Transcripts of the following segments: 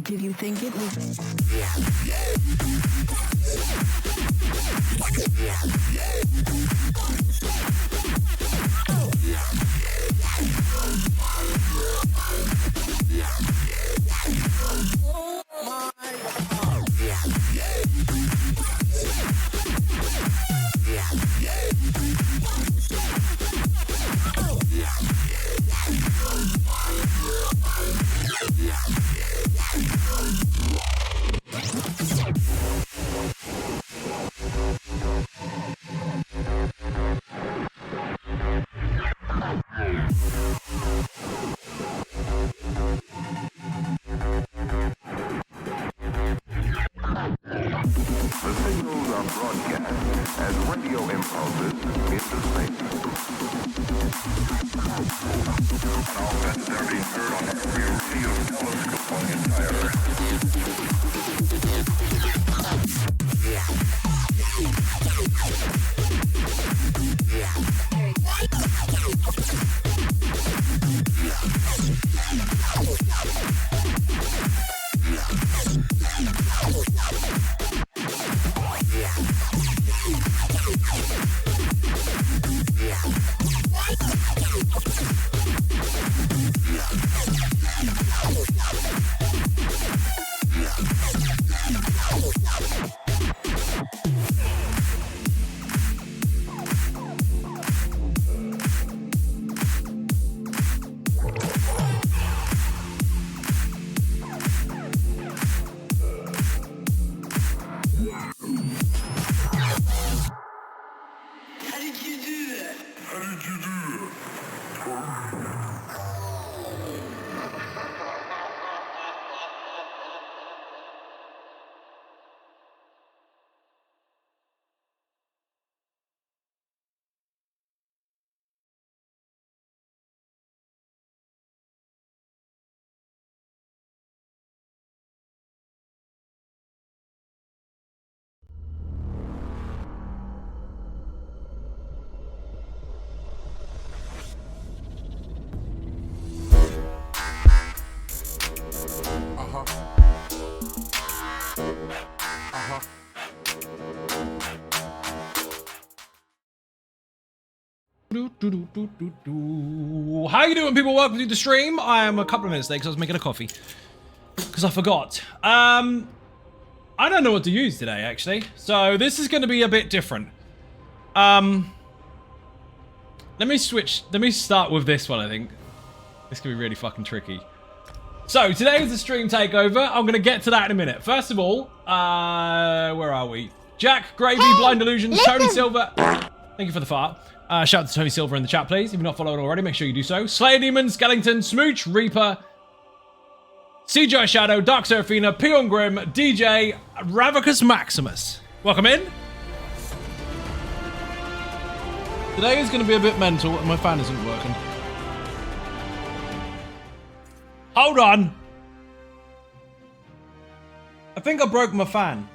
Did you think it was? How you doing, people? Welcome to the stream. I am a couple of minutes late because I was making a coffee because I forgot. I don't know what to use today, actually, so this is going to be a bit different. Let me start with this one. I think this could be really fucking tricky. So today is the stream takeover. I'm going to get to that in a minute. First of all, where are we? Jack, Gravy, hey, Blind Illusions, Tony Silver. Thank you for the fart. Shout out to Tony Silver in the chat, please. If you're not following already, make sure you do so. Slayer Demon, Skellington, Smooch, Reaper, CJ Shadow, Dark Seraphina, Peon Grim, DJ, Ravicus Maximus. Welcome in. Today is going to be a bit mental and my fan isn't working. Hold on. I think I broke my fan.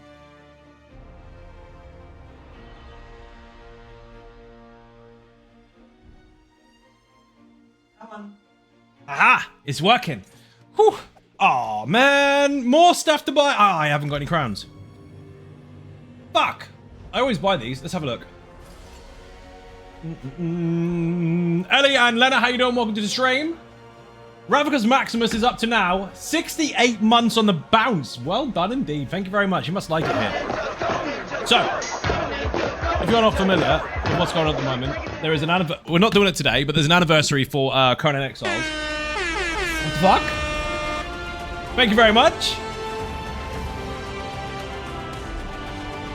Aha! It's working. Whew. Oh man, more stuff to buy. I haven't got any crowns. Fuck! I always buy these. Let's have a look. Ellie and Lena, how you doing? Welcome to the stream. Ravicus Maximus is up to now 68 months on the bounce. Well done indeed. Thank you very much. You must like it here. So, if you're not familiar with what's going on at the moment, there is an we're not doing it today, but there's an anniversary for Conan Exiles. What the fuck? Thank you very much.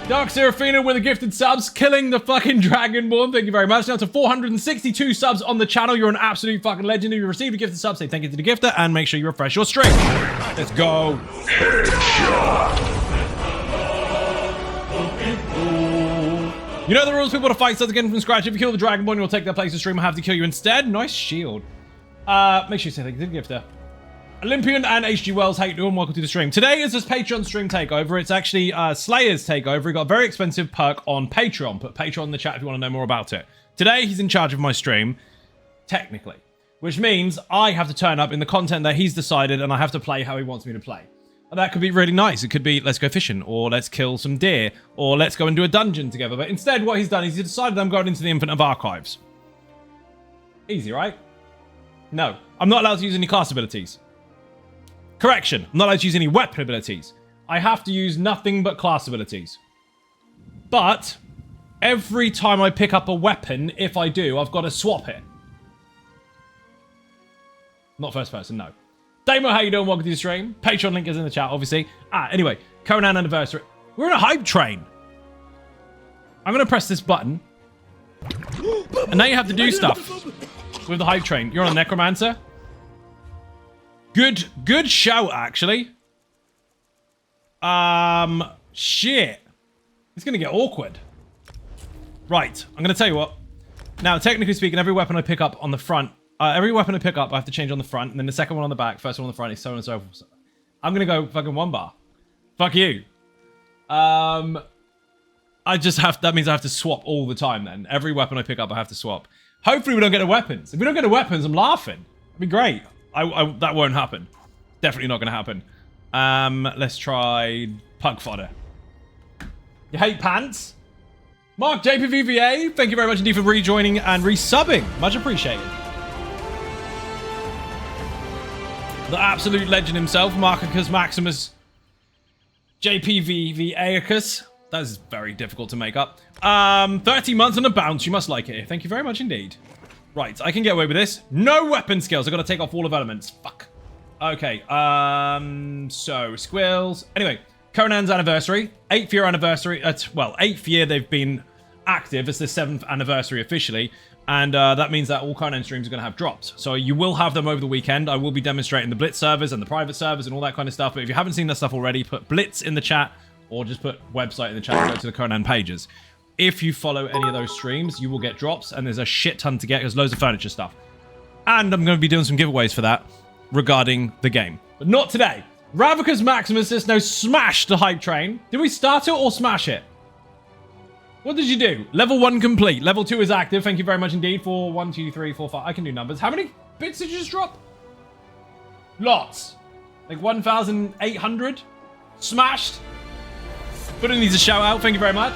Dark Seraphina with the gifted subs, killing the fucking Dragonborn. Thank you very much. Now to 462 subs on the channel. You're an absolute fucking legend. If you received a gifted sub, say thank you to the gifter and make sure you refresh your stream. Let's go. You know the rules, people, to fight starts again from scratch. If you kill the Dragonborn, you'll take their place in stream. I'll have to kill you instead. Nice shield. Make sure you say thank you to the gifter. Olympian and HG Wells, how you doing? Welcome to the stream. Today is this Patreon stream takeover. It's actually Slayer's takeover. He got a very expensive perk on Patreon. Put Patreon in the chat if you want to know more about it. Today, he's in charge of my stream, technically. Which means I have to turn up in the content that he's decided and I have to play how he wants me to play. And that could be really nice. It could be, let's go fishing, or let's kill some deer, or let's go and do a dungeon together. But instead, what he's done is he's decided I'm going into the Infinite of Archives. Easy, right? No. I'm not allowed to use any class abilities. Correction, I'm not allowed to use any weapon abilities. I have to use nothing but class abilities. But, every time I pick up a weapon, if I do, I've got to swap it. Not first person, no. Damo, how you doing? Welcome to the stream. Patreon link is in the chat, obviously. Anyway, Conan anniversary. We're in a hype train. I'm going to press this button. And now you have to do stuff with the hype train. You're on a Necromancer. Good shout, actually. Shit. It's gonna get awkward. Right, I'm gonna tell you what. Now, technically speaking, every weapon I pick up on the front, every weapon I pick up, I have to change on the front, and then the second one on the back, first one on the front, is so on and so forth. I'm gonna go fucking one bar. Fuck you. I just have, that means I have to swap all the time then. Every weapon I pick up, I have to swap. Hopefully we don't get the weapons. If we don't get the weapons, I'm laughing. It'd be great. That won't happen. Definitely not going to happen. Let's try pug fodder. You hate pants? Mark JPVVA, thank you very much indeed for rejoining and resubbing. Much appreciated. The absolute legend himself, Marcus Maximus JPVVAicus. That is very difficult to make up. 30 months on a bounce. You must like it. Thank you very much indeed. Right, I can get away with this. No weapon skills. I've got to take off all of elements. Fuck. Okay, so, squills. Anyway, Conan's anniversary. 8th year anniversary. Well, 8th year they've been active. It's the 7th anniversary officially. And that means that all Conan streams are going to have drops. So you will have them over the weekend. I will be demonstrating the Blitz servers and the private servers and all that kind of stuff. But if you haven't seen that stuff already, put Blitz in the chat or just put website in the chat and go to the Conan pages. If you follow any of those streams, you will get drops, and there's a shit ton to get. There's loads of furniture stuff. And I'm going to be doing some giveaways for that regarding the game. But not today. Ravicus Maximus says no, smash the hype train. Did we start it or smash it? What did you do? Level 1 complete. Level 2 is active. Thank you very much indeed for 1, 2, 3, 4, 5. I can do numbers. How many bits did you just drop? Lots. Like 1,800? Smashed? Putting these a shout out. Thank you very much.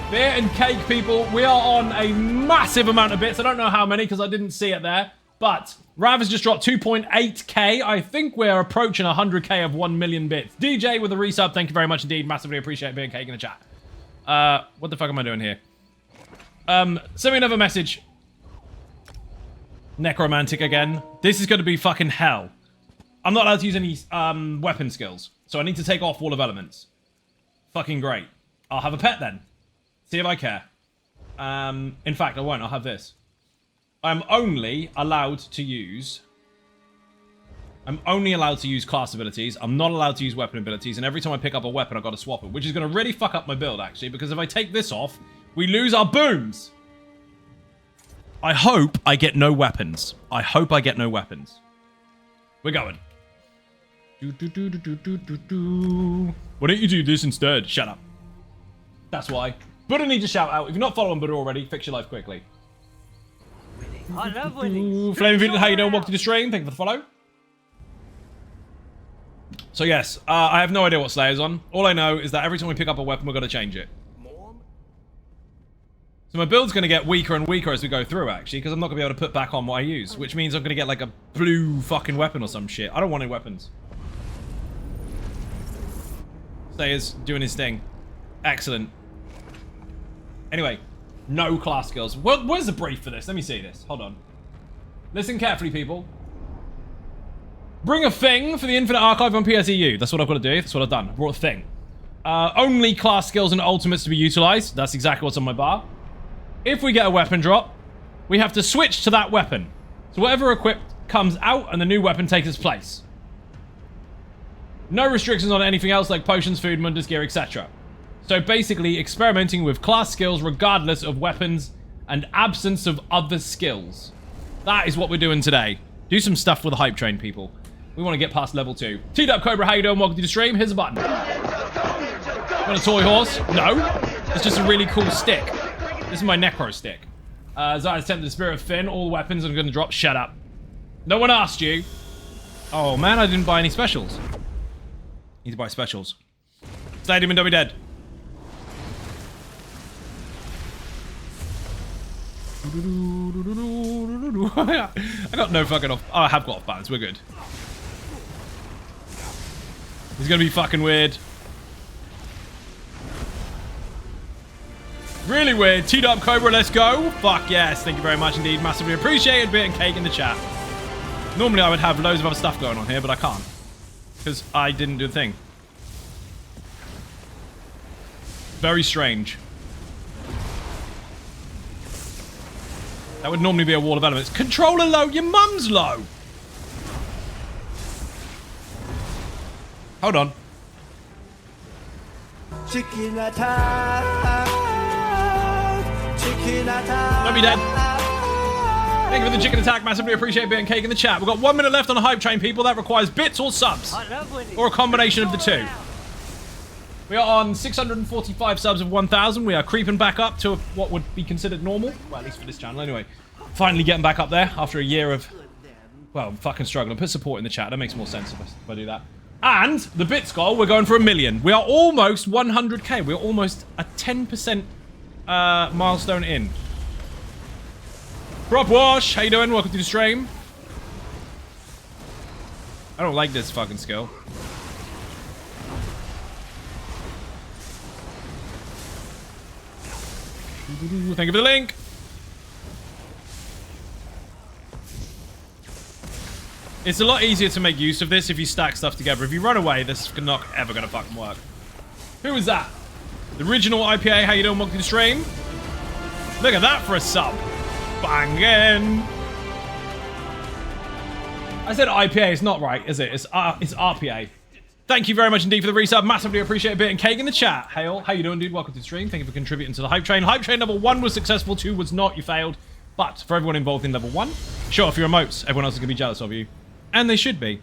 Beer and cake, people. We are on a massive amount of bits. I don't know how many because I didn't see it there. But Rav has just dropped 2.8k. I think we're approaching 100k of 1 million bits. DJ with a resub. Thank you very much indeed. Massively appreciate beer and cake in the chat. What the fuck am I doing here? Send me another message. Necromantic again. This is going to be fucking hell. I'm not allowed to use any weapon skills. So I need to take off Wall of Elements. Fucking great. I'll have a pet then. See if I care. In fact, I won't. I'll have this. I'm only allowed to use class abilities. I'm not allowed to use weapon abilities. And every time I pick up a weapon, I've got to swap it. Which is going to really fuck up my build, actually. Because if I take this off, we lose our booms. I hope I get no weapons. I hope I get no weapons. We're going. Why don't you do this instead? Shut up. That's why. Buddha needs a shout out. If you're not following Buddha already, fix your life quickly. I love winning. Flaming Video, how you doing? Welcome to the stream. Thank you for the follow. So yes, I have no idea what Slayer's on. All I know is that every time we pick up a weapon, we're going to change it. So my build's going to get weaker and weaker as we go through, actually, because I'm not going to be able to put back on what I use, which means I'm going to get like a blue fucking weapon or some shit. I don't want any weapons. Slayer's doing his thing. Excellent. Anyway, no class skills. Where's the brief for this? Let me see this. Hold on. Listen carefully, people. Bring a thing for the Infinite Archive on PSEU. That's what I've got to do. That's what I've done. Brought a thing. Only class skills and ultimates to be utilized. That's exactly what's on my bar. If we get a weapon drop, we have to switch to that weapon. So whatever equipped comes out and the new weapon takes its place. No restrictions on anything else like potions, food, mundus gear, etc. So basically experimenting with class skills regardless of weapons and absence of other skills. That is what we're doing today. Do some stuff with the hype train, people. We want to get past level 2. T-Dub Cobra, how you doing? Welcome to the stream. Here's a button. Want a toy horse? No. It's just a really cool stick. This is my necro stick. Zion's tempted the spirit of Finn. All the weapons I'm going to drop. Shut up. No one asked you. Oh, man, I didn't buy any specials. Need to buy specials. Stadium and don't be dead. I got no fucking off. Oh, I have got off balance. We're good. He's going to be fucking weird. Really weird. T-Dub Cobra, let's go. Fuck yes. Thank you very much indeed. Massively appreciated. Bit and cake in the chat. Normally I would have loads of other stuff going on here, but I can't. Because I didn't do the thing. Very strange. That would normally be a wall of elements. Controller low. Your mum's low. Hold on. Chicken attack. Chicken attack. Don't be dead. Thank you for the chicken attack. Massively appreciate bit and cake in the chat. We've got 1 minute left on the hype train, people. That requires bits or subs. Or a combination of the two. We are on 645 subs of 1,000. We are creeping back up to what would be considered normal. Well, at least for this channel, anyway. Finally getting back up there after a year of, well, fucking struggling. Put support in the chat. That makes more sense if I do that. And the bits goal, we're going for 1 million. We are almost 100k. We're almost a 10% milestone in. Prop Wash, how you doing? Welcome to the stream. I don't like this fucking skill. Thank you for the link. It's a lot easier to make use of this if you stack stuff together. If you run away, this is not ever gonna fucking work. Who was that? The original IPA, how you doing? Welcome to the stream. Look at that for a sub. Bangin'. I said IPA, it's not right, is it? It's RPA. Thank you very much indeed for the resub. Massively appreciate a bit and cake in the chat. Hail, how you doing, dude? Welcome to the stream. Thank you for contributing to the hype train. Hype train level 1 was successful, 2 was not. You failed. But for everyone involved in level 1, show off your emotes. Everyone else is going to be jealous of you. And they should be.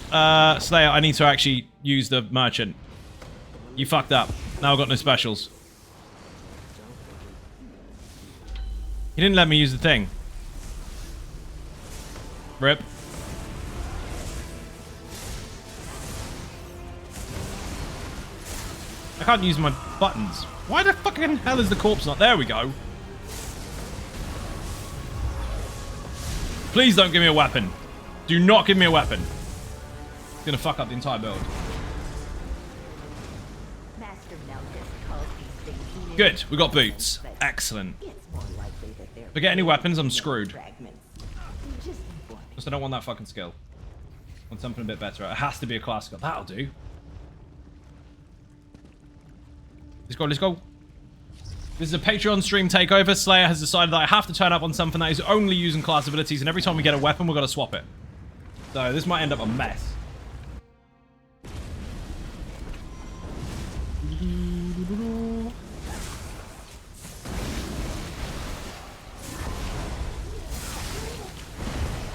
Slayer, I need to actually use the merchant. You fucked up. Now I've got no specials. He didn't let me use the thing. Rip. I can't use my buttons. Why the fucking hell is the corpse not? There we go. Please don't give me a weapon. Do not give me a weapon. It's gonna fuck up the entire build. Good, we got boots. Excellent. If I get any weapons, I'm screwed. Just I don't want that fucking skill. I want something a bit better. It has to be a class skill. That'll do. Let's go, let's go. This is a Patreon stream takeover. Slayer has decided that I have to turn up on something that is only using class abilities, and every time we get a weapon, we've got to swap it. So this might end up a mess.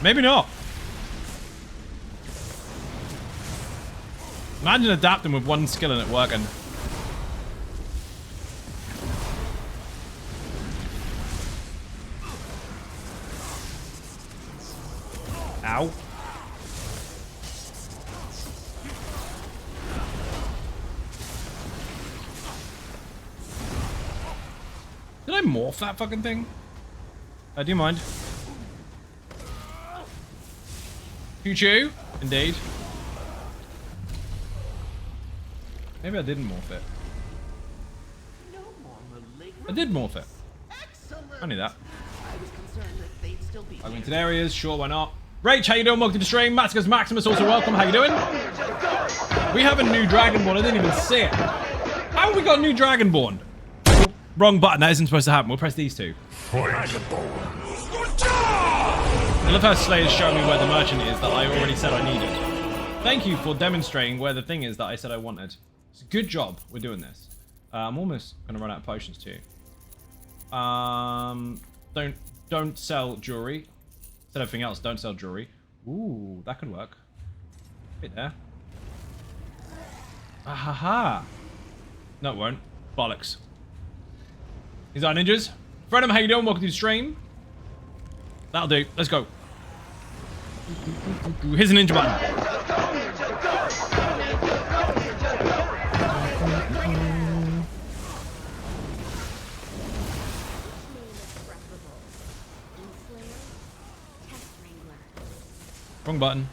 Maybe not. Imagine adapting with one skill and it working. Ow. Did I morph that fucking thing? Do you mind? Choo-choo. Indeed. Maybe I didn't morph it. I did morph it. I knew that. I went to areas. Sure, why not? Rach, how you doing? Welcome to the stream. Maximus Maximus also welcome. How you doing? We have a new Dragonborn. I didn't even see it. How have we got a new Dragonborn? Wrong button. That isn't supposed to happen. We'll press these two. I love how Slayer's showing me where the merchant is that I already said I needed. Thank you for demonstrating where the thing is that I said I wanted. It's a good job. We're doing this. I'm almost going to run out of potions too. Don't sell jewelry. Said everything else. Don't sell jewelry. Ooh, that could work. Bit there. Ahaha. No, it won't. Bollocks. These are ninjas. Fredham, how you doing? Welcome to the stream. That'll do. Let's go. Here's a ninja button. Wrong button.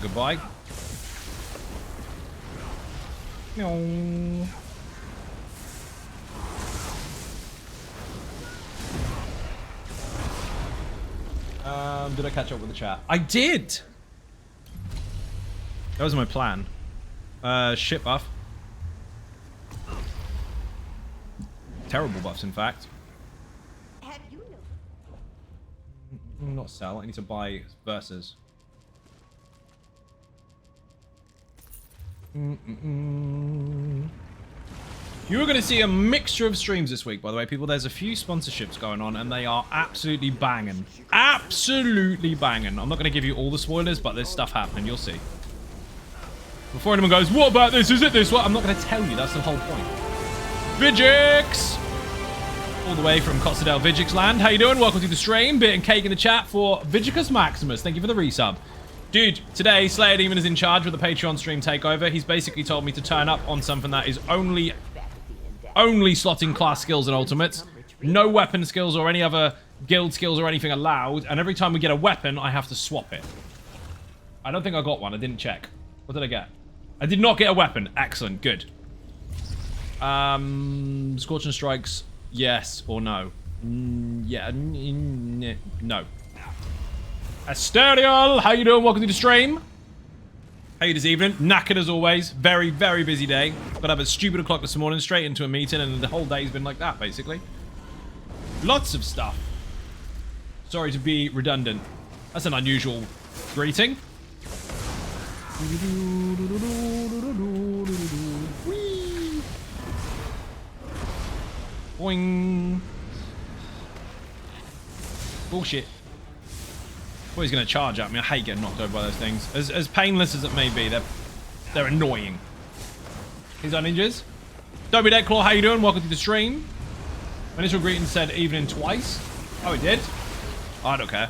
Goodbye. No. Did I catch up with the chat? I did! That was my plan. Shit buff. Terrible buffs, in fact. Not sell. I need to buy verses. You are going to see a mixture of streams this week, by the way, people. There's a few sponsorships going on, and they are absolutely banging. Absolutely banging. I'm not going to give you all the spoilers, but there's stuff happening. You'll see. Before anyone goes, what about this? Is it this? What? I'm not going to tell you. That's the whole point. Vigix! All the way from Cottadale Vigix land. How you doing? Welcome to the stream. Bit and cake in the chat for Vigicus Maximus. Thank you for the resub. Dude, today Slayer Demon is in charge with the Patreon stream takeover. He's basically told me to turn up on something that is only slotting class skills and ultimates. No weapon skills or any other guild skills or anything allowed. And every time we get a weapon, I have to swap it. I don't think I got one. I didn't check. What did I get? I did not get a weapon. Excellent. Good. Scorching Strikes, yes or no? Yeah. No. Asterial, how you doing? Welcome to the stream. How you this evening? Knackered as always. Very, very busy day. Got up at stupid o'clock this morning, straight into a meeting, and the whole day's been like that, basically. Lots of stuff. Sorry to be redundant. That's an unusual greeting. Whee! Boing. Bullshit. Always going to charge at me. I hate getting knocked over by those things. As painless as it may be, they're annoying. These are ninjas. Dobby Deadclaw, how you doing? Welcome to the stream. My initial greeting said evening twice. Oh, it did? Oh, I don't care.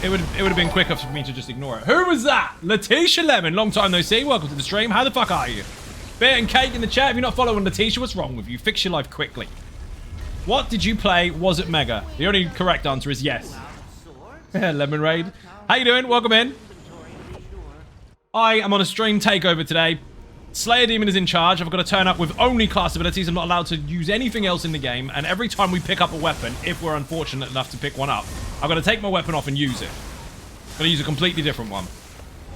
It would have been quicker for me to just ignore it. Who was that? Letitia Lemon. Long time no see. Welcome to the stream. How the fuck are you? Bit and cake in the chat. If you're not following Letitia, what's wrong with you? Fix your life quickly. What did you play? Was it Mega? The only correct answer is yes. Lemon Raid. How you doing? Welcome in. I am on a stream takeover today. Slayer Demon is in charge. I've got to turn up with only class abilities. I'm not allowed to use anything else in the game. And every time we pick up a weapon, if we're unfortunate enough to pick one up, I've got to take my weapon off and use it. I'm going to use a completely different one.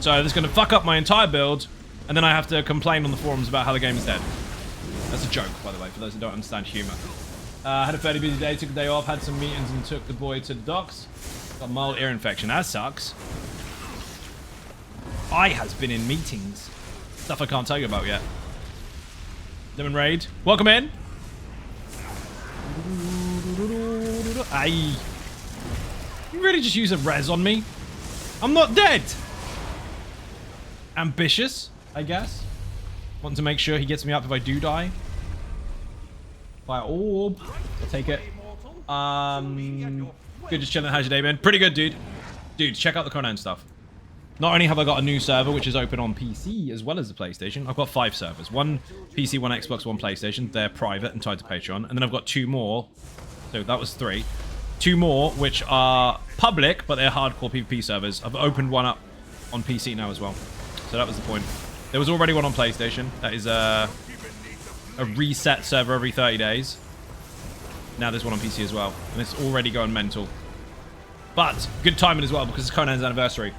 So this is going to fuck up my entire build. And then I have to complain on the forums about how the game is dead. That's a joke, by the way, for those who don't understand humor. Had a fairly busy day, took a day off, had some meetings and took the boy to the docks. Got a mild ear infection. That sucks. I has been in meetings. Stuff I can't tell you about yet. Lemon Raid. Welcome in. Aye. You really just use a res on me? I'm not dead. Ambitious, I guess. Want to make sure he gets me up if I do die. Fire orb. I'll take it. Good, just chilling. How's your day been? Pretty good, dude. Dude, check out the Conan stuff. Not only have I got a new server, which is open on PC as well as the PlayStation, I've got 5 servers. One PC, one Xbox, one PlayStation. They're private and tied to Patreon. And then I've got 2 more. So that was 3. 2 more, which are public, but they're hardcore PvP servers. I've opened one up on PC now as well. So that was the point. There was already one on PlayStation. That is a reset server every 30 days. Now there's one on PC as well. And it's already going mental. But good timing as well because it's Conan's anniversary.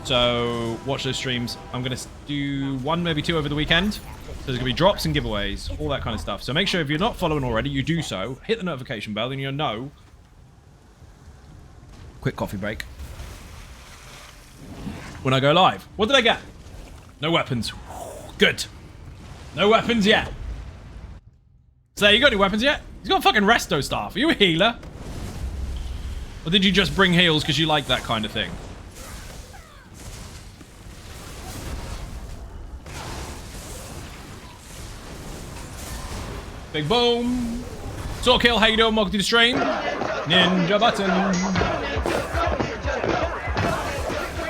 So watch those streams. I'm going to do 1, maybe 2 over the weekend. So there's going to be drops and giveaways, all that kind of stuff. So make sure if you're not following already, you do so. Hit the notification bell and you'll know. Quick coffee break. When I go live. What did I get? No weapons. Good. No weapons yet. So you got any weapons yet? He's got a fucking resto staff. Are you a healer? Or did you just bring heals because you like that kind of thing? Big boom. Sword kill, how you doing? Welcome to the stream. Ninja button.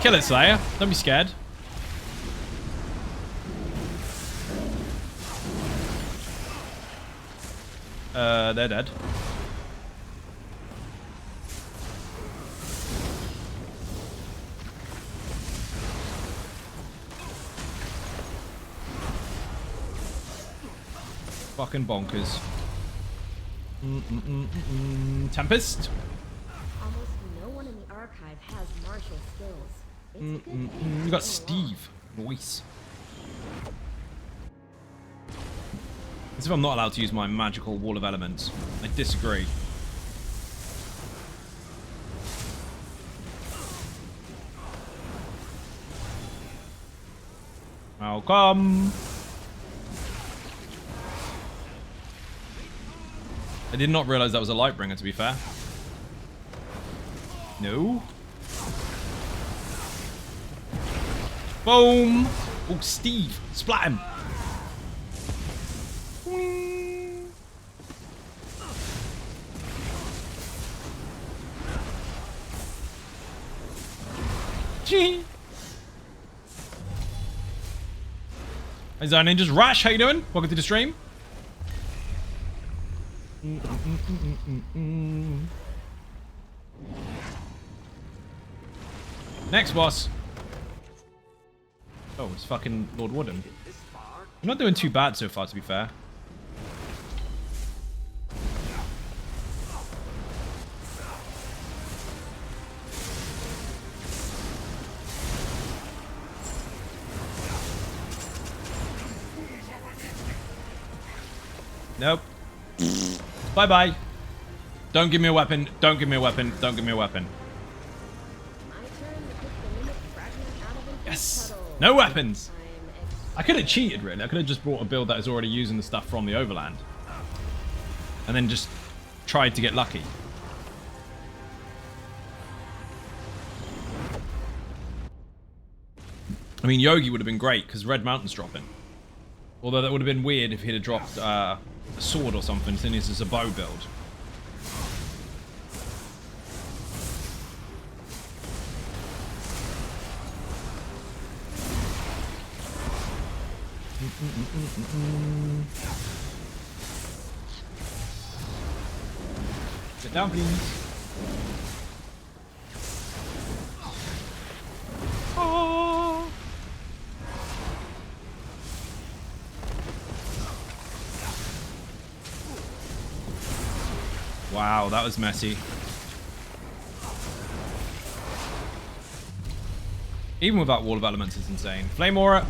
Kill it, Slayer. Don't be scared. They're dead. Fucking bonkers. Tempest. Almost no one in the archive has martial skills. It's a good thing You got to Steve. Nice. As if I'm not allowed to use my magical wall of elements. I disagree. Welcome. I did not realize that was a Lightbringer, to be fair. No. Boom. Oh, Steve. Splat him. Gee. Hey, Zone Ninjas. Rash, how you doing? Welcome to the stream. Next boss. Oh, it's fucking Lord Wooden. I'm not doing too bad so far, to be fair. Nope. Bye-bye. Don't give me a weapon. Don't give me a weapon. Don't give me a weapon. my turn to pick the mimic fragment out of an Yes. puddle. No weapons. I'm I could have cheated, really. I could have just brought a build that is already using the stuff from the Overland. And then just tried to get lucky. I mean, Yogi would have been great, because Red Mountain's dropping. Although that would have been weird if he'd have dropped a sword or something, since this is a bow build. Sit down, please. Oh. Wow, that was messy. Even without Wall of Elements, it's insane. Flame Aura.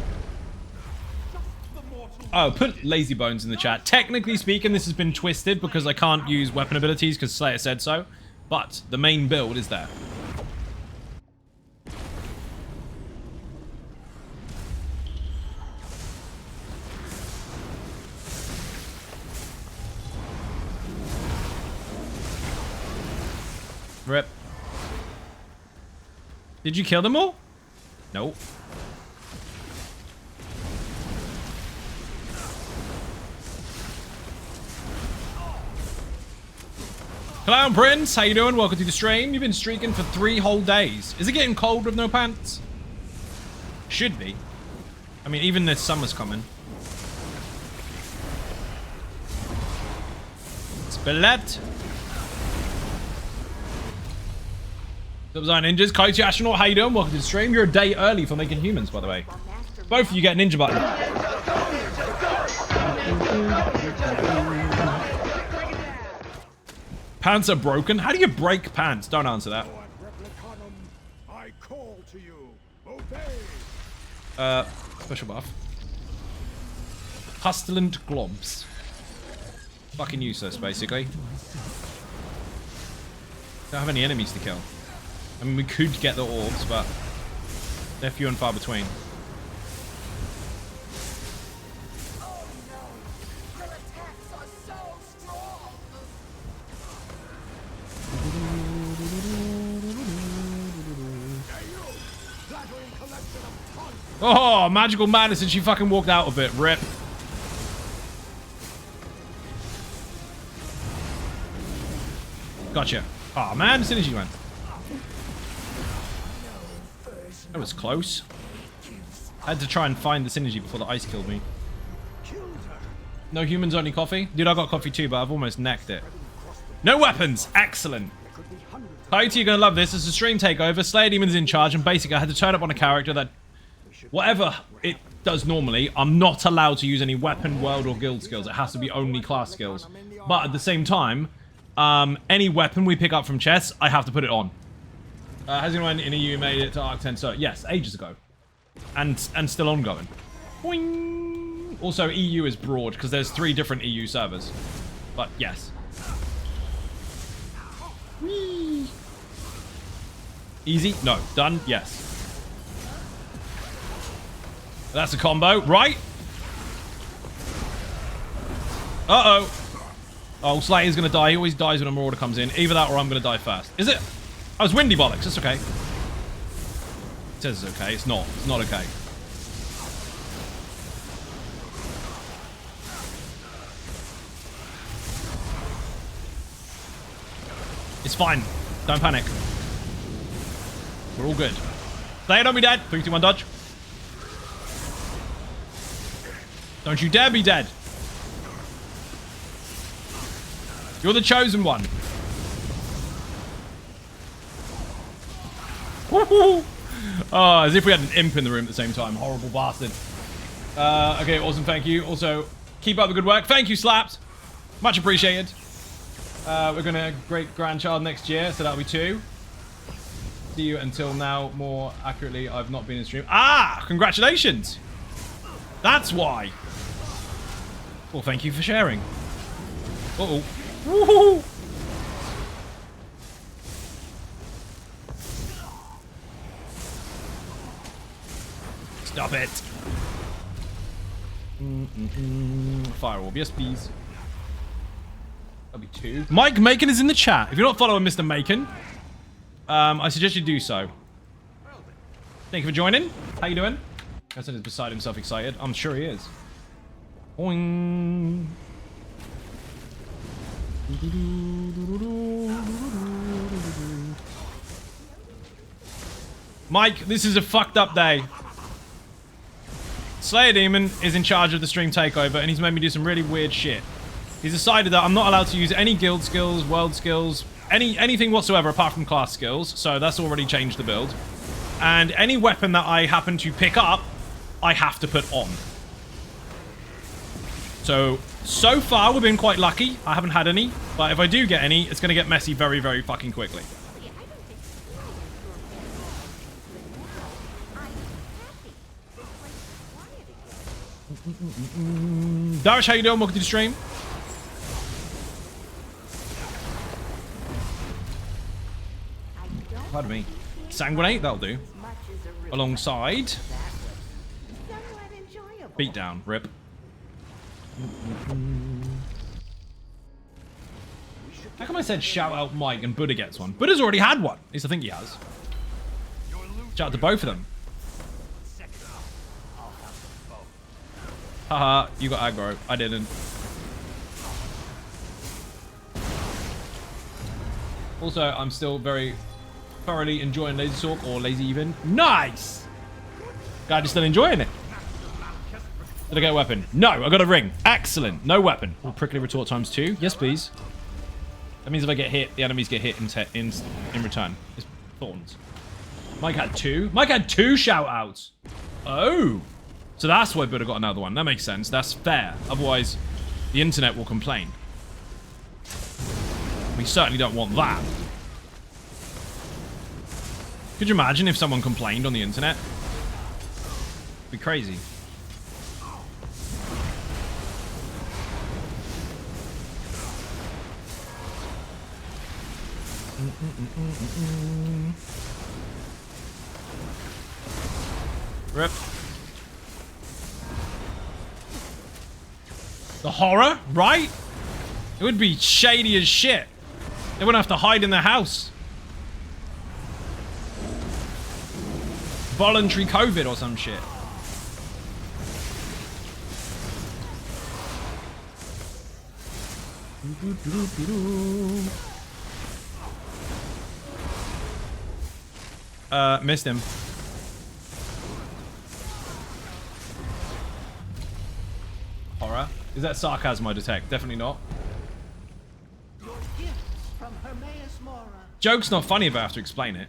Oh, put Lazy Bones in the chat. Technically speaking, this has been twisted because I can't use weapon abilities because Slayer said so. But the main build is there. Rip. Did you kill them all? Nope. Clown Prince, how you doing? Welcome to the stream. You've been streaking for 3 whole days. Is it getting cold with no pants? Should be. I mean, even this summer's coming. Spillette. Design Ninjas, Kaiju Astronaut, how you doing? Welcome to the stream. You're a day early for making humans, by the way. Both of you get a ninja button. Pants are broken? How do you break pants? Don't answer that. I call to you. Obey. Special buff. Pestilent globs. Fucking useless, basically. Don't have any enemies to kill. I mean, we could get the orbs, but they're few and far between. Oh, magical madness, and she fucking walked out of it. Rip. Gotcha. Oh man, synergy went. That was close. I had to try and find the synergy before the ice killed me. No humans, only coffee? Dude, I got coffee too, but I've almost necked it. No weapons! Excellent. Coyote, you're gonna love this. It's a stream takeover. Slayer Demon's in charge, and basically I had to turn up on a character that, whatever it does normally, I'm not allowed to use any weapon, world, or guild skills. It has to be only class skills. But at the same time, any weapon we pick up from chests, I have to put it on. Has anyone in EU made it to Arc 10? So yes, ages ago. And still ongoing. Boing. Also, EU is broad, because there's 3 different EU servers. But yes. Whee. Easy? No. Done? Yes. That's a combo, right? Uh-oh. Oh, Slayer's gonna die. He always dies when a Marauder comes in. Either that or I'm gonna die first. Is it? Oh, it's windy bollocks. It's okay. It says it's okay. It's not. It's not okay. It's fine. Don't panic. We're all good. Slayer, don't be dead. 3, 2, 1, dodge. Don't you dare be dead. You're the chosen one. Woohoo! Oh, as if we had an imp in the room at the same time. Horrible bastard. Okay, awesome. Thank you. Also, keep up the good work. Thank you, Slapped. Much appreciated. We're going to great grandchild next year, so that'll be 2. See you until now. More accurately, I've not been in stream. Ah! Congratulations! That's why. Well, thank you for sharing. Uh-oh. Woohoo! Stop it. Fire orb. Yes, please. That'll be 2. Mike Macon is in the chat. If you're not following Mr. Macon, I suggest you do so. Thank you for joining. How you doing? I said he's beside himself excited. I'm sure he is. Boing. Mike, this is a fucked up day. Slayer Demon is in charge of the stream takeover, and he's made me do some really weird shit. He's decided that I'm not allowed to use any guild skills, world skills, anything whatsoever apart from class skills, so that's already changed the build. And any weapon that I happen to pick up, I have to put on. So far we've been quite lucky. I haven't had any, but if I do get any, it's going to get messy very, very fucking quickly. Darish, how you doing? Welcome to the stream. Pardon me. Sanguinate, that'll do. Alongside Beatdown, rip. How come I said shout out Mike and Buddha gets one? Buddha's already had one. At least I think he has. Shout out to both of them. Haha, you got aggro. I didn't. Also, I'm still very thoroughly enjoying Lazy Talk or Lazy Even. Nice! Guy just still enjoying it. Did I get a weapon? No, I got a ring. Excellent. No weapon. Oh, prickly retort times 2. Yes, please. That means if I get hit, the enemies get hit in return. It's thorns. Mike had 2. Mike had 2 shout-outs. Oh. So that's why Buddha got another one. That makes sense. That's fair. Otherwise, the internet will complain. We certainly don't want that. Could you imagine if someone complained on the internet? It'd be crazy. Rip. The horror, right? It would be shady as shit. They wouldn't have to hide in their house. Voluntary COVID or some shit. Missed him. Horror? Is that sarcasm I detect? Definitely not. Joke's not funny if I have to explain it.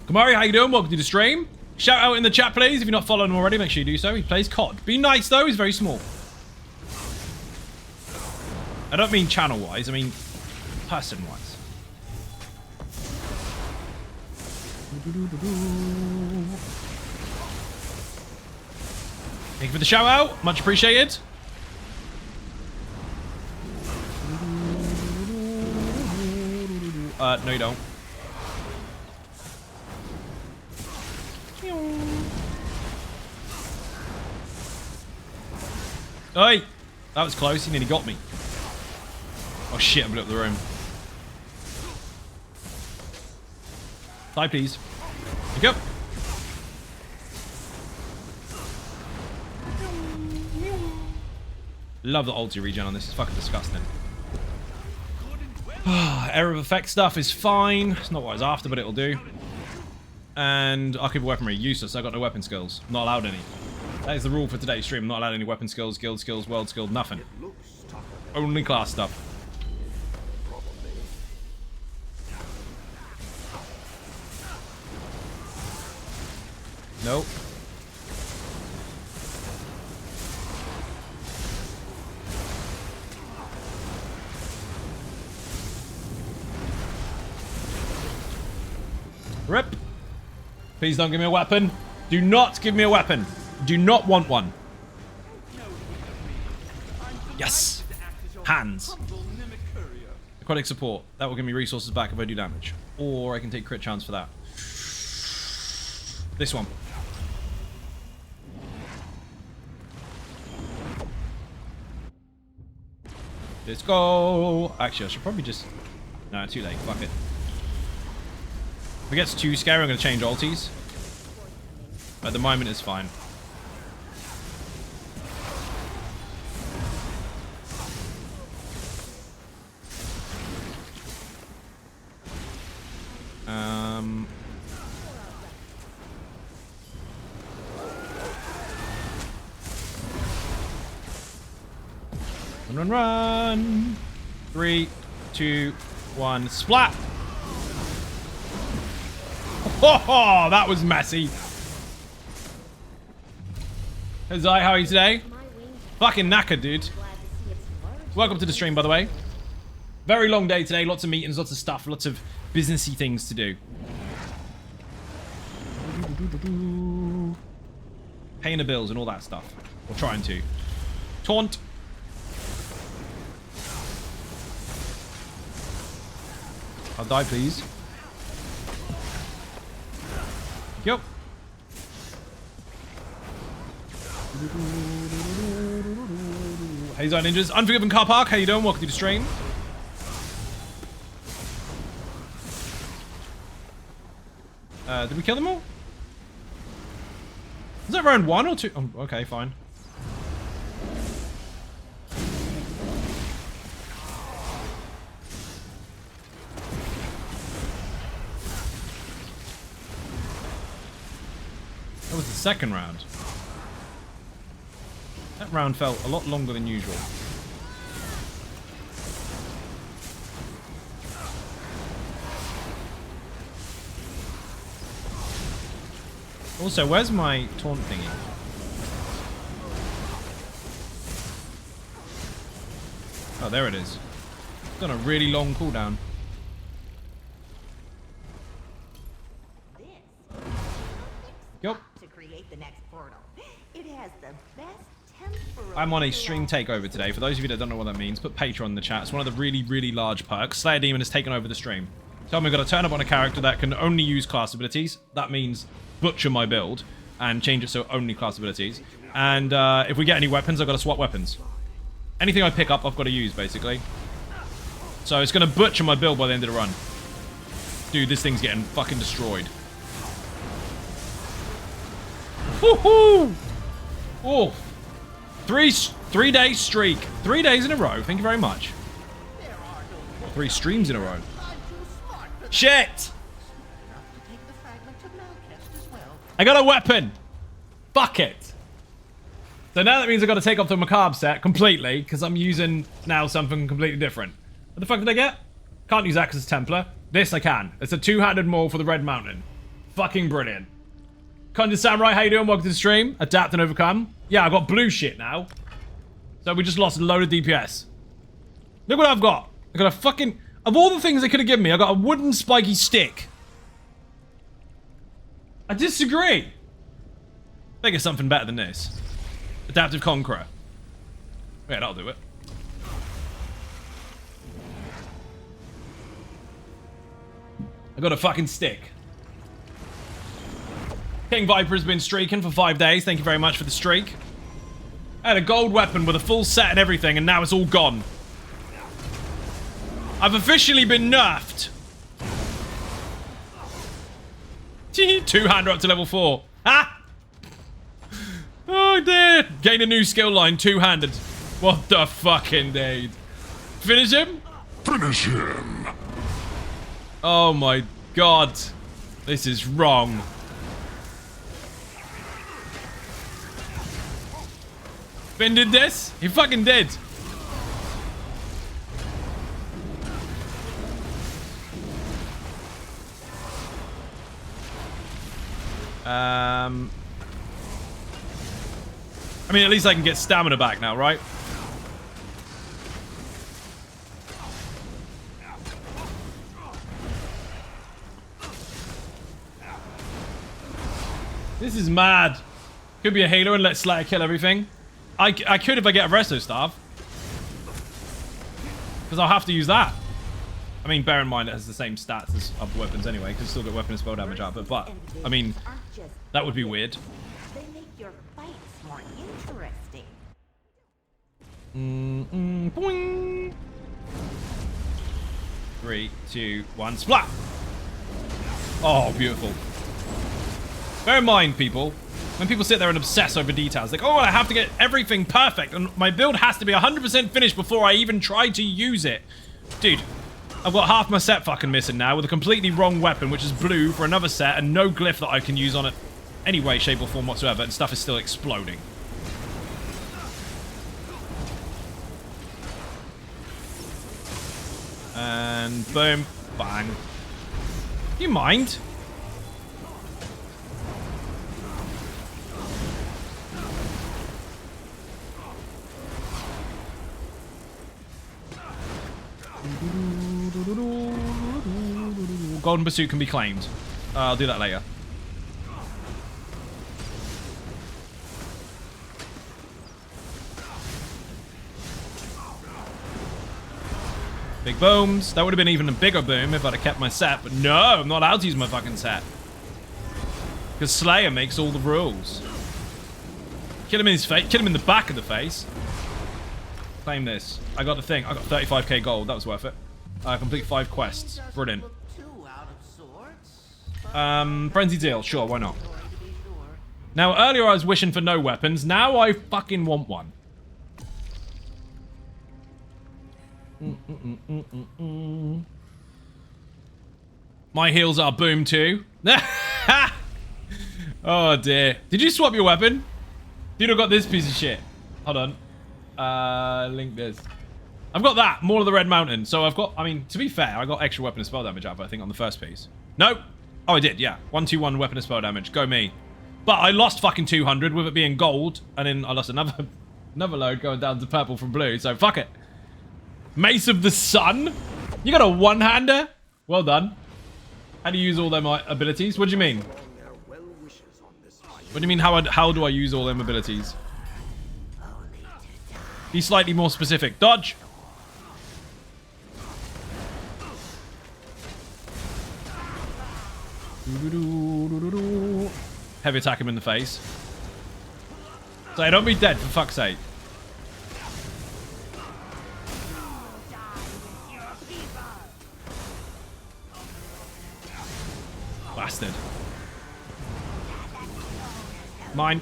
Kamari, how you doing? Welcome to the stream. Shout out in the chat, please. If you're not following him already, make sure you do so. He plays COD. Be nice, though. He's very small. I don't mean channel-wise. I mean person-wise. Thank you for the shout-out. Much appreciated. No, you don't. Oi! That was close. He nearly got me. Oh shit, I blew up the room. Die, please. Pick up. Love the ulti regen on this. It's fucking disgusting. Error of effect stuff is fine. It's not what I was after, but it'll do. And I'll keep weaponry useless. I got no weapon skills. I'm not allowed any. That is the rule for today's stream. I'm not allowed any weapon skills, guild skills, world skills, nothing. Only class stuff. Nope. Rip. Please don't give me a weapon. Do not give me a weapon. Do not want one. Yes. Hands. Aquatic support. That will give me resources back if I do damage. Or I can take crit chance for that. This one. Let's go. Actually, I should probably just... No, too late. Fuck it. If it gets too scary, I'm going to change ultis. At the moment, it's fine. Run, run, run. 3, 2, 1, splat. Oh, that was messy. Hey Zai, how are you today? Fucking knackered, dude. Welcome to the stream, by the way. Very long day today. Lots of meetings, lots of stuff, lots of businessy things to do. Paying the bills and all that stuff. Or trying to. Taunt. I'll die, please. Yep. Hey, Zone Ninjas. Unforgiven Car Park. How you doing? Welcome to the stream. Did we kill them all? Is that round 1 or 2? Oh, okay, fine. second round. That round felt a lot longer than usual. Also, where's my taunt thingy? Oh, there it is. It's got a really long cooldown. Yup. To create the next portal. It has the best temporal. I'm on a stream takeover today. For those of you that don't know what that means, put Patreon in the chat. It's one of the really, really large perks. Slayer Demon has taken over the stream. Tell me I've got to turn up on a character that can only use class abilities. That means butcher my build and change it so only class abilities. And if we get any weapons, I've got to swap weapons. Anything I pick up, I've got to use, basically. So it's going to butcher my build by the end of the run. Dude, this thing's getting fucking destroyed. Woohoo! Oh, 3 day streak. 3 days in a row. Thank you very much. 3 streams in a row. Shit! I got a weapon. Fuck it. So now that means I've got to take off the macabre set completely because I'm using now something completely different. What the fuck did I get? Can't use Axis Templar. This I can. It's a 2-handed maul for the Red Mountain. Fucking brilliant. Conjure Samurai, how you doing? Welcome to the stream. Adapt and overcome. Yeah, I've got blue shit now. So we just lost a load of DPS. Look what I've got. I got a fucking... Of all the things they could have given me, I got a wooden spiky stick. I disagree. They get something better than this. Adaptive Conqueror. Yeah, that'll do it. I got a fucking stick. King Viper has been streaking for 5 days. Thank you very much for the streak. I had a gold weapon with a full set and everything, and now it's all gone. I've officially been nerfed. Two-hander up to level 4. Ha! Oh, dear. Gain a new skill line, two-handed. What the fuck, indeed. Finish him? Finish him. Oh, my God. This is wrong. Finn did this? He fucking did. I mean, at least I can get stamina back now, right? This is mad. Could be a healer and let Slayer kill everything. I could if I get a Resto Staff. Because I'll have to use that. I mean, bear in mind it has the same stats as other weapons anyway, because still get weapon and spell damage output. But, I mean, that would be weird. They make your fights more interesting. Boing. 3, 2, 1, splat! Oh, beautiful. Bear in mind, people, when people sit there and obsess over details, like, oh, I have to get everything perfect, and my build has to be 100% finished before I even try to use it. Dude, I've got half my set fucking missing now with a completely wrong weapon, which is blue for another set, and no glyph that I can use on it any way, shape, or form whatsoever, and stuff is still exploding. And boom, bang. Do you mind? Golden Pursuit can be claimed. I'll do that later. Big booms. That would have been even a bigger boom if I'd have kept my set, but no, I'm not allowed to use my fucking set. Because Slayer makes all the rules. Kill him in his face. Kill him in the back of the face. Claim this. I got the thing. I got 35k gold. That was worth it. I complete 5 quests. Brilliant. Frenzy Deal. Sure, why not? Now, earlier I was wishing for no weapons. Now I fucking want one. My heals are boom too. Oh dear. Did you swap your weapon? You'd have got this piece of shit. Hold on. Link this. I've got that. More of the Red Mountain. So I've got, I mean, to be fair, I got extra weapon and spell damage out, I think, on the first piece. Nope. Oh, I did, yeah. 121 weapon and spell damage. Go me. But I lost fucking 200 with it being gold. And then I lost another load going down to purple from blue. So fuck it. Mace of the Sun? You got a one-hander? Well done. How do you use all them abilities? What do you mean? What do you mean, how do I use all them abilities? Be slightly more specific. Dodge! Heavy attack him in the face. So don't be dead, for fuck's sake. Bastard. Mine.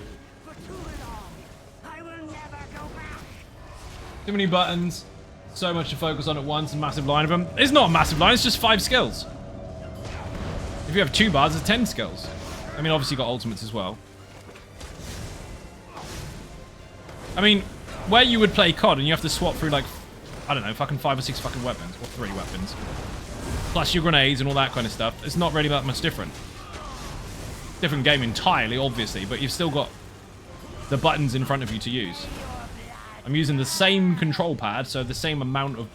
Too many buttons. So much to focus on at once. A massive line of them. It's not a massive line. It's just 5 skills. If you have 2 bars, it's 10 skills. I mean, obviously you got ultimates as well. I mean, where you would play COD and you have to swap through, like, I don't know, fucking 5 or 6 fucking weapons. Or 3 weapons. Plus your grenades and all that kind of stuff. It's not really that much different. Different game entirely, obviously, but you've still got the buttons in front of you to use. I'm using the same control pad, so the same amount of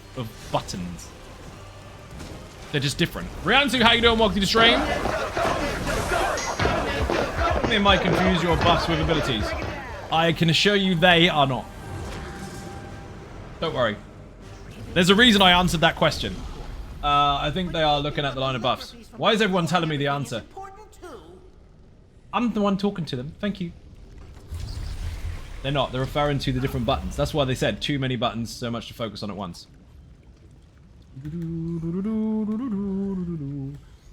buttons. They're just different. Rianzu, how you doing? Welcome to the stream. They might confuse your buffs with abilities. I can assure you they are not. Don't worry. There's a reason I answered that question. I think they are looking at the line of buffs. Why is everyone telling me the answer? I'm the one talking to them. Thank you. They're not. They're referring to the different buttons. That's why they said too many buttons, so much to focus on at once.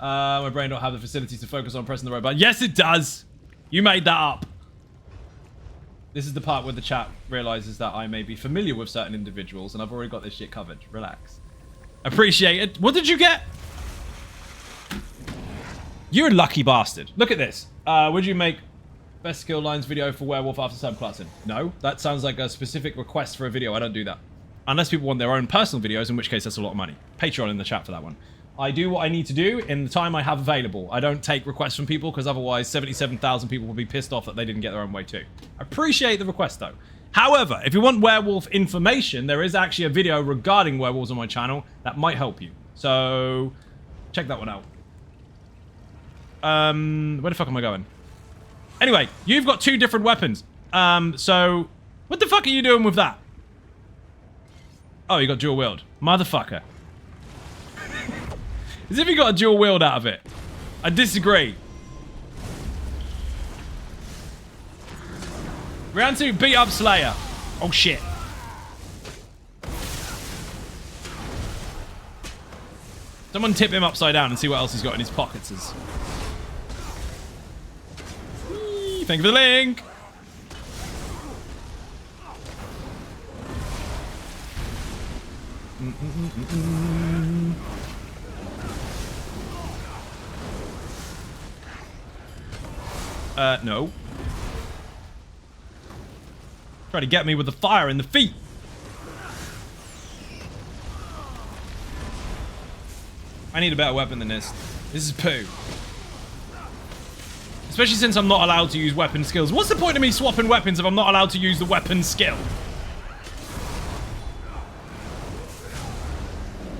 My brain don't have the facilities to focus on pressing the right button. Yes, it does. You made that up. This is the part where the chat realizes that I may be familiar with certain individuals, and I've already got this shit covered. Relax. Appreciate it. What did you get? You're a lucky bastard. Look at this. Would you make best skill lines video for werewolf after subclassing? No, that sounds like a specific request for a video. I don't do that. Unless people want their own personal videos, in which case that's a lot of money. Patreon in the chat for that one. I do what I need to do in the time I have available. I don't take requests from people because otherwise 77,000 people will be pissed off that they didn't get their own way too. I appreciate the request though. However, if you want werewolf information, there is actually a video regarding werewolves on my channel that might help you. So check that one out. Where the fuck am I going? Anyway, you've got 2 different weapons. So what the fuck are you doing with that? Oh, you got dual wield. Motherfucker. As if you got a dual wield out of it. I disagree. Round 2, beat up Slayer. Oh shit. Someone tip him upside down and see what else he's got in his pockets. Thank you for the link. No. Try to get me with the fire in the feet. I need a better weapon than this. This is poo. Especially since I'm not allowed to use weapon skills. What's the point of me swapping weapons if I'm not allowed to use the weapon skill?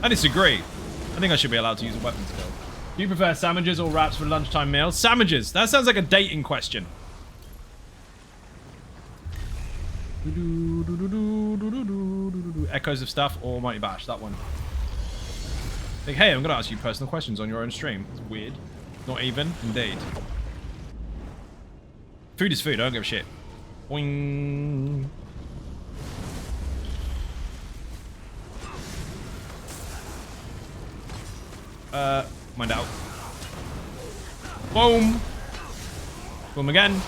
I disagree. I think I should be allowed to use a weapon skill. Do you prefer sandwiches or wraps for lunchtime meals? Sandwiches. That sounds like a dating question. Echoes of Stuff or Mighty Bash. That one. Like, hey, I'm going to ask you personal questions on your own stream. It's weird. Not even. Indeed. Food is food. I don't give a shit. Boing. Mind out. Boom. Boom again.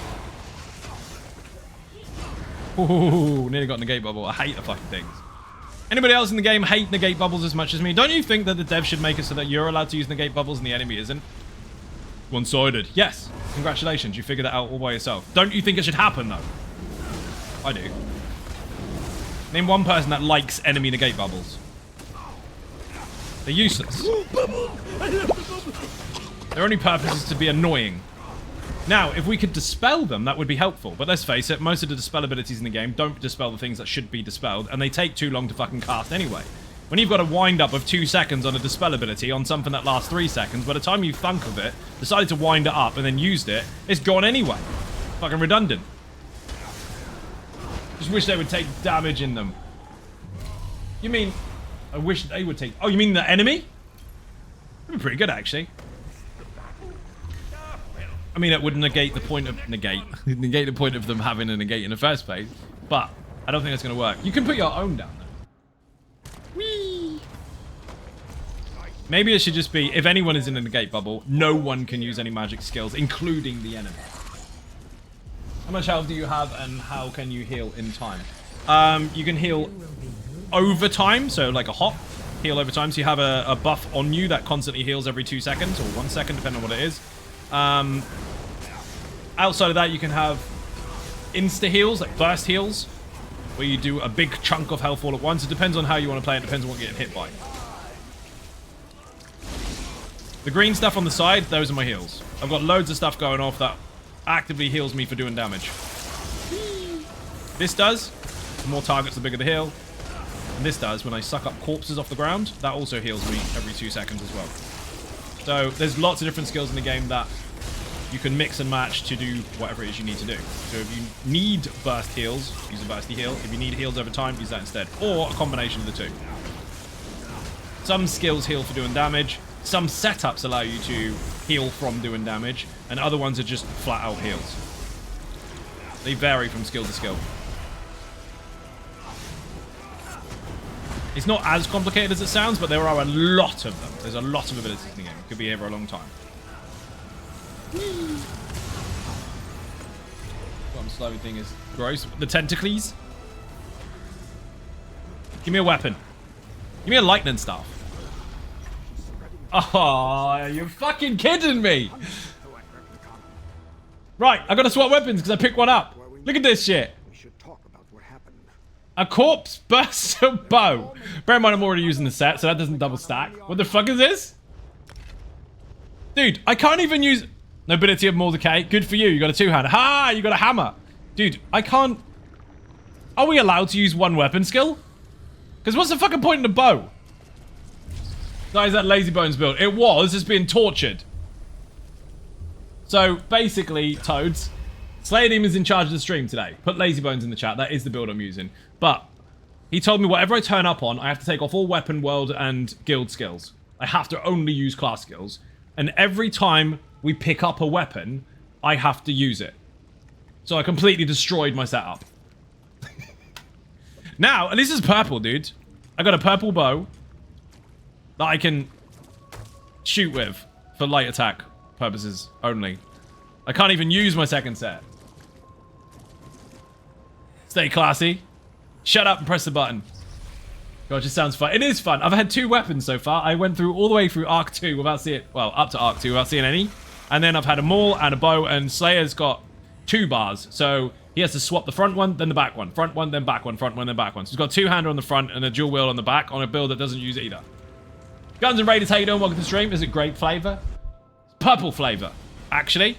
Ooh, nearly got negate bubble. I hate the fucking things. Anybody else in the game hate negate bubbles as much as me? Don't you think that the dev should make it so that you're allowed to use negate bubbles and the enemy isn't? One-sided. Yes. Congratulations, you figured that out all by yourself. Don't you think it should happen, though? I do. Name one person that likes enemy negate bubbles. They're useless. Their only purpose is to be annoying. Now, if we could dispel them, that would be helpful. But let's face it, most of the dispel abilities in the game don't dispel the things that should be dispelled, and they take too long to fucking cast anyway. When you've got a wind-up of 2 seconds on a dispel ability on something that lasts 3 seconds, by the time you thunk of it, decided to wind it up, and then used it, it's gone anyway. Fucking redundant. Just wish they would take damage in them. You mean... I wish they would take... Oh, you mean the enemy? That'd be pretty good, actually. I mean, it would negate the point of... Negate the point of them having a negate in the first place. But I don't think that's going to work. You can put your own down there. Whee! Maybe it should just be, if anyone is in a negate bubble, no one can use any magic skills, including the enemy. How much health do you have, and how can you heal in time? You can heal over time, so like a hop. Heal over time, so you have a buff on you that constantly heals every 2 seconds, or 1 second, depending on what it is. Outside of that, you can have insta heals, like burst heals, where you do a big chunk of health all at once. It depends on how you want to play it, depends on what you're getting hit by. The green stuff on the side, those are my heals. I've got loads of stuff going off that actively heals me for doing damage. This does, the more targets, the bigger the heal. And this does, when I suck up corpses off the ground, that also heals me every 2 seconds as well. So there's lots of different skills in the game that you can mix and match to do whatever it is you need to do. So if you need burst heals, use a bursty heal. If you need heals over time, use that instead. Or a combination of the two. Some skills heal for doing damage. Some setups allow you to heal from doing damage. And other ones are just flat out heals. They vary from skill to skill. It's not as complicated as it sounds, but there are a lot of them. There's a lot of abilities in the game. It could be here for a long time. What I'm slowly thing is gross. The tentacles. Give me a weapon. Give me a lightning staff. Oh, you're fucking kidding me. Right, I gotta swap weapons because I picked one up. Look at this shit. A corpse bursts a bow. Bear in mind, I'm already using the set, so that doesn't double stack. What the fuck is this? Dude, I can't even use... Nobility of Mordecai. Good for you. You got a two-hander. Ha! You got a hammer. Dude, I can't... Are we allowed to use one weapon skill? Because what's the fucking point in the bow? Guys, that Lazy Bones build. It was. It's being tortured. So, basically, Toads... Slayer Demon's in charge of the stream today. Put Lazy Bones in the chat. That is the build I'm using. But he told me whatever I turn up on, I have to take off all weapon, world, and guild skills. I have to only use class skills. And every time we pick up a weapon, I have to use it. So I completely destroyed my setup. Now, and this is purple, dude. I got a purple bow that I can shoot with for light attack purposes only. I can't even use my second set. Stay classy. Shut up and press the button. God, it just sounds fun. It is fun. I've had 2 weapons so far. I went through all the way through Arc 2 without seeing... Well, up to Arc 2 without seeing any. And then I've had a maul and a bow, and Slayer's got 2 bars. So he has to swap the front one, then the back one. Front one, then back one. Front one, then back one. So he's got a 2-hander on the front and a dual wield on the back on a build that doesn't use either. Guns and Raiders, how you doing? Welcome to the stream. Is it grape flavor? Purple flavor, actually.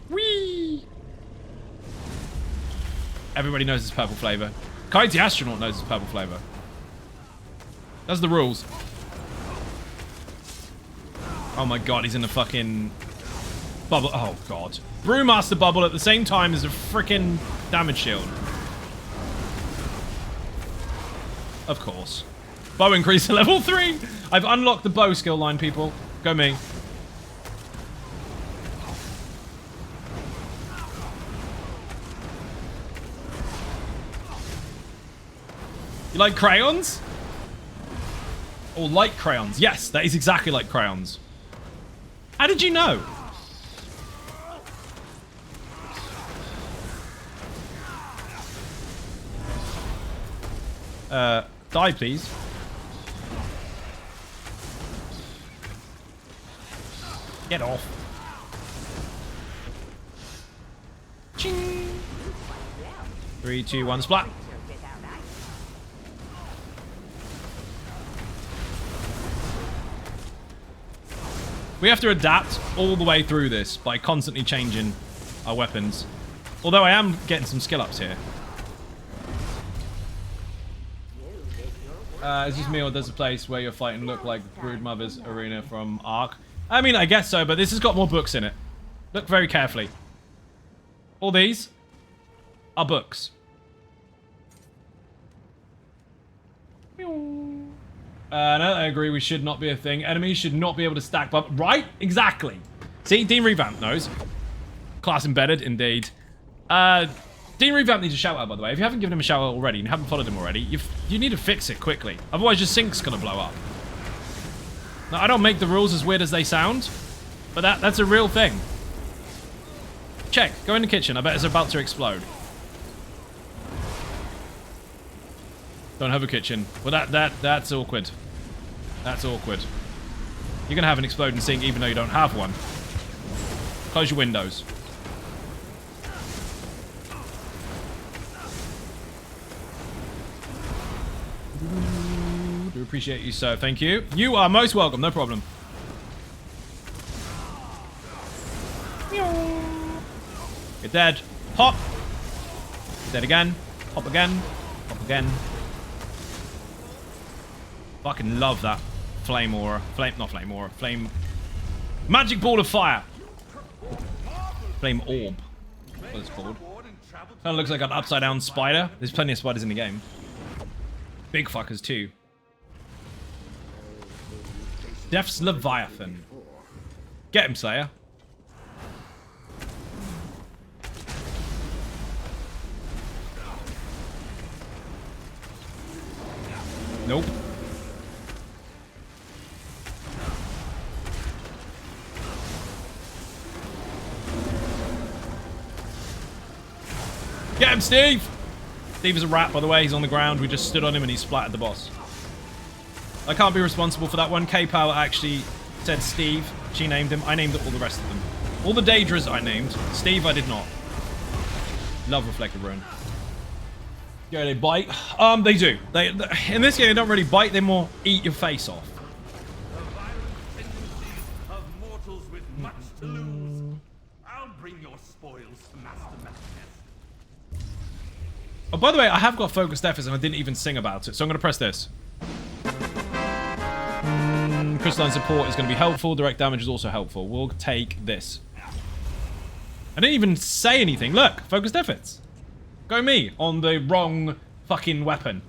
Whee! Everybody knows it's purple flavor. Kite the Astronaut knows it's purple flavor. That's the rules. Oh my god, he's in the fucking bubble. Oh god. Brewmaster bubble at the same time as a freaking damage shield. Of course. Bow increase to level 3. I've unlocked the bow skill line, people. Go me. You like crayons? Or like crayons? Yes, that is exactly like crayons. How did you know? Die, please. Get off. Ching. 3, 2, 1, splat. We have to adapt all the way through this by constantly changing our weapons. Although I am getting some skill ups here. Is this me or does the place where you're fighting look like Broodmother's arena from Ark? I mean, I guess so, but this has got more books in it. Look very carefully. All these are books. No, I agree. We should not be a thing. Enemies should not be able to stack up. Right? Exactly. See, Dean Revamp knows. Class embedded, indeed. Dean Revamp needs a shout out, by the way. If you haven't given him a shout out already and you haven't followed him already, you need to fix it quickly. Otherwise, your sink's gonna blow up. Now, I don't make the rules as weird as they sound, but that's a real thing. Check. Go in the kitchen. I bet it's about to explode. Don't have a kitchen. Well, that's awkward. That's awkward. You're gonna have an exploding sink even though you don't have one. Close your windows. Do appreciate you, sir. Thank you. You are most welcome. No problem. You're dead. Hop. You're dead again. Hop again. Hop again. Fucking love that flame aura. Not flame aura. Flame. Magic ball of fire. Flame orb. What it's called. Kind of looks like an upside down spider. There's plenty of spiders in the game. Big fuckers too. Death's Leviathan. Get him, Slayer. Nope. Get him, Steve! Steve is a rat, by the way. He's on the ground. We just stood on him and he splattered the boss. I can't be responsible for that one. K-Power actually said Steve. She named him. I named all the rest of them. All the Daedras I named. Steve, I did not. Love Reflected Ruin. Yeah, they bite. They do. They in this game, they don't really bite. They more eat your face off. The violent tendencies of mortals with much to lose. I'll bring your spoils to Master Manifest. Oh, by the way, I have got focused efforts and I didn't even sing about it, so I'm going to press this. Crystalline support is going to be helpful. Direct damage is also helpful. We'll take this. I didn't even say anything. Look, focused efforts. Go me on the wrong fucking weapon.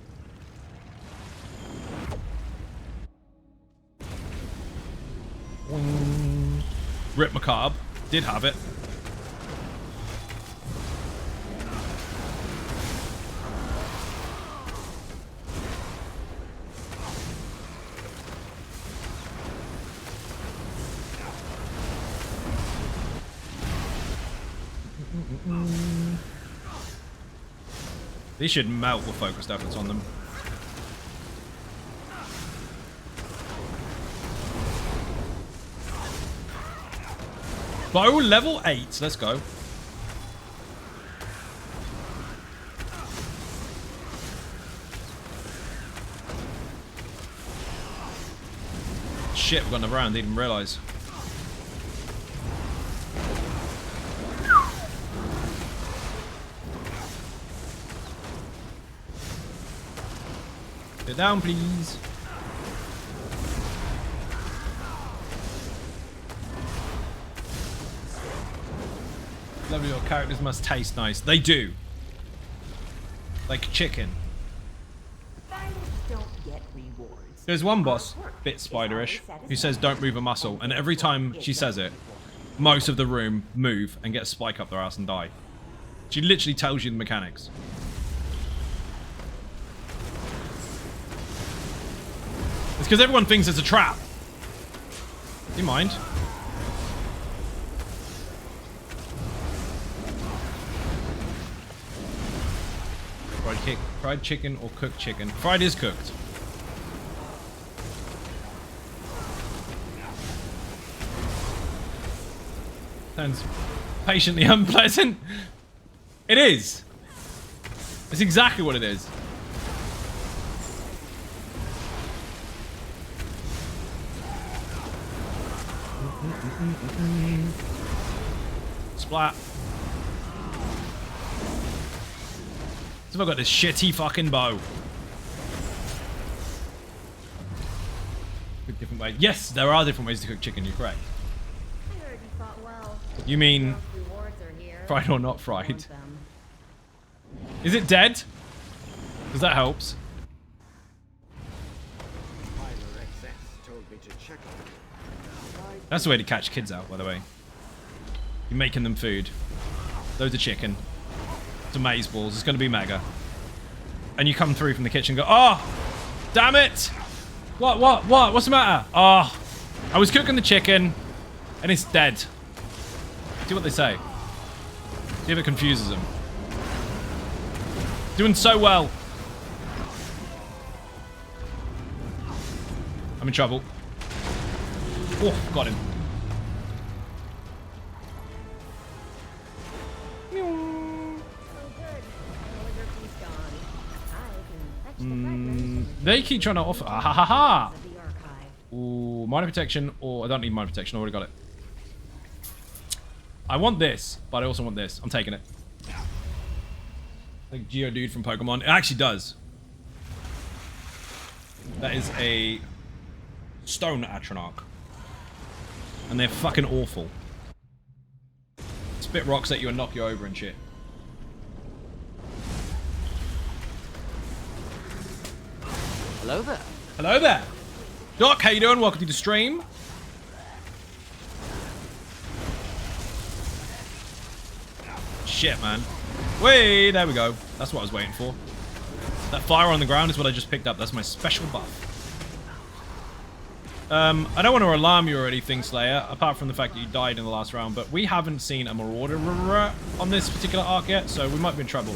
Rip Macabre. Did have it. These should melt with focused efforts on them. Bow level 8. Let's go. Shit, we've got another round. Didn't even realize. Get down, please. Lovely, your characters must taste nice. They do. Like chicken. Fighters don't get rewards. There's one boss, bit spiderish, who says don't move a muscle, and every time she says it, most of the room move and get a spike up their ass and die. She literally tells you the mechanics. It's because everyone thinks it's a trap. Do you mind? Fried chicken or cooked chicken? Fried is cooked. Sounds patiently unpleasant. It is. It's exactly what it is. Splat. So I've got this shitty fucking bow. Cook different ways. Yes, there are different ways to cook chicken. You're correct. I heard you fought well. You mean Rewards are here. fried or not fried? Want them. Is it dead? Because that helps. That's the way to catch kids out, by the way. You're making them food. Loads of chicken. Some maize balls. It's going to be mega. And you come through from the kitchen and go, oh, damn it. What? What's the matter? Oh, I was cooking the chicken and it's dead. See what they say. See if it confuses them. Doing so well. I'm in trouble. Oh, got him. Oh, good. All of your piece gone. I can fetch the fragments They keep trying to offer. Ah, ha, ha, ha. of the archive. Ooh, minor protection, or I don't need minor protection. I already got it. I want this, but I also want this. I'm taking it. Like Geodude from Pokemon. It actually does. That is a stone Atronach. And they're fucking awful. Spit rocks at you and knock you over and shit. Hello there. Hello there. Doc, how you doing? Welcome to the stream. Shit, man. Wait, there we go. That's what I was waiting for. That fire on the ground is what I just picked up. That's my special buff. I don't want to alarm you or anything, Slayer, apart from the fact that you died in the last round, but we haven't seen a Marauder on this particular arc yet, so we might be in trouble.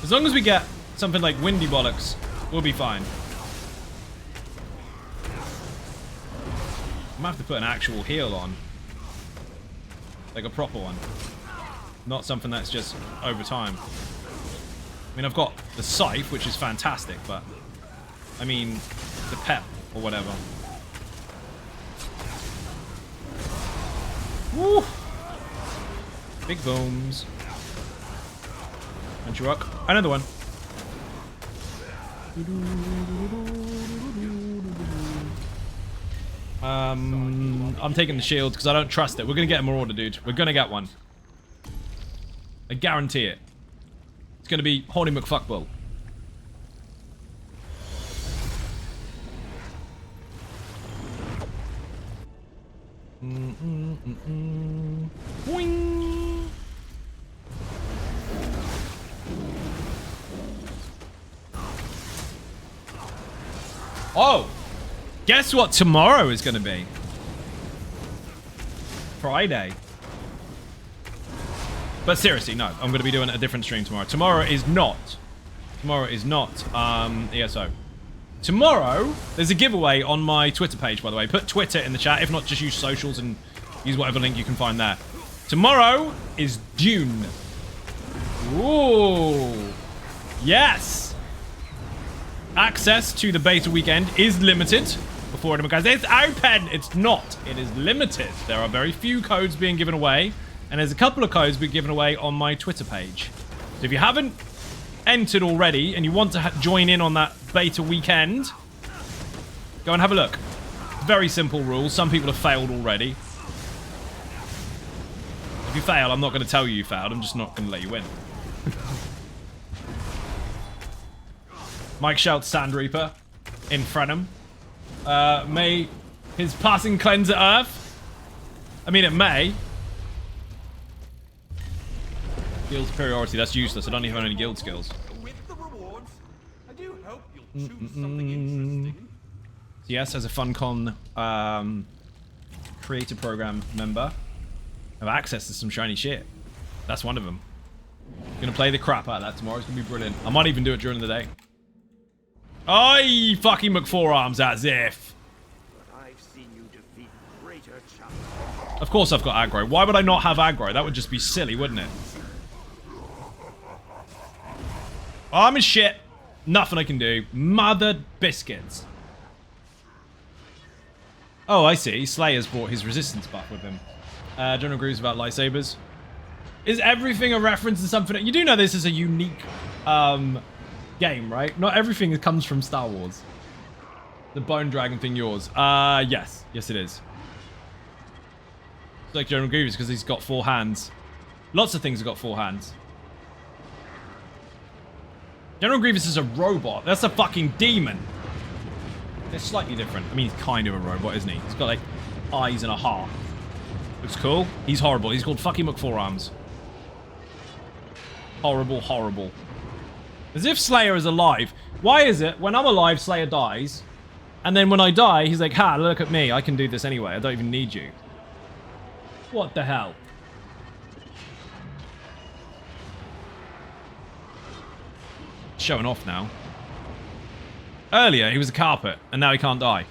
As long as we get something like Windy Bollocks, we'll be fine. I'm gonna have to put an actual heal on. Like a proper one. Not something that's just over time. I mean, I've got the Scythe, which is fantastic, but... I mean, the pep, or whatever. Woo! Big booms. And rock. Another one. I'm taking the shield because I don't trust it. We're gonna get a Marauder, dude. We're gonna get one. I guarantee it. It's gonna be Horny McFuckbull. Boing. Oh! Guess what tomorrow is going to be? Friday. But seriously, no. I'm going to be doing a different stream tomorrow. Tomorrow is not ESO. Tomorrow, there's a giveaway on my Twitter page, by the way. Put Twitter in the chat. If not, just use socials and use whatever link you can find there. Tomorrow is Dune. Ooh. Yes. Access to the beta weekend is limited. Before anyone goes, it's open. It's not. It is limited. There are very few codes being given away. And there's a couple of codes being given away on my Twitter page. So if you haven't entered already and you want to join in on that beta weekend, go and have a look. Very simple rules. Some people have failed already. If you fail, I'm not going to tell you failed. I'm just not going to let you win. Mike shouts Sand Reaper in Frenham. May his passing cleanse at Earth. I mean, it may. Guild superiority, that's useless. I don't even have any guild skills. With the rewards, I do hope you'll choose something interesting. CS, as a FunCon creator program member, have access to some shiny shit. That's one of them. Gonna play the crap out of that tomorrow. It's gonna be brilliant. I might even do it during the day. Oi, fucking McForearms, as if. But I've seen you defeat great Of course I've got aggro. Why would I not have aggro? That would just be silly, wouldn't it? Oh, I'm in shit. Nothing I can do. Mother biscuits. Oh, I see. Slayer's brought his resistance buff with him. General agrees about lightsabers. Is everything a reference to something? You do know this is a unique game, right? Not everything comes from Star Wars. The Bone Dragon thing yours? Yes. Yes, it is. It's like General Grievous because he's got 4 hands. Lots of things have got 4 hands. General Grievous is a robot. That's a fucking demon. They're slightly different. I mean, he's kind of a robot, isn't he? He's got, like, eyes and a heart. Looks cool. He's horrible. He's called fucking McForearms. Horrible, horrible. As if Slayer is alive. Why is it when I'm alive, Slayer dies, and then when I die, he's like, ha, look at me. I can do this anyway. I don't even need you. What the hell? Showing off now. Earlier, he was a carpet, and now he can't die.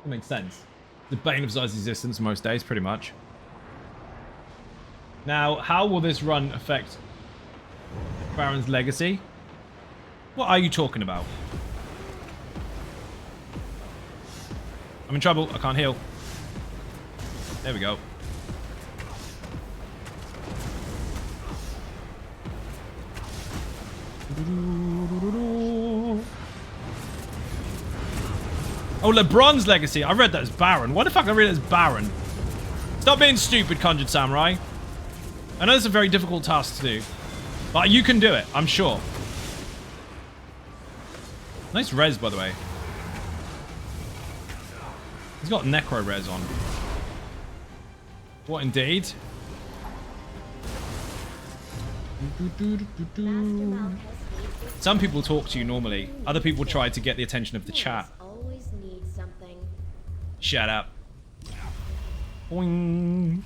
That makes sense. The bane of Zai's existence most days, pretty much. Now, how will this run affect Baron's legacy? What are you talking about? I'm in trouble. I can't heal. There we go. Oh, LeBron's legacy. I read that as Baron. Why the fuck I read it as Baron? Stop being stupid, Conjured Samurai. I know it's a very difficult task to do, but you can do it, I'm sure. Nice res, by the way. He's got necro res on. What indeed? Some people talk to you normally. Other people try to get the attention of the chat. Always need something. Shut up. Boing.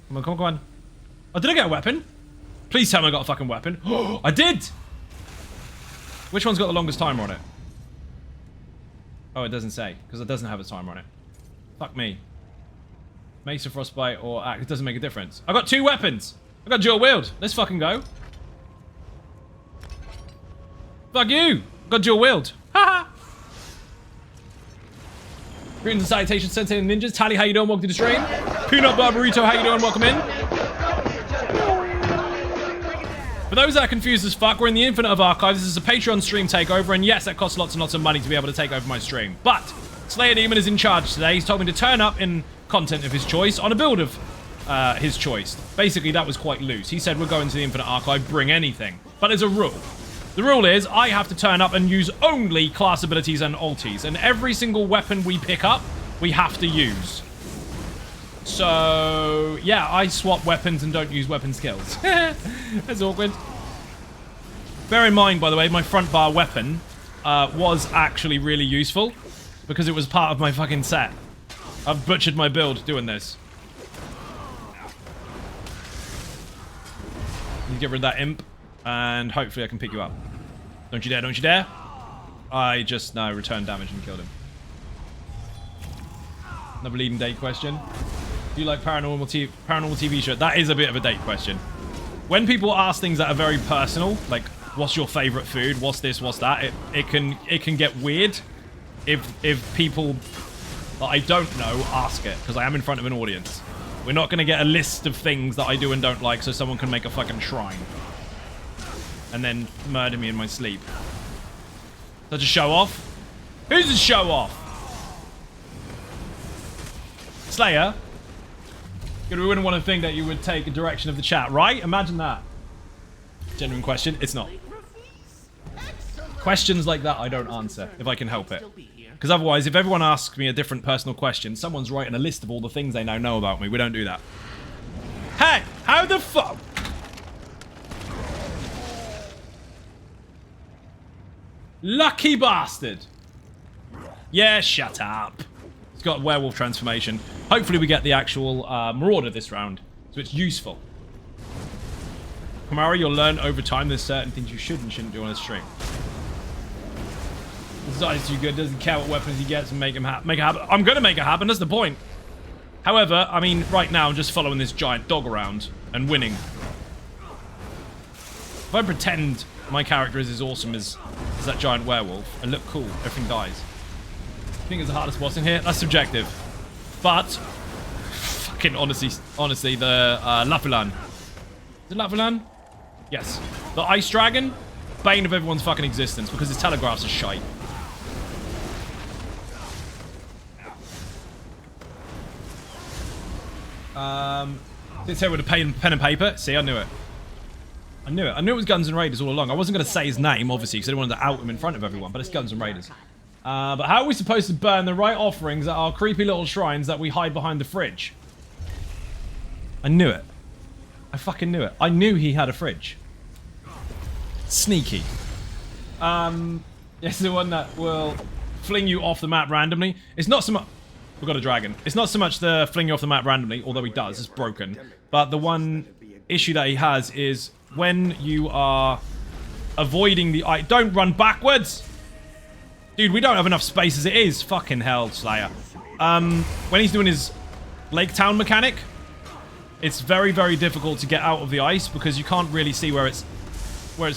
Come on, come on, come on. Oh, did I get a weapon? Please tell me I got a fucking weapon. Oh, I did! Which one's got the longest timer on it? Oh, it doesn't say, because it doesn't have a timer on it. Fuck me. Mace of Frostbite or Axe, it doesn't make a difference. I got 2 weapons! I got dual wield. Let's fucking go. Fuck you! Got dual wield. Haha! Greetings and salutations, Sensei and Ninjas. Tally, how you doing? Welcome to the stream. Peanut Butter Burrito, how you doing? Welcome in. For those that are confused as fuck, we're in the Infinite of Archives. This is a Patreon stream takeover, and yes, that costs lots and lots of money to be able to take over my stream. But Slayer Demon is in charge today. He's told me to turn up in content of his choice on a build of his choice. Basically, that was quite loose. He said we're going to the Infinite Archive, bring anything. But there's a rule. The rule is I have to turn up and use only class abilities and ultis, and every single weapon we pick up, we have to use. So, yeah, I swap weapons and don't use weapon skills. That's awkward. Bear in mind, by the way, my front bar weapon was actually really useful because it was part of my fucking set. I've butchered my build doing this. You get rid of that imp. And hopefully I can pick you up. Don't you dare, don't you dare. I just, no, returned damage and killed him. Another leading date question. Do you like paranormal TV show? That is a bit of a date question. When people ask things that are very personal, like, what's your favorite food? What's this, what's that? It can get weird if people that I don't know ask it, because I am in front of an audience. We're not going to get a list of things that I do and don't like so someone can make a fucking shrine. And then murder me in my sleep. Such a show off? Who's a show off? Slayer? You wouldn't want to think that you would take a direction of the chat, right? Imagine that. Genuine question. It's not. Questions like that I don't answer, if I can help it. Because otherwise, if everyone asks me a different personal question, someone's writing a list of all the things they now know about me. We don't do that. Hey! How the fuck? Lucky bastard. Yeah, shut up. He's got a werewolf transformation. Hopefully we get the actual Marauder this round, so it's useful. Kamara, you'll learn over time there's certain things you should and shouldn't do on a stream. Designs too good, doesn't care what weapons he gets and make it happen. I'm gonna make it happen, that's the point. However, I mean, right now I'm just following this giant dog around and winning. If I pretend my character is as awesome as that giant werewolf and look cool, everything dies. I think it's the hardest boss in here. That's subjective. But, fucking honestly, the Lapulan. Is it Lapulan? Yes. The Ice Dragon, bane of everyone's fucking existence because his telegraphs are shite. It's here with a pen and paper. See, I knew it. I knew it was Guns N' Raiders all along. I wasn't going to say his name, obviously, because I didn't want to out him in front of everyone, but it's Guns N' Raiders. But how are we supposed to burn the right offerings at our creepy little shrines that we hide behind the fridge? I knew it. I fucking knew it. I knew he had a fridge. Sneaky. It's the one that will fling you off the map randomly. It's not so much... We've got a dragon. It's not so much the fling you off the map randomly, although he does. It's broken. But the one issue that he has is when you are avoiding the... Don't run backwards! Dude, we don't have enough space as it is. Fucking hell, Slayer. When he's doing his Lake Town mechanic, it's very, very difficult to get out of the ice because you can't really see where it's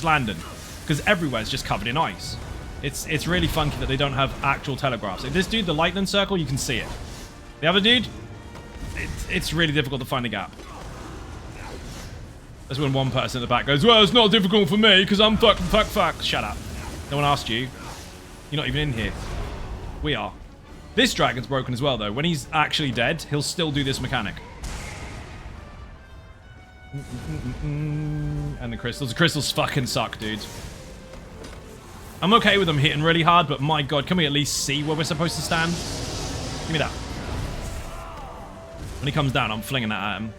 landing. Because everywhere's just covered in ice. It's really funky that they don't have actual telegraphs. If this dude, the lightning circle, you can see it. The other dude, it's really difficult to find the gap. That's when one person at the back goes, well, it's not difficult for me because I'm fuck. Shut up. No one asked you. You're not even in here. We are. This dragon's broken as well, though. When he's actually dead, he'll still do this mechanic. And the crystals. The crystals fucking suck, dude. I'm okay with them hitting really hard, but my god, can we at least see where we're supposed to stand? Give me that. When he comes down, I'm flinging that at him.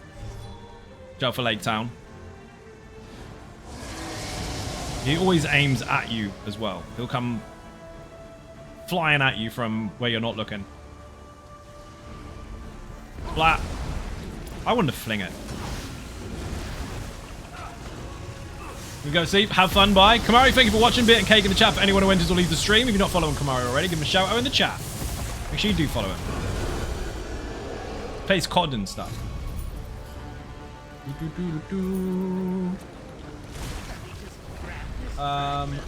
Go for Lake Town. He always aims at you as well. He'll come flying at you from where you're not looking. Splat. I wanted to fling it. We go sleep. Have fun. Bye. Kamari, thank you for watching. Bit and cake in the chat for anyone who enters or leaves the stream. If you're not following Kamari already, give him a shout out in the chat. Make sure you do follow him. Plays COD and stuff.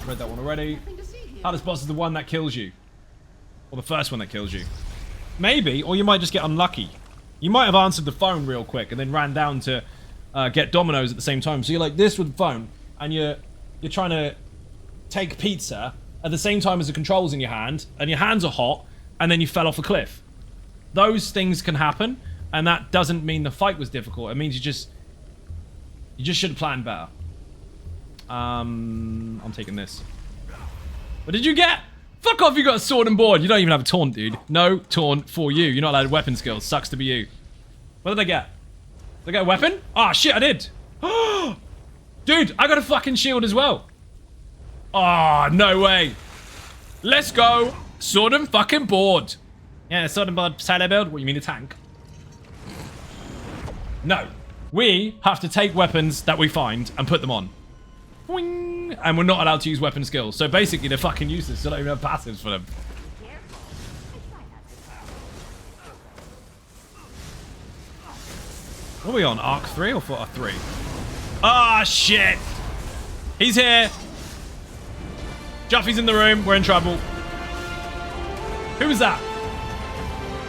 Read that one already. Hardest boss is the one that kills you. Or the first one that kills you. Maybe, or you might just get unlucky. You might have answered the phone real quick and then ran down to get Domino's at the same time. So you're like this with the phone, and you're trying to take pizza at the same time as the controls in your hand, and your hands are hot, and then you fell off a cliff. Those things can happen, and that doesn't mean the fight was difficult. It means you just should have planned better. I'm taking this. What did you get? Fuck off, you got a sword and board. You don't even have a taunt, dude. No taunt for you. You're not allowed weapon skills. Sucks to be you. What did I get? Did I get a weapon? Ah, shit, I did. Dude, I got a fucking shield as well. Ah, no way. Let's go. Sword and fucking board. Yeah, sword and board solo build. What, you mean a tank? No. We have to take weapons that we find and put them on. Boing. And we're not allowed to use weapon skills. So basically, they're fucking useless. So I don't even have passives for them. What are we on? Arc 3 or 3? Ah, shit. He's here. Juffy's in the room. We're in trouble. Who was that?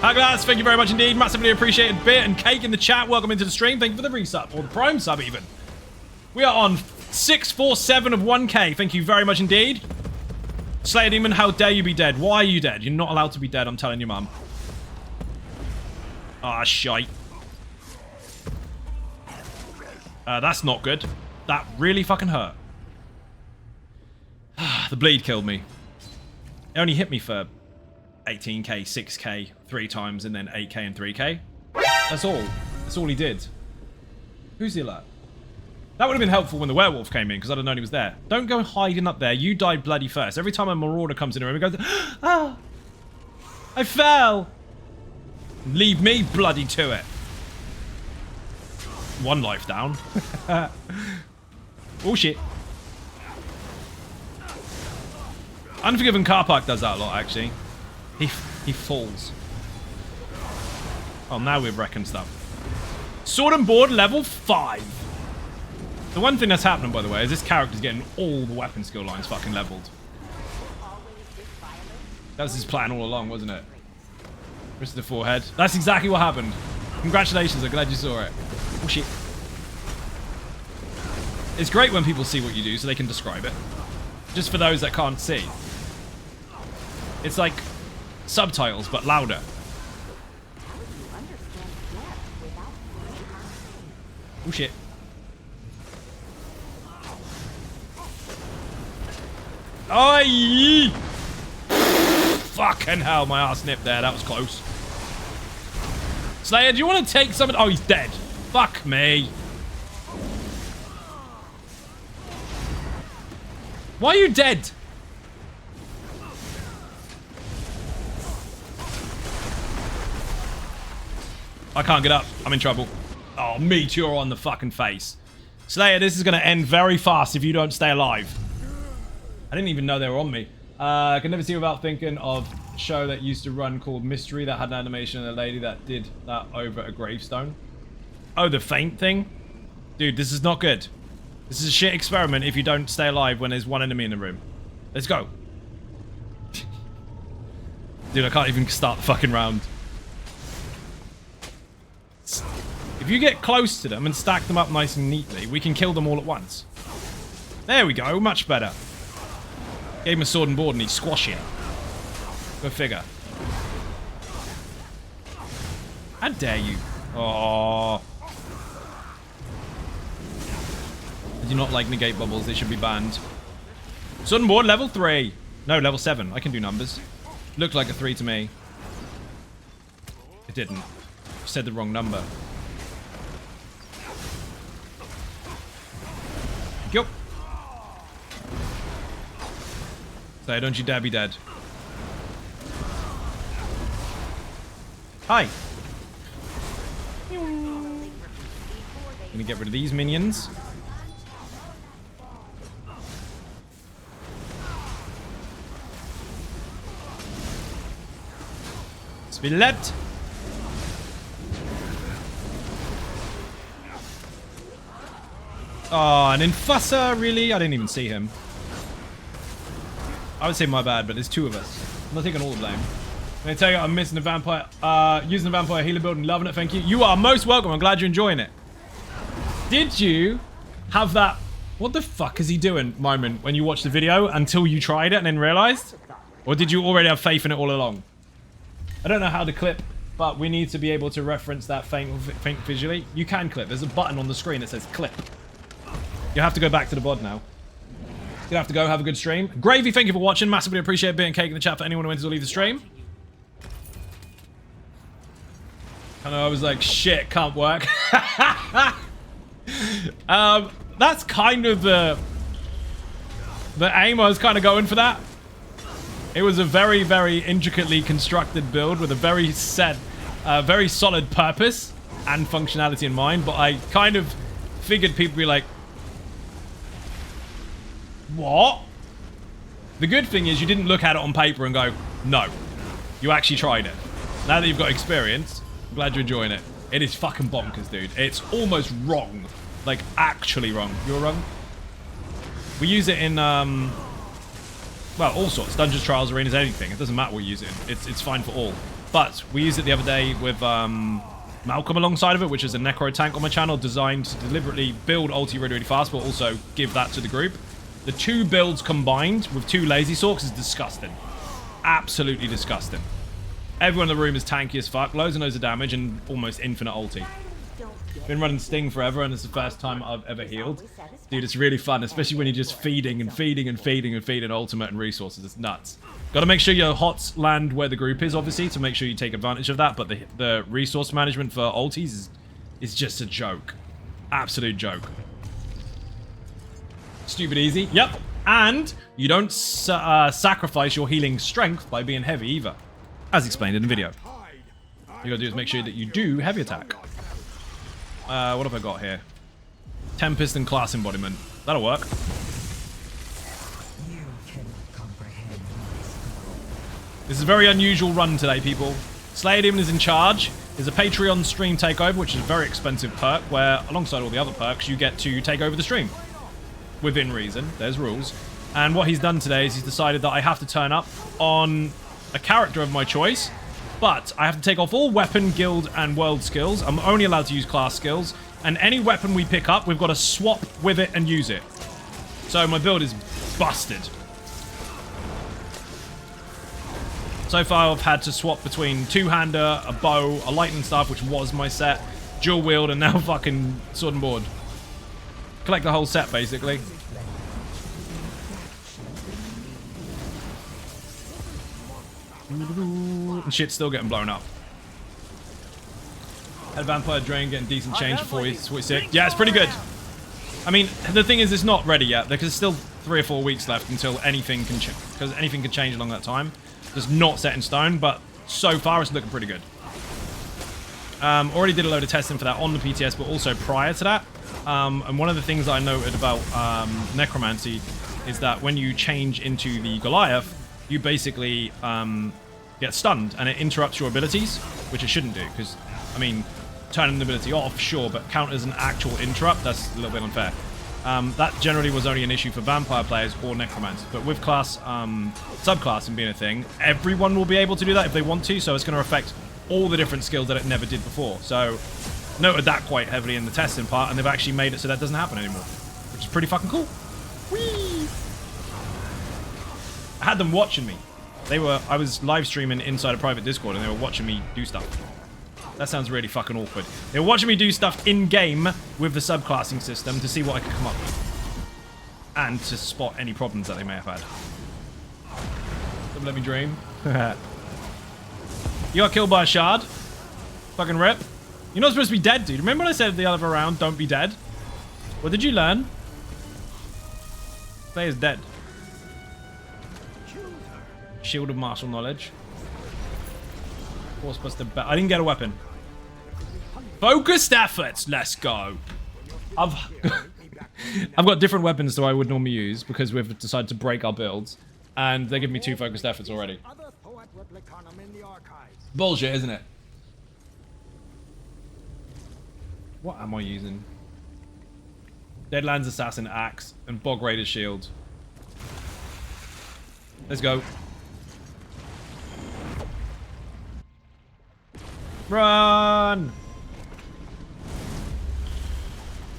Haglass, thank you very much indeed. Massively appreciated. Bit and cake in the chat. Welcome into the stream. Thank you for the resub. Or the prime sub, even. We are on 647 of 1k. Thank you very much indeed. Slayer Demon, how dare you be dead? Why are you dead? You're not allowed to be dead, I'm telling you, mum. Ah, shite. That's not good. That really fucking hurt. The bleed killed me. It only hit me for 18k, 6k, 3 times, and then 8k and 3k. That's all. That's all he did. Who's the alert? That would have been helpful when the werewolf came in, because I'd have known he was there. Don't go hiding up there. You died bloody first. Every time a marauder comes in the room, he goes, ah, I fell. Leave me bloody to it. 1 life down. Oh, shit. Unforgiven Car Park does that a lot, actually. He falls. Oh, now we've reckoned stuff. Sword and Board level 5. The one thing that's happening, by the way, is this character's getting all the weapon skill lines fucking leveled. That was his plan all along, wasn't it? Wrist to the forehead. That's exactly what happened. Congratulations, I'm glad you saw it. Oh, shit. It's great when people see what you do so they can describe it. Just for those that can't see. It's like subtitles, but louder. Oh, shit. Oi! Fucking hell, my ass nipped there. That was close. Slayer, do you want to take something? Oh, he's dead. Fuck me. Why are you dead? I can't get up. I'm in trouble. Oh, meteor on the fucking face. Slayer, this is going to end very fast if you don't stay alive. I didn't even know they were on me. I can never see without thinking of a show that used to run called Mystery that had an animation and a lady that did that over a gravestone. Oh, the faint thing? Dude, this is not good. This is a shit experiment if you don't stay alive when there's one enemy in the room. Let's go. Dude, I can't even start the fucking round. If you get close to them and stack them up nice and neatly, we can kill them all at once. There we go, much better. Gave him a sword and board and he's squashing. Go figure. How dare you? Oh. I do not like negate bubbles, they should be banned. Sword and board level 3. No, level 7. I can do numbers. Looked like a 3 to me. It didn't. You said the wrong number. Yup. So don't you dare be dead. Hi. Gonna get rid of these minions. Spillet. Oh, an Infusser, really? I didn't even see him. I would say my bad, but there's 2 of us. I'm not taking all the blame. I'm gonna tell you I'm missing the vampire, using the vampire healer build and loving it, thank you. You are most welcome, I'm glad you're enjoying it. Did you have that, what the fuck is he doing moment when you watched the video until you tried it and then realized? Or did you already have faith in it all along? I don't know how to clip, but we need to be able to reference that faint visually. You can clip, there's a button on the screen that says clip. You have to go back to the bod now. You have to go, have a good stream. Gravy, thank you for watching. Massively appreciate being cake in the chat for anyone who went to leave the stream. I know, I was like, shit, can't work. That's kind of the aim. I was kind of going for that. It was a very, very intricately constructed build with a very set, very solid purpose and functionality in mind, but I kind of figured people would be like, what? The good thing is you didn't look at it on paper and go, no. You actually tried it. Now that you've got experience, I'm glad you're enjoying it. It is fucking bonkers, dude. It's almost wrong. Like, actually wrong. You're wrong? We use it in, well, all sorts. Dungeons, trials, arenas, anything. It doesn't matter what you use it in. It's fine for all. But we used it the other day with Malcolm alongside of it, which is a necro tank on my channel designed to deliberately build ulti really, really fast, but also give that to the group. The 2 builds combined with 2 lazy sorks is disgusting. Absolutely disgusting. Everyone in the room is tanky as fuck, loads and loads of damage, and almost infinite ulti. Been running Sting forever, and it's the first time I've ever healed. Dude, it's really fun, especially when you're just feeding and feeding and feeding and feeding ultimate and resources. It's nuts. Got to make sure your hots land where the group is, obviously, to make sure you take advantage of that. But the resource management for ultis is just a joke. Absolute joke. Stupid easy. Yep. And you don't sacrifice your healing strength by being heavy either. As explained in the video. All you gotta do is make sure that you do heavy attack. What have I got here? Tempest and class embodiment. That'll work. You can comprehend This is a very unusual run today, people. Slayer Demon is in charge. There's a Patreon stream takeover, which is a very expensive perk, where alongside all the other perks, you get to take over the stream. Within reason. There's rules. And what he's done today is he's decided that I have to turn up on a character of my choice, but I have to take off all weapon, guild, and world skills. I'm only allowed to use class skills, and any weapon we pick up, we've got to swap with it and use it. So my build is busted. So far, I've had to swap between two-hander, a bow, a lightning staff, which was my set, dual wield, and now fucking sword and board. Collect the whole set, basically. And shit's still getting blown up. Had a vampire drain getting decent change for 46. Yeah, it's pretty good. I mean, the thing is, it's not ready yet. There's still 3 or 4 weeks left until anything can change. Because anything can change along that time. It's not set in stone, but so far it's looking pretty good. Already did a load of testing for that on the PTS, but also prior to that. And one of the things I noted about Necromancy is that when you change into the Goliath, you basically get stunned, and it interrupts your abilities, which it shouldn't do, because, I mean, turning the ability off, sure, but count as an actual interrupt, that's a little bit unfair. That generally was only an issue for vampire players or necromancers, but with class, subclassing being a thing, everyone will be able to do that if they want to, so it's going to affect all the different skills that it never did before. So, noted that quite heavily in the testing part, and they've actually made it so that doesn't happen anymore, which is pretty fucking cool. Whee! I had them watching me. I was live streaming inside a private Discord, and they were watching me do stuff. That sounds really fucking awkward. They were watching me do stuff in-game with the subclassing system to see what I could come up with. And to spot any problems that they may have had. Don't let me dream. You got killed by a shard. Fucking rip. You're not supposed to be dead, dude. Remember when I said the other round, don't be dead? What did you learn? Player's dead. Shield of martial knowledge. Forcebuster. I didn't get a weapon. Focused efforts. Let's go. I've got different weapons that I would normally use because we've decided to break our builds, and they give me 2 focused efforts already. Bullshit, isn't it? What am I using? Deadlands Assassin Axe and Bog Raider Shield. Let's go. Run!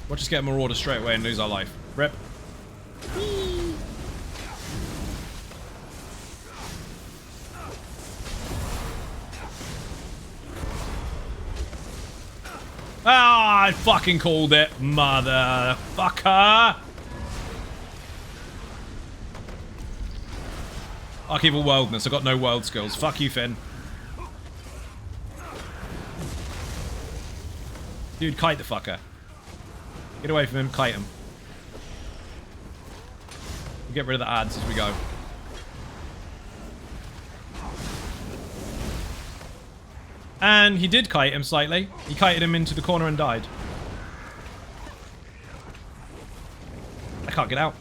We'll just get a Marauder straight away and lose our life. Rip. Ah, I fucking called it, motherfucker! Archival Wildness. I got no world skills. Fuck you, Finn. Dude, kite the fucker. Get away from him, kite him. We'll get rid of the ads as we go. And he did kite him slightly. He kited him into the corner and died. I can't get out.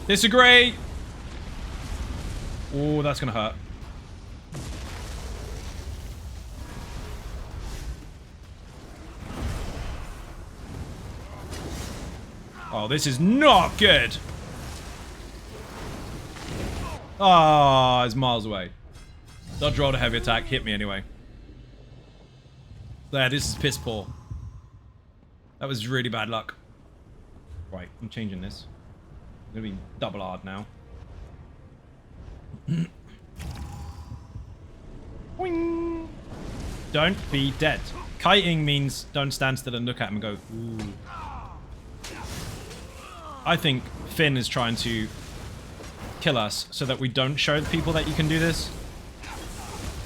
Disagree! Oh, that's gonna hurt. Oh, this is not good! Ah, it's miles away. Dodge rolled a heavy attack, hit me anyway. There, this is piss poor. That was really bad luck. Right, I'm changing this. I'm gonna be double hard now. Boing. Don't be dead. Kiting means don't stand still and look at him and go, ooh. I think Finn is trying to kill us so that we don't show the people that you can do this.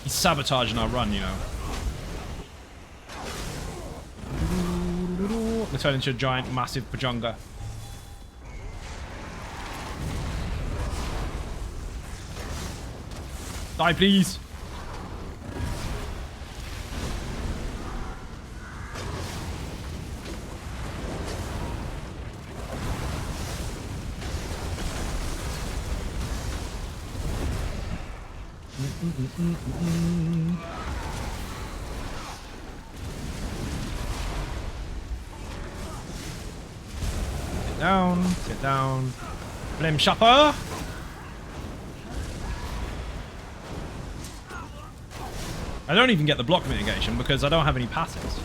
He's sabotaging our run, you know. Let's turn into a giant, massive Pajunga. Die, please. Sit down. Flame Shopper. I don't even get the block mitigation because I don't have any passives.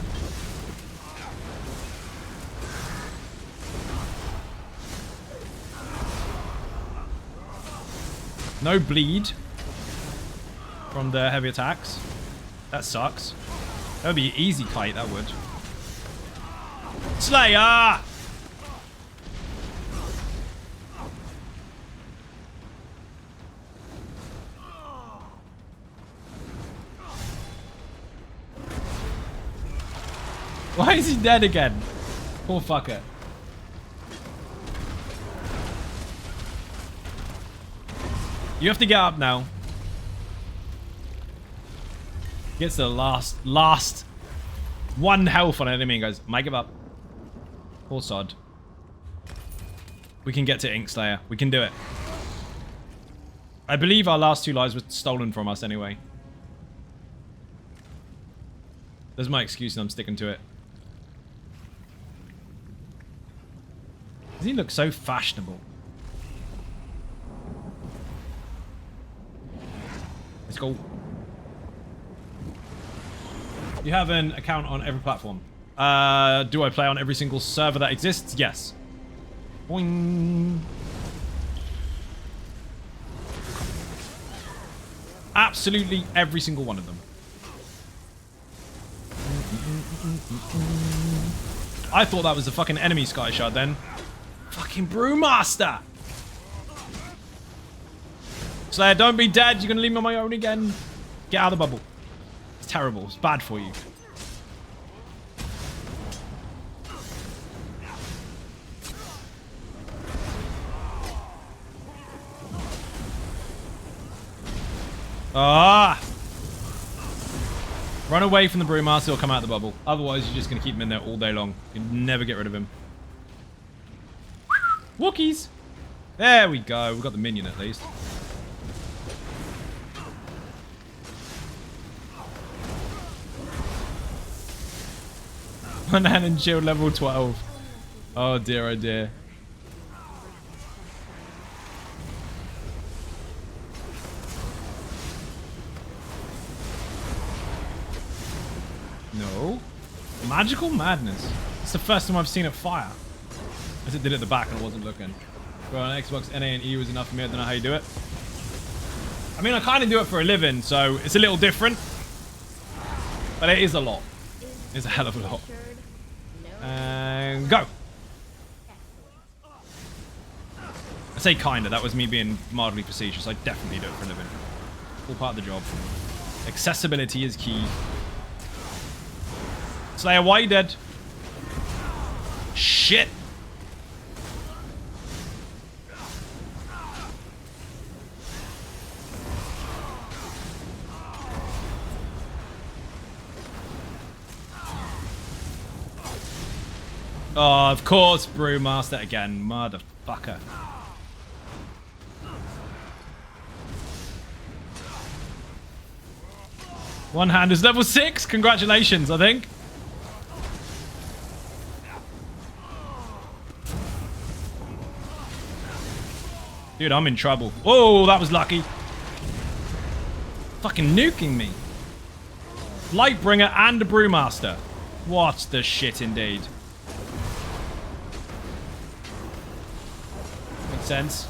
No bleed from the heavy attacks. That sucks. That would be an easy kite, that would. Slayer! Why is he dead again? Poor fucker. You have to get up now. Gets the last one health on an enemy and goes, might give up. Poor sod. We can get to Inkslayer. We can do it. I believe our last 2 lives were stolen from us anyway. There's my excuse and I'm sticking to it. Does he look so fashionable? Let's go. You have an account on every platform. Do I play on every single server that exists? Yes. Boing. Absolutely every single one of them. I thought that was the fucking enemy Sky Shard then. Fucking Brewmaster! Slayer, don't be dead. You're gonna leave me on my own again. Get out of the bubble. It's terrible. It's bad for you. Ah! Run away from the Brewmaster or come out of the bubble. Otherwise, you're just going to keep him in there all day long. You can never get rid of him. Wookiees! There we go. We've got the minion at least. One hand and shield level 12. Oh dear, oh dear. No. Magical madness. It's the first time I've seen it fire. As it did at the back and I wasn't looking. But on Xbox, NA and E was enough for me. I don't know how you do it. I mean, I kind of do it for a living, so it's a little different. But it is a lot. It's a hell of a lot. And go. I say kinda. That was me being mildly facetious. I definitely do it for a living. All part of the job. Accessibility is key. Slayer, why are you dead? Shit. Oh, of course, Brewmaster again. Motherfucker. One hand is level 6. Congratulations, I think. Dude, I'm in trouble. Oh, that was lucky. Fucking nuking me. Lightbringer and a Brewmaster. What the shit indeed. Makes sense.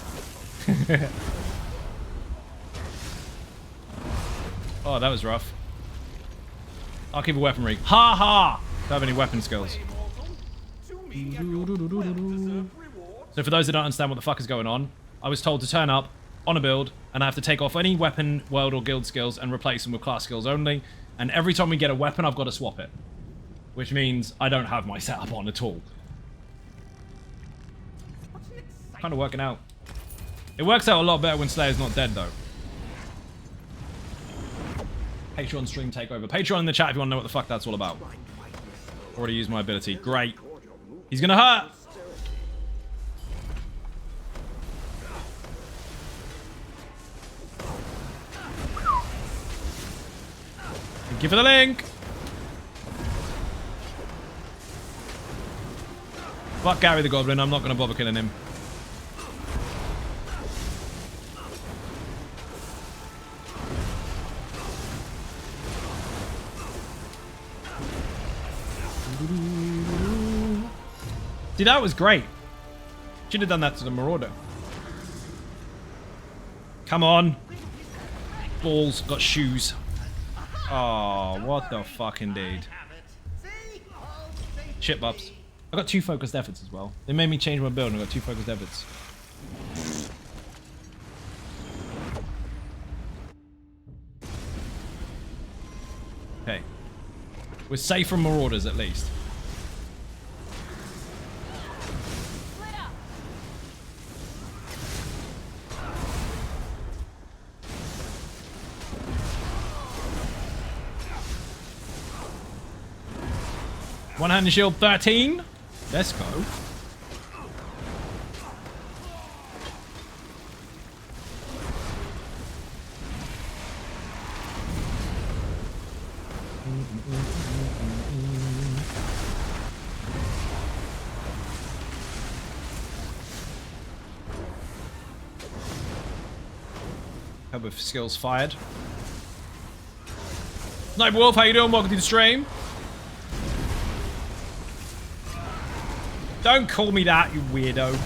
Oh, that was rough. I'll keep a weaponry. Ha ha! Don't have any weapon skills. So for those that don't understand what the fuck is going on, I was told to turn up on a build, and I have to take off any weapon, world, or guild skills and replace them with class skills only. And every time we get a weapon, I've got to swap it. Which means I don't have my setup on at all. Kind of working out. It works out a lot better when Slayer's not dead, though. Patreon stream takeover. Patreon in the chat if you want to know what the fuck that's all about. Already used my ability. Great. He's gonna hurt! you for the link. Fuck Gary the Goblin. I'm not going to bother killing him. See, that was great. Should have done that to the Marauder. Come on. Balls. Got shoes. Oh, what the fuck indeed. Shit bups. I got 2 focused efforts as well. They made me change my build and I got 2 focused efforts. Okay. We're safe from Marauders at least. One-handed shield 13. Let's go. Couple of skills fired. Sniper Wolf, how you doing? Welcome to the stream. Don't call me that, you weirdo.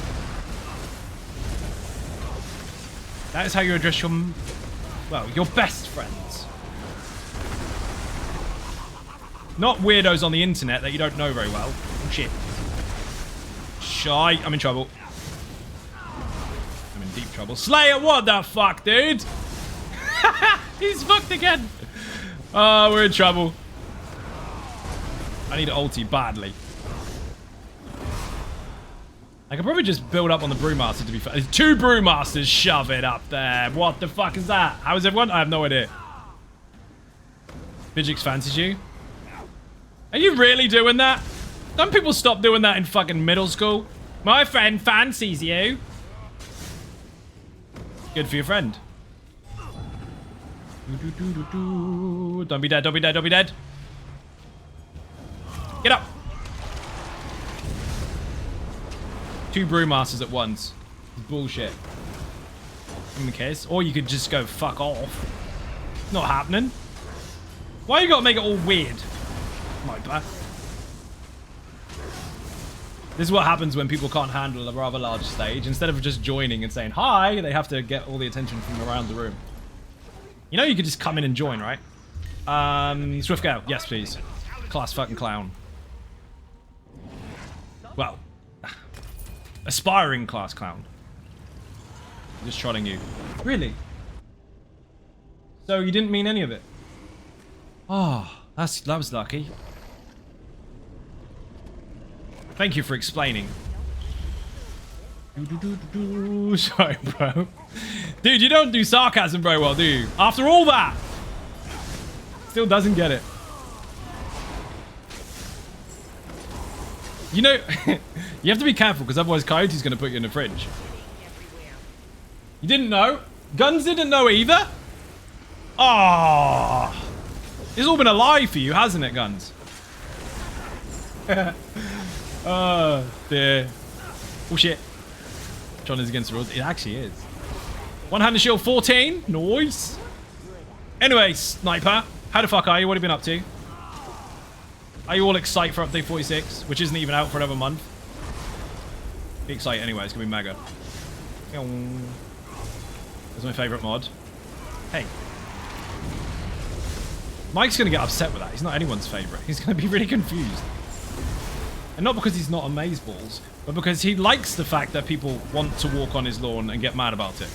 That is how you address your, well, your best friends. Not weirdos on the internet that you don't know very well. Oh, shit. Shite, I'm in trouble. I'm in deep trouble. Slayer, what the fuck, dude? He's fucked again. Oh, we're in trouble. I need an ulti badly. I could probably just build up on the Brewmaster to be fair. 2 Brewmasters, shove it up there. What the fuck is that? How is everyone? I have no idea. Vijix fancies you? Are you really doing that? Don't people stop doing that in fucking middle school? My friend fancies you. Good for your friend. Don't be dead, don't be dead, don't be dead. Get up. 2 Brewmasters at once. Bullshit. In the case. Or you could just go fuck off. Not happening. Why you gotta make it all weird? My bad. This is what happens when people can't handle a rather large stage. Instead of just joining and saying hi, they have to get all the attention from around the room. You know you could just come in and join, right? Swift Gale. Yes, please. Class fucking clown. Well. Aspiring class clown. Just trolling you. Really? So you didn't mean any of it? Oh, that was lucky. Thank you for explaining. Sorry, bro. Dude, you don't do sarcasm very well, do you? After all that. Still doesn't get it. You know, you have to be careful because otherwise Coyote's going to put you in the fridge. You didn't know? Guns didn't know either? Oh, it's all been a lie for you, hasn't it, Guns? Oh, dear. Oh, shit. John is against the rules. It actually is. One-handed shield 14. Nice. Anyway, Sniper, how the fuck are you? What have you been up to? Are you all excited for update 46, which isn't even out for another month? Be excited anyway, it's gonna be mega. That's my favorite mod. Hey. Mike's gonna get upset with that. He's not anyone's favorite. He's gonna be really confused. And not because he's not amazeballs, but because he likes the fact that people want to walk on his lawn and get mad about it.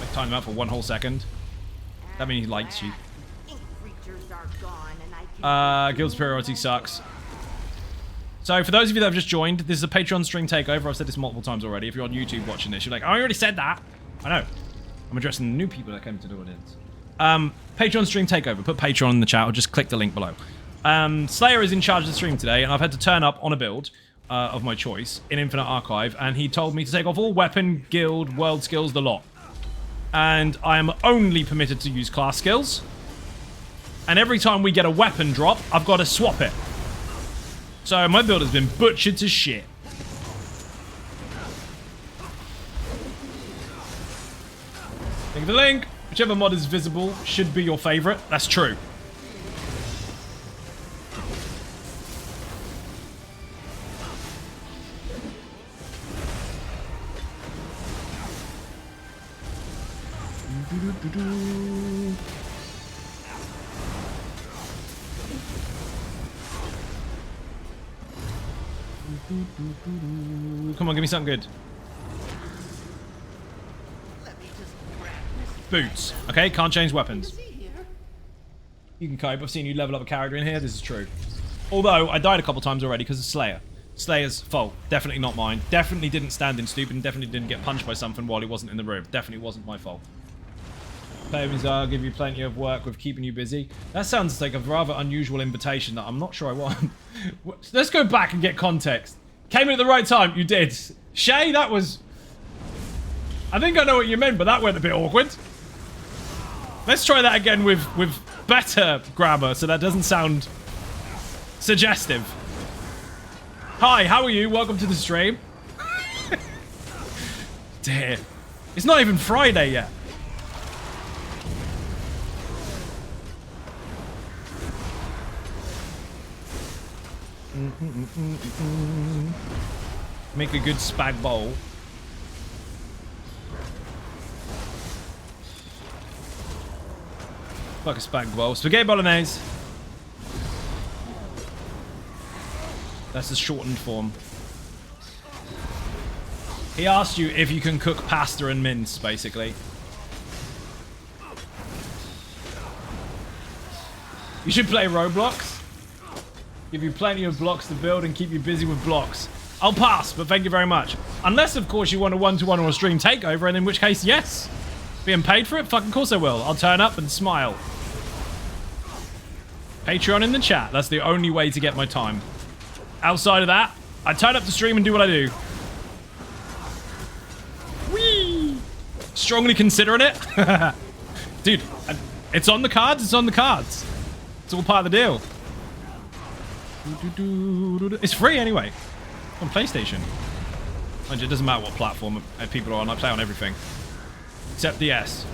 I time him out for 1 whole second. That means he likes you. Guild superiority sucks. So for those of you that have just joined, this is a Patreon stream takeover. I've said this multiple times already. If you're on YouTube watching this, you're like, oh, I already said that. I know. I'm addressing the new people that came to the audience. Patreon stream takeover. Put Patreon in the chat or just click the link below. Slayer is in charge of the stream today, and I've had to turn up on a build of my choice in Infinite Archive, and he told me to take off all weapon, guild, world skills, the lot. And I am only permitted to use class skills. And every time we get a weapon drop, I've got to swap it. So my build has been butchered to shit. Link the link. Whichever mod is visible should be your favorite. That's true. Come on, give me something good. Boots. Okay, can't change weapons. You can cope. I've seen you level up a character in here. This is true. Although, I died a couple times already because of Slayer. Slayer's fault. Definitely not mine. Definitely didn't stand in stupid and definitely didn't get punched by something while he wasn't in the room. Definitely wasn't my fault. Favors are give you plenty of work with keeping you busy. That sounds like a rather unusual invitation that I'm not sure I want. Let's go back and get context. Came in at the right time. You did. Shay, that was... I think I know what you meant, but that went a bit awkward. Let's try that again with better grammar so that doesn't sound suggestive. Hi, how are you? Welcome to the stream. Dear. It's not even Friday yet. Make a good spag bowl. Fuck a spag bowl. Spaghetti bolognese. That's the shortened form. He asked you if you can cook pasta and mince, basically. You should play Roblox. Give you plenty of blocks to build and keep you busy with blocks. I'll pass, but thank you very much. Unless, of course, you want a one-to-one or a stream takeover, and in which case, yes. Being paid for it? Fucking course I will. I'll turn up and smile. Patreon in the chat. That's the only way to get my time. Outside of that, I turn up to stream and do what I do. Whee! Strongly considering it. Dude, it's on the cards. It's on the cards. It's all part of the deal. It's free anyway. On PlayStation. Mind you, it doesn't matter what platform people are on. I play on everything. Except the S.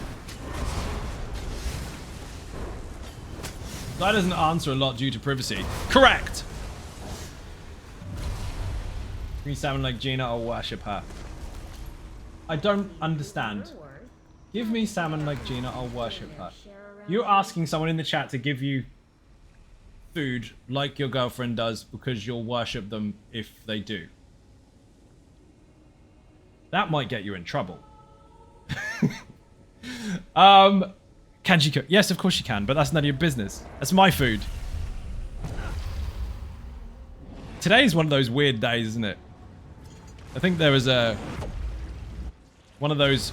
That doesn't answer a lot due to privacy. Correct! Give me salmon like Gina, I'll worship her. I don't understand. Give me salmon like Gina, I'll worship her. You're asking someone in the chat to give you food like your girlfriend does because you'll worship them if they do. That might get you in trouble. Can she cook? Yes, of course she can, but that's none of your business. That's my food. Today is one of those weird days, isn't it? I think there was one of those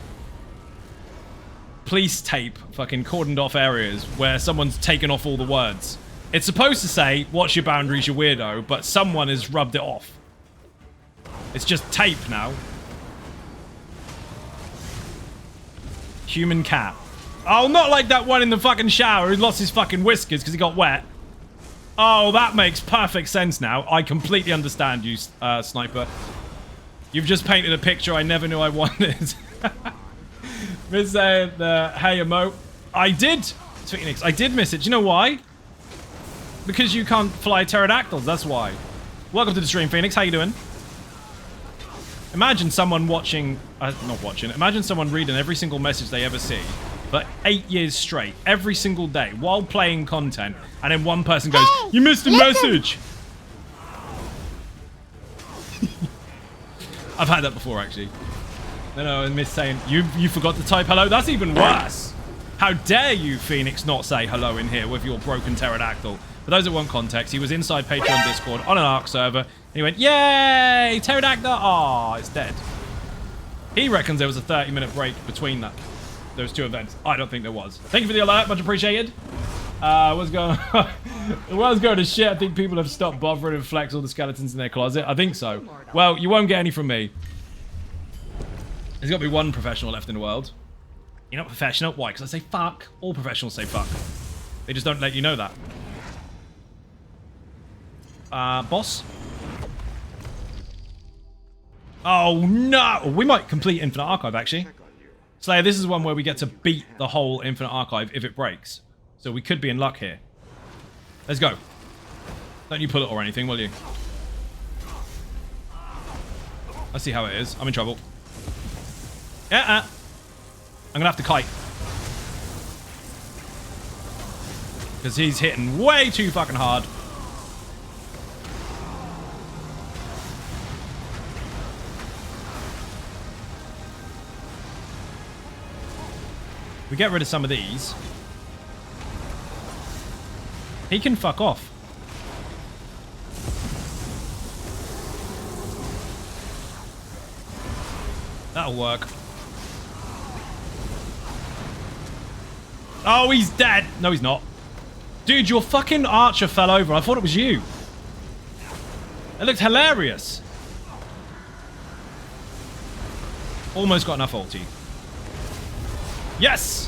police tape fucking cordoned off areas where someone's taken off all the words. It's supposed to say, what's your boundaries, you weirdo, but someone has rubbed it off. It's just tape now. Human cat. Oh, not like that one in the fucking shower who lost his fucking whiskers because he got wet. Oh, that makes perfect sense now. I completely understand you, Sniper. You've just painted a picture I never knew I wanted. Miss hey emote. I did, Phoenix, I did miss it. Do you know why? Because you can't fly pterodactyls, that's why. Welcome to the stream, Phoenix. How you doing? Imagine someone watching, not watching, imagine someone reading every single message they ever see for 8 years straight, every single day, while playing content, and then one person goes, hey, you missed a message! I've had that before, actually. No, I miss saying, you forgot to type hello? That's even worse! How dare you, Phoenix, not say hello in here with your broken pterodactyl? For those that want context, he was inside Patreon Discord on an ARC server, and he went, yay, pterodactyl, aw, it's dead. He reckons there was a 30-minute break between those two events. I don't think there was. Thank you for the alert, much appreciated. What's going on? The world's going to shit. I think people have stopped bothering and flex all the skeletons in their closet. I think so. Well, you won't get any from me. There's got to be one professional left in the world. You're not professional? Why? Because I say fuck. All professionals say fuck. They just don't let you know that. Boss? Oh, no! We might complete Infinite Archive, actually. Slayer, this is one where we get to beat the whole Infinite Archive if it breaks. So we could be in luck here. Let's go. Don't you pull it or anything, will you? I see how it is. I'm in trouble. I'm gonna have to kite. Because he's hitting way too fucking hard. We get rid of some of these. He can fuck off. That'll work. Oh, he's dead. No, he's not. Dude, your fucking archer fell over. I thought it was you. It looked hilarious. Almost got enough ulti. Yes!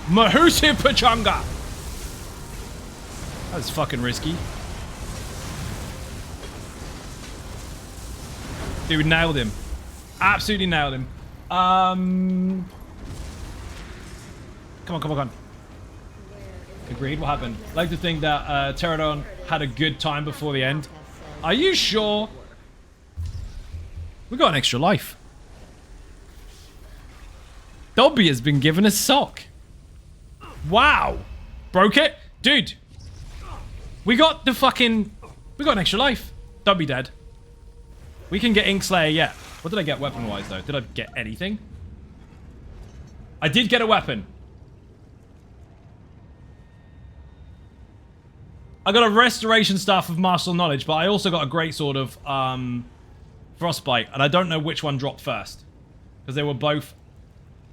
Mahusi Pachanga! That was fucking risky. Dude, nailed him. Absolutely nailed him. Come on. Agreed, what happened? I'd like to think that Pterodon had a good time before the end. Are you sure? We got an extra life. Dobby has been given a sock. Wow. Broke it? Dude. We got an extra life. Dobby dead. We can get Inkslayer yet. What did I get weapon-wise, though? Did I get anything? I did get a weapon. I got a restoration staff of martial knowledge, but I also got a great sword of frostbite, and I don't know which one dropped first. Because they were both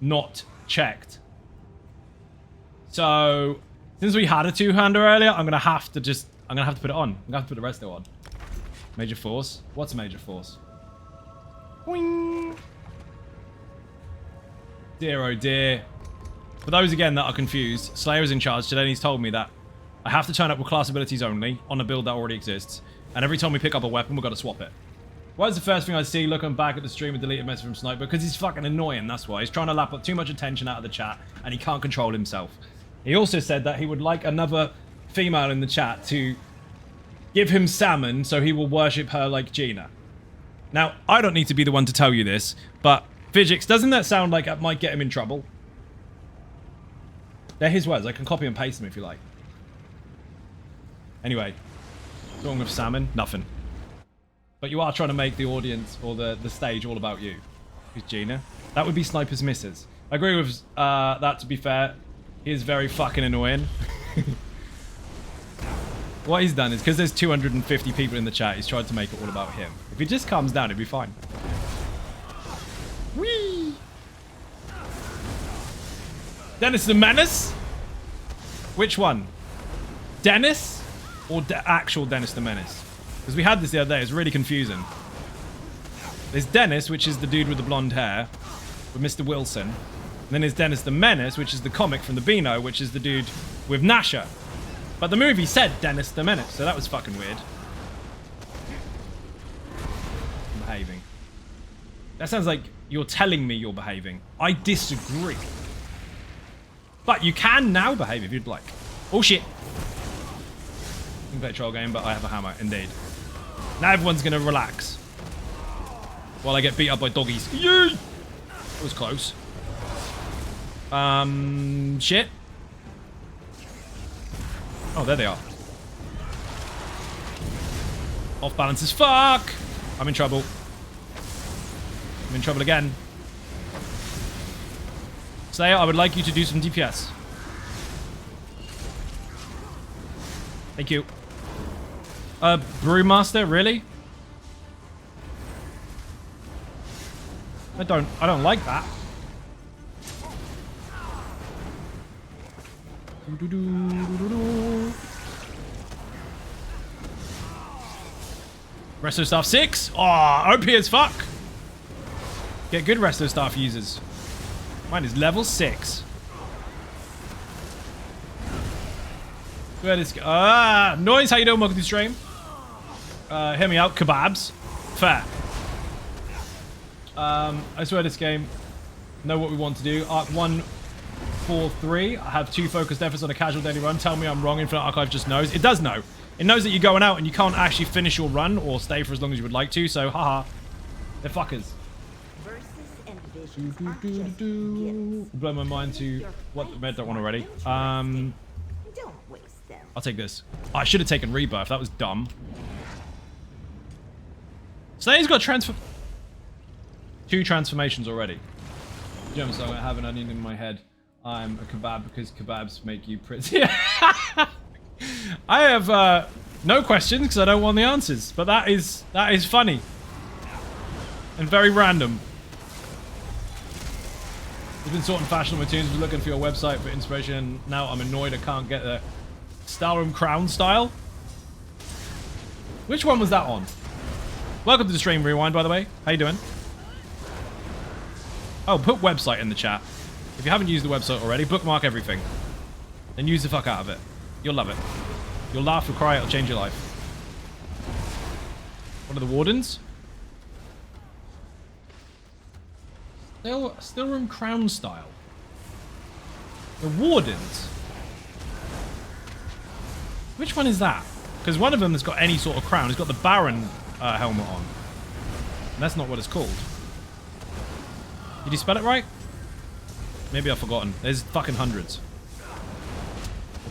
not checked. So, since we had a two-hander earlier, I'm gonna have to put it on. I'm gonna have to put the resto on. Major Force? What's Major Force? Boing. Dear oh dear. For those again that are confused, Slayer is in charge today and he's told me that I have to turn up with class abilities only on a build that already exists. And every time we pick up a weapon, we've got to swap it. Why is the first thing I see looking back at the stream a deleted message from Sniper? Because he's fucking annoying, that's why. He's trying to lap up too much attention out of the chat and he can't control himself. He also said that he would like another female in the chat to give him salmon so he will worship her like Gina. Now, I don't need to be the one to tell you this, but Fidgix, doesn't that sound like it might get him in trouble? They're his words. I can copy and paste them if you like. Anyway, wrong with salmon? Nothing. But you are trying to make the audience or the stage all about you. Who's Gina? That would be Sniper's missus. I agree with that, to be fair. He is very fucking annoying. What he's done is, because there's 250 people in the chat, he's tried to make it all about him. If he just calms down, it'll be fine. Whee! Dennis the Menace? Which one? Dennis? Or actual Dennis the Menace? Because we had this the other day, it's really confusing. There's Dennis, which is the dude with the blonde hair, with Mr. Wilson. And then there's Dennis the Menace, which is the comic from the Beano, which is the dude with Nasha. But the movie said Dennis the Menace, so that was fucking weird. I'm behaving. That sounds like you're telling me you're behaving. I disagree. But you can now behave if you'd like. Oh shit. You can play a troll game, but I have a hammer, indeed. Now everyone's gonna relax. While I get beat up by doggies. Yay! That was close. Shit. Oh, there they are. Off balance as fuck. I'm in trouble. I'm in trouble again. Slayer, I would like you to do some DPS. Thank you. Brewmaster, really? I don't like that. Resto Staff 6? Oh, OP as fuck. Get good Resto Staff users. Mine is level 6. Where this go? Noise, how you doing? Welcome to the stream. Hear me out. Kebabs. Fair. I swear this game know what we want to do. Arc 1, 4, 3. I have 2 focused efforts on a casual daily run. Tell me I'm wrong. Infinite Archive just knows. It does know. It knows that you're going out and you can't actually finish your run or stay for as long as you would like to. So, haha. They're fuckers. Verses and visions aren't just gifts. Blow my mind to what the med don't want already. Don't waste them. I'll take this. Oh, I should have taken Rebirth. That was dumb. Slayer's got 2 transformations already. German song I have an onion in my head. I'm a kebab because kebabs make you pretty. I have no questions because I don't want the answers. But that is funny. And very random. I've been sorting fashion on my tunes, was looking for your website for inspiration. Now I'm annoyed I can't get the Starum Crown style. Which one was that on? Welcome to the stream rewind, by the way. How you doing? Oh, put website in the chat. If you haven't used the website already, bookmark everything. Then use the fuck out of it. You'll love it. You'll laugh or cry, it'll change your life. What are the wardens? Still room crown style. The wardens? Which one is that? Because one of them has got any sort of crown. It's got the Baron helmet on. And that's not what it's called. Did you spell it right? Maybe I've forgotten. There's fucking hundreds.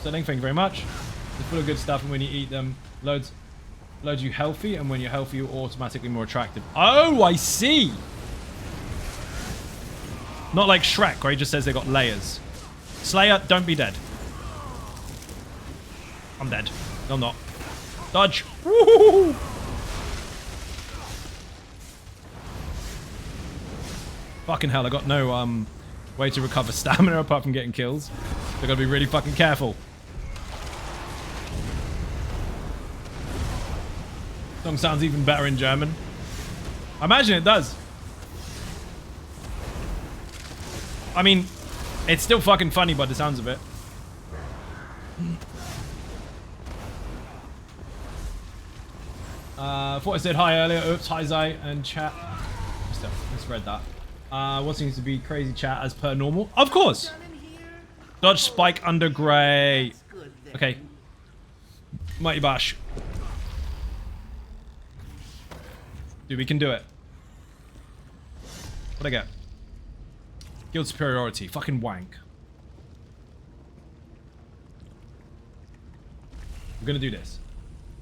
Thank you very much. They're full of good stuff, and when you eat them, loads you healthy, and when you're healthy, you're automatically more attractive. Oh, I see! Not like Shrek, where he just says they got layers. Slayer, don't be dead. I'm dead. No, I'm not. Dodge. Woo-hoo-hoo-hoo. Fucking hell, I got no way to recover stamina apart from getting kills. So I gotta be really fucking careful. Song sounds even better in German. I imagine it does. I mean, it's still fucking funny by the sounds of it. I thought I said hi earlier. Oops, hi Zai and chat. Misread that. What seems to be crazy chat as per normal? Of course! Dodge spike under grey. Okay. Mighty bash. Dude, we can do it. What'd I get? Guild superiority. Fucking wank. We're gonna do this.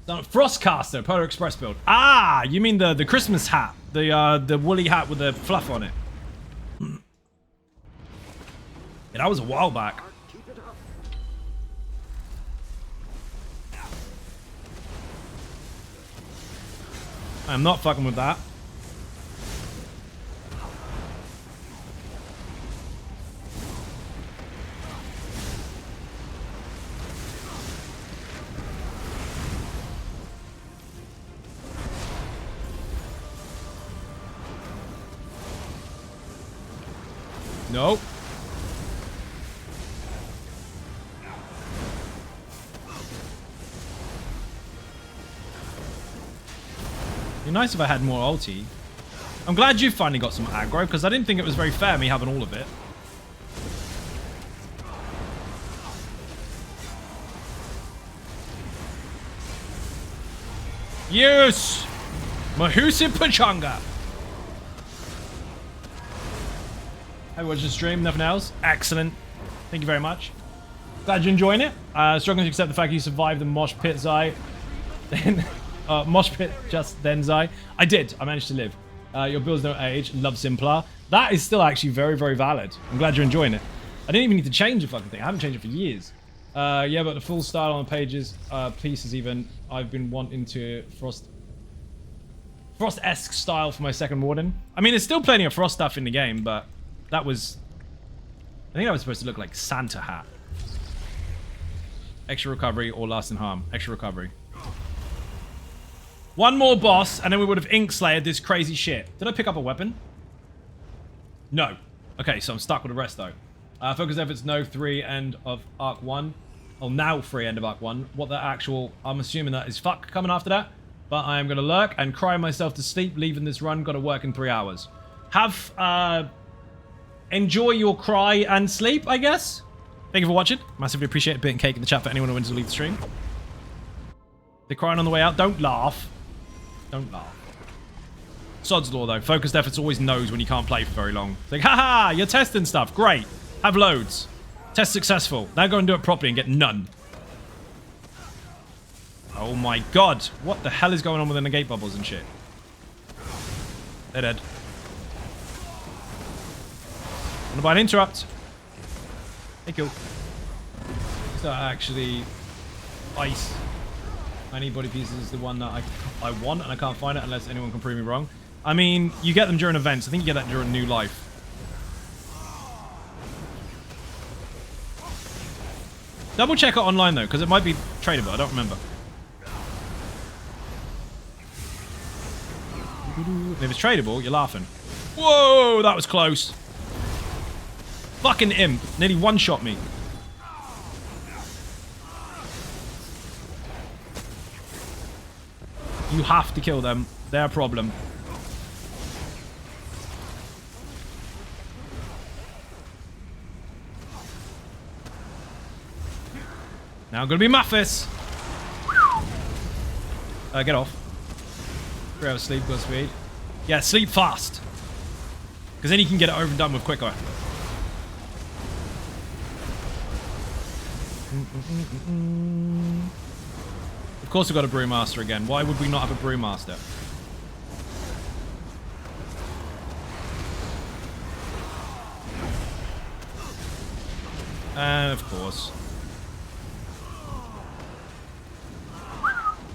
Frostcaster, Polar Express build. Ah, you mean the Christmas hat. The woolly hat with the fluff on it. Yeah, that was a while back. I'm not fucking with that. Nope. It'd be nice if I had more ulti. I'm glad you finally got some aggro, because I didn't think it was very fair me having all of it. Yes! Mahusi Pachanga! I watched the stream, nothing else. Excellent. Thank you very much. Glad you're enjoying it. Struggling to accept the fact you survived the mosh pit, Zai. Then, mosh pit just then, Zai. I did. I managed to live. Your bills don't age. Love Simplar. That is still actually very, very valid. I'm glad you're enjoying it. I didn't even need to change the fucking thing. I haven't changed it for years. Yeah, but the full style on the pages, pieces even. I've been wanting to Frost-esque style for my second Warden. I mean, there's still plenty of Frost stuff in the game, but that was... I think that was supposed to look like Santa hat. Extra recovery or lasting harm. Extra recovery. One more boss, and then we would have ink slayed this crazy shit. Did I pick up a weapon? No. Okay, so I'm stuck with the rest, though. Focus efforts, no 3, end of Arc 1. Oh, now free end of Act 1. What the actual... I'm assuming that is fuck coming after that. But I am going to lurk and cry myself to sleep, leaving this run. Got to work in 3 hours. Have, enjoy your cry and sleep, I guess. Thank you for watching. Massively appreciate a bit of cake in the chat for anyone who wants to leave the stream. They're crying on the way out. Don't laugh. Don't laugh. Sod's law, though. Focused efforts always knows when you can't play for very long. It's like, haha, you're testing stuff. Great. Have loads. Test successful. Now go and do it properly and get none. Oh my god. What the hell is going on with the negate bubbles and shit? They're dead. Wanna buy an interrupt? Hey, cool. Is that actually ice? Any body pieces is the one that I want, and I can't find it unless anyone can prove me wrong. I mean, you get them during events. I think you get that during New Life. Double check it online, though, because it might be tradable. I don't remember. If it's tradable, you're laughing. Whoa, that was close. Fucking imp. Nearly one-shot me. You have to kill them. They're a problem. Now I'm gonna be Muffis. Get off. 3 hours sleep, go speed. Yeah, sleep fast. Because then you can get it over and done with quicker. Of course we've got a Brewmaster again. Why would we not have a Brewmaster? And of course.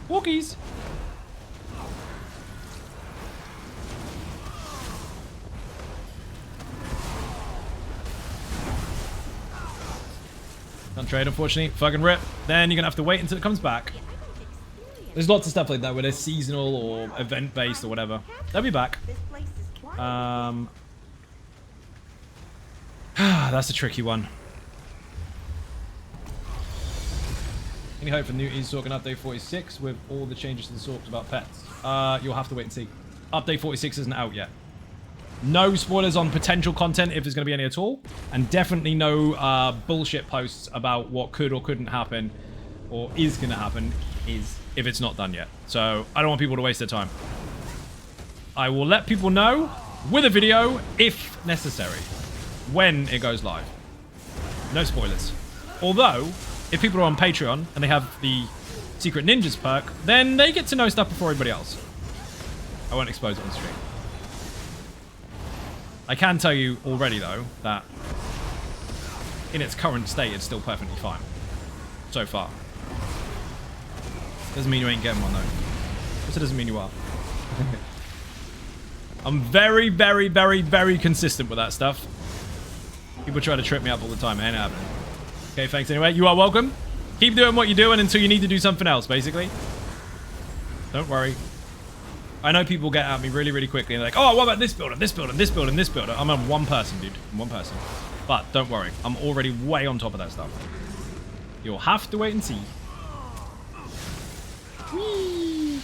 Walkies! Can't trade, unfortunately. Fucking rip. Then you're gonna have to wait until it comes back. There's lots of stuff like that where they're seasonal or event-based or whatever. They'll be back. That's a tricky one. Any hope for new ESO in Update 46 with all the changes to the sorts about pets? You'll have to wait and see. Update 46 isn't out yet. No spoilers on potential content if there's going to be any at all. And definitely no bullshit posts about what could or couldn't happen or is going to happen if it's not done yet. So I don't want people to waste their time. I will let people know with a video if necessary when it goes live. No spoilers. Although, if people are on Patreon and they have the Secret Ninjas perk, then they get to know stuff before everybody else. I won't expose it on stream. I can tell you already, though, that in its current state, it's still perfectly fine. So far. Doesn't mean you ain't getting one, though. Also doesn't mean you are. I'm very, very, very, very consistent with that stuff. People try to trip me up all the time. It ain't happening. Okay, thanks anyway. You are welcome. Keep doing what you're doing until you need to do something else, basically. Don't worry. I know people get at me really, really quickly and they're like, oh, what about this builder, this builder, this builder, and this builder? I'm on one person, dude. I'm one person. But don't worry. I'm already way on top of that stuff. You'll have to wait and see. Whee!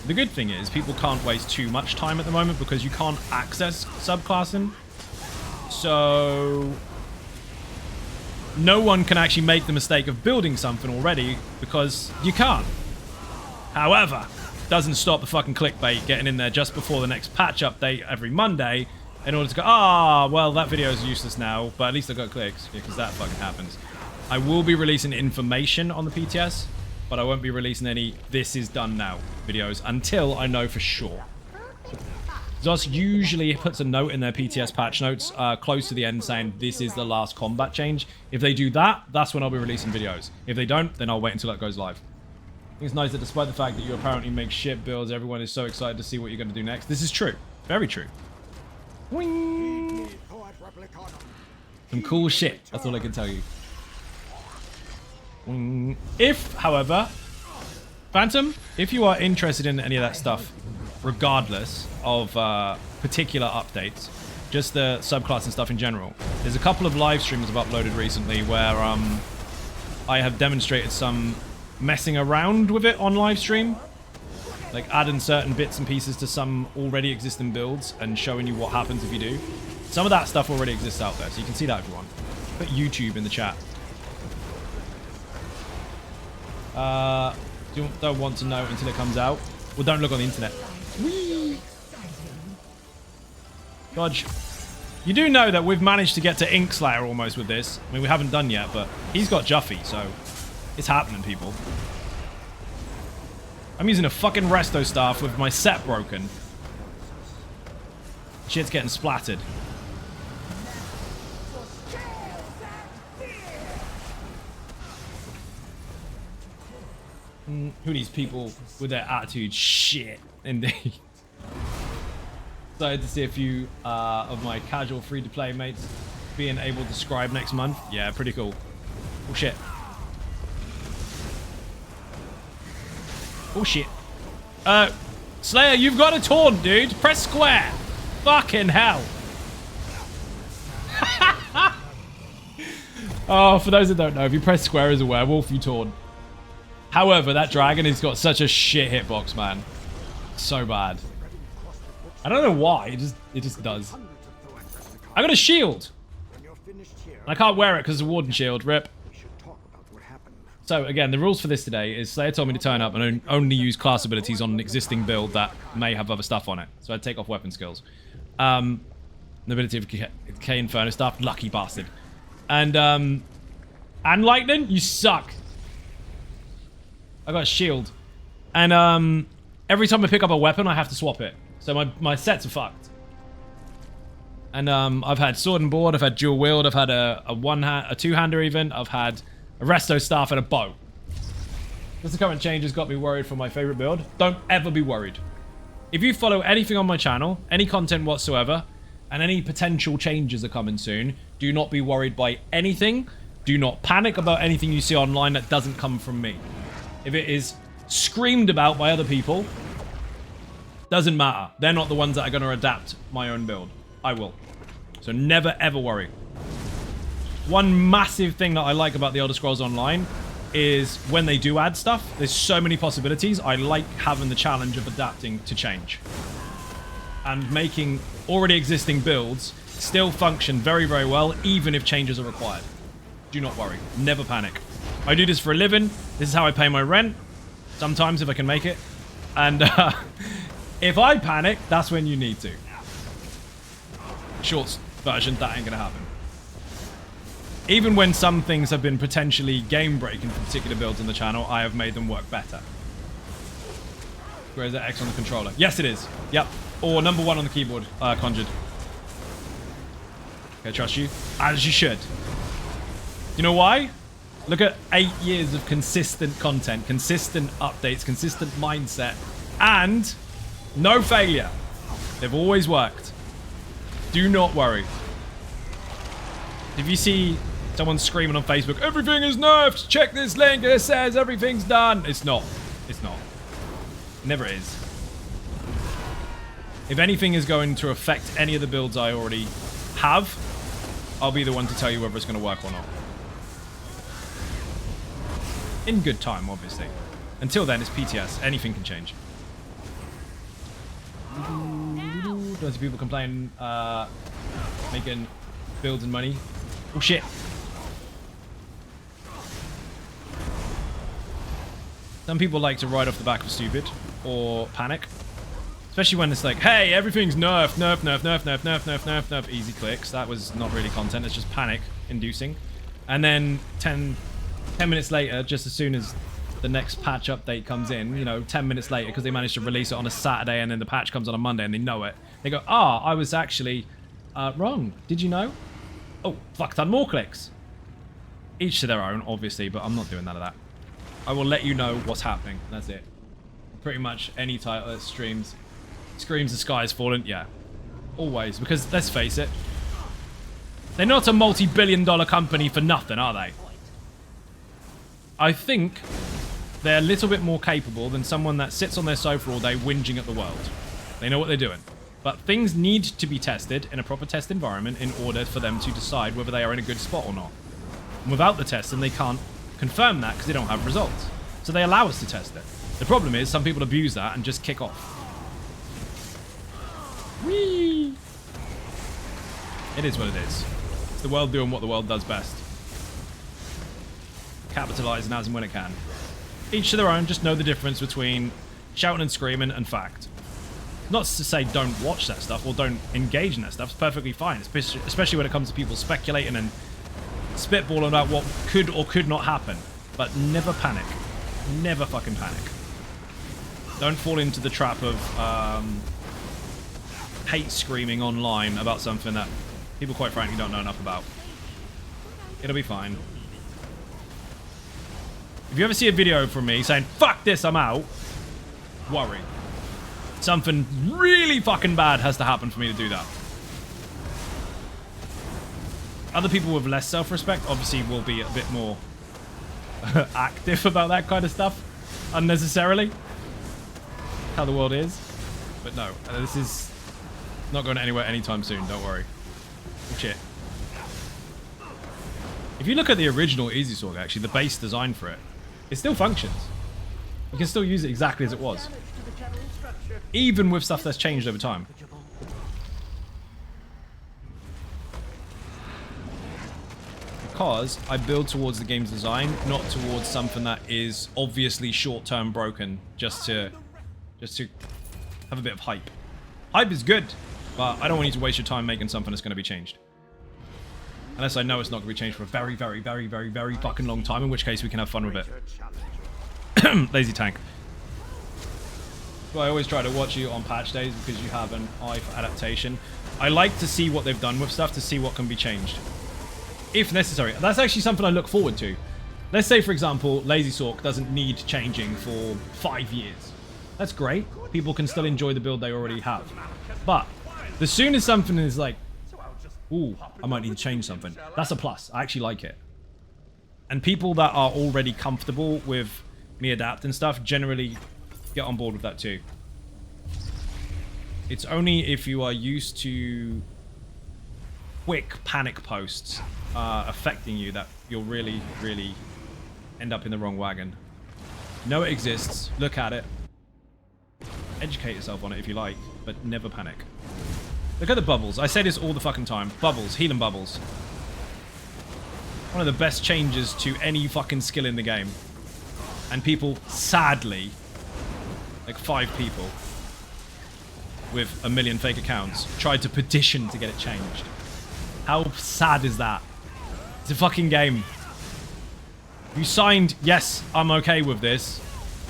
The good thing is people can't waste too much time at the moment because you can't access subclassing. So no one can actually make the mistake of building something already because you can't. However, doesn't stop the fucking clickbait getting in there just before the next patch update every Monday in order to go, well, that video is useless now, but at least I got clicks, because that fucking happens. I will be releasing information on the PTS, but I won't be releasing any this is done now videos until I know for sure. Zos usually puts a note in their PTS patch notes close to the end saying this is the last combat change. If they do that, that's when I'll be releasing videos. If they don't, then I'll wait until it goes live. I think it's nice that despite the fact that you apparently make shit builds, everyone is so excited to see what you're going to do next. This is true. Very true. Wing. Some cool shit. That's all I can tell you. Wing. If, however, Phantom, if you are interested in any of that stuff, regardless of particular updates, just the subclass and stuff in general. There's a couple of live streams I've uploaded recently where I have demonstrated some messing around with it on live stream. Like adding certain bits and pieces to some already existing builds and showing you what happens if you do. Some of that stuff already exists out there, so you can see that if you want. Put YouTube in the chat. Don't want to know until it comes out. Well, don't look on the internet. Whee! Dodge. You do know that we've managed to get to Ink Slayer almost with this. I mean, we haven't done yet, but he's got Juffy, so it's happening, people. I'm using a fucking resto staff with my set broken. Shit's getting splattered. Who needs people with their attitude? Shit, indeed. Excited to see a few of my casual free-to-play mates being able to scribe next month. Yeah, pretty cool. Oh shit. Oh shit. Slayer, you've got a taunt, dude. Press square. Fucking hell. Oh, for those that don't know, if you press square as a werewolf, you taunt. However, that dragon has got such a shit hitbox, man. So bad. I don't know why. It just does. I got a shield. I can't wear it because it's a warden shield. Rip. So, again, the rules for this today is Slayer told me to turn up and only use class abilities on an existing build that may have other stuff on it. So I'd take off weapon skills. The ability of K Inferno stuff. Lucky bastard. And Lightning, you suck. I got a shield. And every time I pick up a weapon, I have to swap it. So my sets are fucked. And I've had sword and board, I've had dual wield, I've had a two-hander even, I've had a resto staff and a bow. Just the current changes got me worried for my favorite build. Don't ever be worried. If you follow anything on my channel, any content whatsoever, and any potential changes are coming soon, do not be worried by anything. Do not panic about anything you see online that doesn't come from me. If it is screamed about by other people, doesn't matter. They're not the ones that are going to adapt my own build. I will. So never ever worry. One massive thing that I like about the Elder Scrolls Online is when they do add stuff, there's so many possibilities. I like having the challenge of adapting to change. And making already existing builds still function very, very well, even if changes are required. Do not worry. Never panic. I do this for a living. This is how I pay my rent. Sometimes, if I can make it. And if I panic, that's when you need to. Short version, that ain't gonna happen. Even when some things have been potentially game-breaking for particular builds on the channel, I have made them work better. Where is that X on the controller? Yes, it is. Yep. Or number 1 on the keyboard, Conjured. Okay, trust you. As you should. You know why? Look at 8 years of consistent content, consistent updates, consistent mindset, and no failure. They've always worked. Do not worry. If you see someone screaming on Facebook, everything is nerfed, check this link, it says everything's done. It's not. It's not. It never is. If anything is going to affect any of the builds I already have, I'll be the one to tell you whether it's going to work or not. In good time, obviously. Until then, it's PTS. Anything can change. Don't see people complain, making builds and money. Oh, shit. Some people like to ride off the back of stupid or panic. Especially when it's like, hey, everything's nerfed, nerf, nerf, nerf, nerf, nerf, nerf, nerf, nerf. Easy clicks. That was not really content. It's just panic inducing. And then 10 minutes later, just as soon as the next patch update comes in, you know, 10 minutes later, because they managed to release it on a Saturday and then the patch comes on a Monday and they know it. They go, I was actually wrong. Did you know? Oh, fuck ton more clicks. Each to their own, obviously, but I'm not doing none of that. I will let you know what's happening. That's it. Pretty much any title that screams the sky is falling. Yeah. Always. Because, let's face it, they're not a multi-billion-dollar company for nothing, are they? I think they're a little bit more capable than someone that sits on their sofa all day whinging at the world. They know what they're doing. But things need to be tested in a proper test environment in order for them to decide whether they are in a good spot or not. And without the testing, they can't confirm that because they don't have results. So they allow us to test it. The problem is some people abuse that and just kick off. Whee! It is what it is. It's the world doing what the world does best. Capitalizing as and when it can. Each to their own, just know the difference between shouting and screaming and fact. Not to say don't watch that stuff or don't engage in that stuff. It's perfectly fine, especially when it comes to people speculating and spitballing about what could or could not happen. But never panic. Never fucking panic. Don't fall into the trap of hate screaming online about something that people quite frankly don't know enough about. It'll be fine. If you ever see a video from me saying, fuck this, I'm out, worry. Something really fucking bad has to happen for me to do that. Other people with less self-respect obviously will be a bit more active about that kind of stuff. Unnecessarily. How the world is. But no, this is not going anywhere anytime soon, don't worry. Oh, shit. If you look at the original Easy Sword, actually, the base design for it, it still functions. You can still use it exactly as it was. Even with stuff that's changed over time. Because I build towards the game's design, not towards something that is obviously short-term broken, just to have a bit of hype. Hype is good, but I don't want you to waste your time making something that's going to be changed. Unless I know it's not going to be changed for a very, very, very, very, very fucking long time, in which case we can have fun with it. Lazy tank. So I always try to watch you on patch days because you have an eye for adaptation. I like to see what they've done with stuff to see what can be changed. If necessary. That's actually something I look forward to. Let's say, for example, Lazy Sork doesn't need changing for 5 years. That's great. People can still enjoy the build they already have. But as soon as something is like, ooh, I might need to change something, that's a plus. I actually like it. And people that are already comfortable with me adapting stuff generally get on board with that too. It's only if you are used to quick panic posts affecting you that you'll really, really end up in the wrong wagon. Know it exists, look at it, educate yourself on it if you like, but never panic. Look at the bubbles. I say this all the fucking time. Bubbles, healing bubbles. One of the best changes to any fucking skill in the game. And people, sadly, like 5 people with 1 million fake accounts tried to petition to get it changed. How sad is that? It's a fucking game. You signed, yes, I'm okay with this,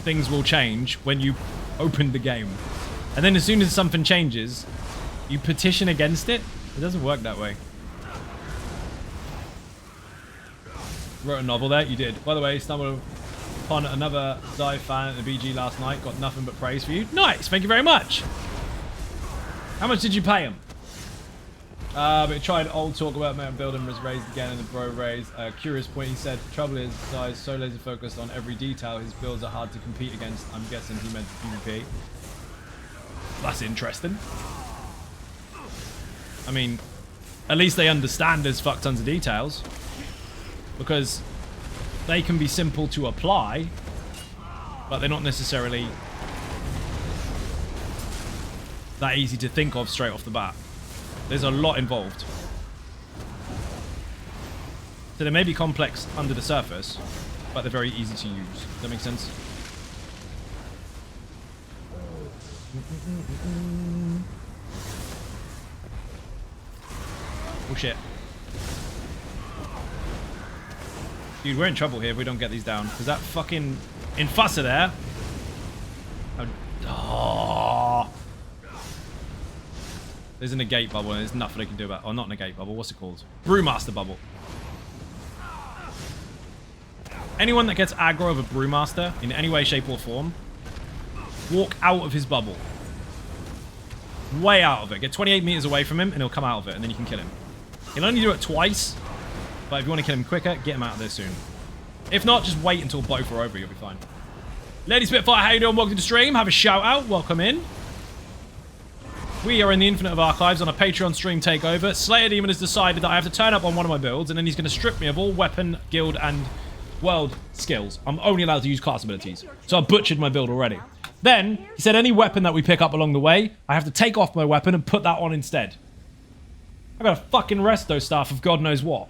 things will change, when you opened the game. And then as soon as something changes, you petition against it? It doesn't work that way. Wrote a novel there? You did. By the way, stumbled upon another dive fan at the BG last night. Got nothing but praise for you. Nice! Thank you very much! How much did you pay him? But he tried old talk about metal building, was raised again in the bro raise. Curious point, he said, the trouble is, guys so laser focused on every detail, his builds are hard to compete against. I'm guessing he meant PvP. That's interesting. I mean, at least they understand there's fuck tons of details. Because they can be simple to apply, but they're not necessarily that easy to think of straight off the bat. There's a lot involved. So they may be complex under the surface, but they're very easy to use. Does that make sense? Oh shit. Dude, we're in trouble here if we don't get these down. Because that fucking infusser there. Oh. There's a negate bubble and there's nothing they can do about it. Oh, not negate bubble. What's it called? Brewmaster bubble. Anyone that gets aggro of a Brewmaster in any way, shape, or form, walk out of his bubble. Way out of it. Get 28 meters away from him and he'll come out of it and then you can kill him. He'll only do it twice, but if you want to kill him quicker, get him out of there soon. If not, just wait until both are over. You'll be fine. Lady Spitfire, how you doing? Welcome to the stream. Have a shout out. Welcome in. We are in the Infinite of Archives on a Patreon stream takeover. Slayer Demon has decided that I have to turn up on one of my builds, and then he's going to strip me of all weapon, guild, and world skills. I'm only allowed to use class abilities. So I butchered my build already. Then, he said any weapon that we pick up along the way, I have to take off my weapon and put that on instead. I got a fucking resto staff of God knows what.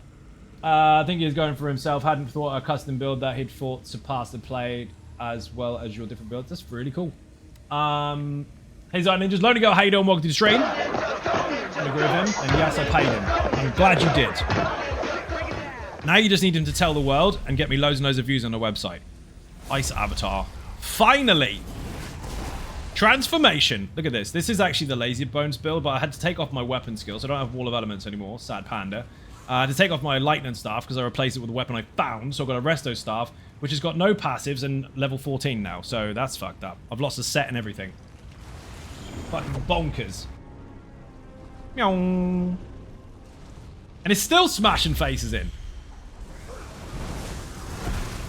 I think he was going for himself. Hadn't thought a custom build that he'd thought surpassed and played as well as your different builds. That's really cool. Hey Zard Ninjas, Lonely Girl, how you doing? Welcome to the stream. I agree with him, and yes, I paid him. I'm glad you did. Now you just need him to tell the world and get me loads and loads of views on the website. Ice Avatar. Finally! Transformation. Look at this. This is actually the Lazy Bones build, but I had to take off my weapon skills. I don't have Wall of Elements anymore. Sad panda. I had to take off my Lightning Staff because I replaced it with a weapon I found. So I've got a Resto Staff, which has got no passives and level 14 now. So that's fucked up. I've lost a set and everything. Fucking bonkers. Meow. And it's still smashing faces in.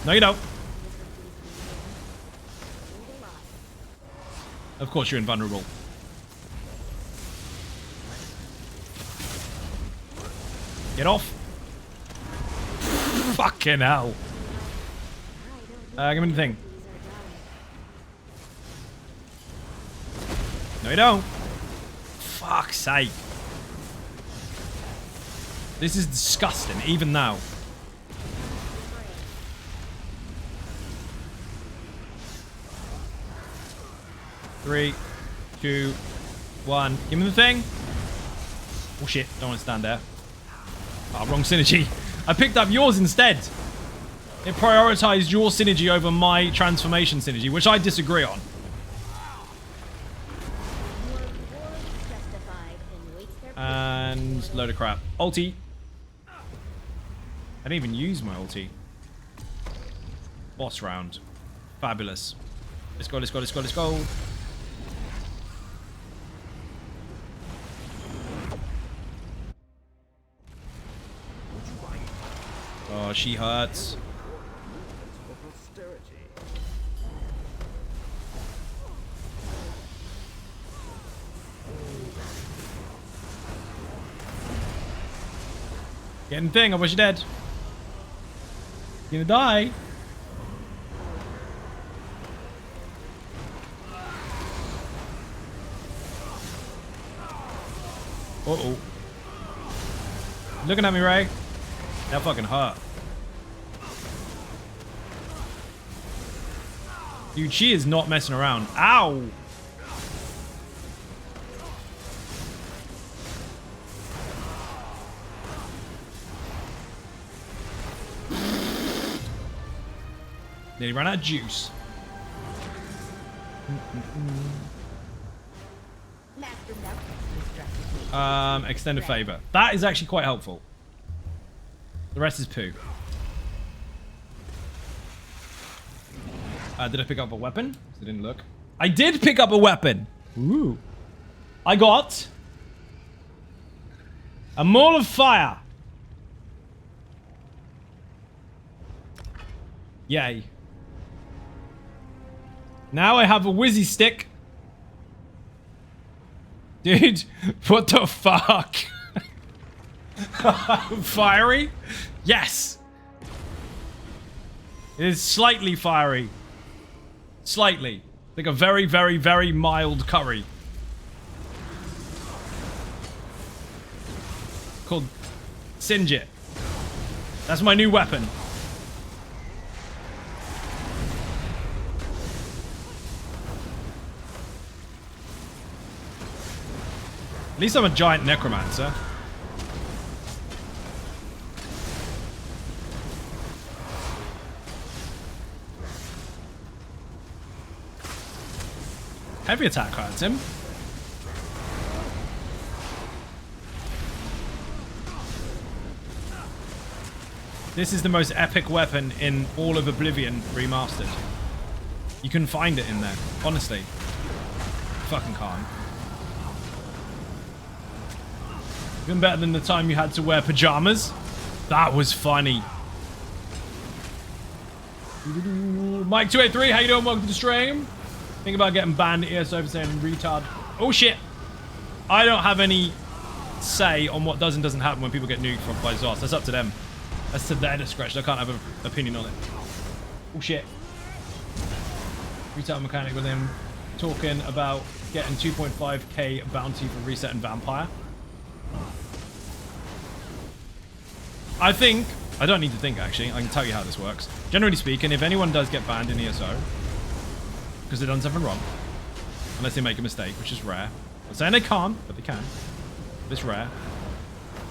No, you don't. Of course you're invulnerable. Get off. Fucking hell. Give me the thing. No, you don't. Fuck's sake. This is disgusting, even now. Three, 2, 1. Give me the thing. Oh shit, don't want to stand there. Oh, wrong synergy. I picked up yours instead. It prioritized your synergy over my transformation synergy, which I disagree on. And load of crap. Ulti. I didn't even use my ulti. Boss round. Fabulous. Let's go, let's go, let's go, let's go. Oh, she hurts. Getting thing, I wish you're dead. You're gonna die. Uh-oh. Looking at me, Ray? That fucking hurt. Dude, she is not messing around. Ow! Nearly ran out of juice. Extended favor. That is actually quite helpful. The rest is poo. Did I pick up a weapon? I didn't look. I did pick up a weapon. Ooh. I got a Maul of Fire. Yay. Now I have a Wizzy Stick. Dude, what the fuck? Fiery? Yes. It is slightly fiery. Slightly. Like a very, very, very mild curry. Called Singe It. That's my new weapon. At least I'm a giant necromancer. Heavy attack hurts him. This is the most epic weapon in all of Oblivion remastered. You can find it in there, honestly. Fucking can't. Even better than the time you had to wear pajamas. That was funny. Mike283, how you doing? Welcome to the stream. Think about getting banned ESO for saying retard. Oh shit. I don't have any say on what does and doesn't happen when people get nuked from by ZOS. That's up to them. That's to their discretion. I can't have an opinion on it. Oh shit. Retail mechanic with him talking about getting 2.5k bounty for resetting Vampire. I don't need to think actually, I can tell you how this works. Generally speaking, if anyone does get banned in ESO, because they've done something wrong, unless they make a mistake, which is rare. I'm saying they can't, but they can. It's rare.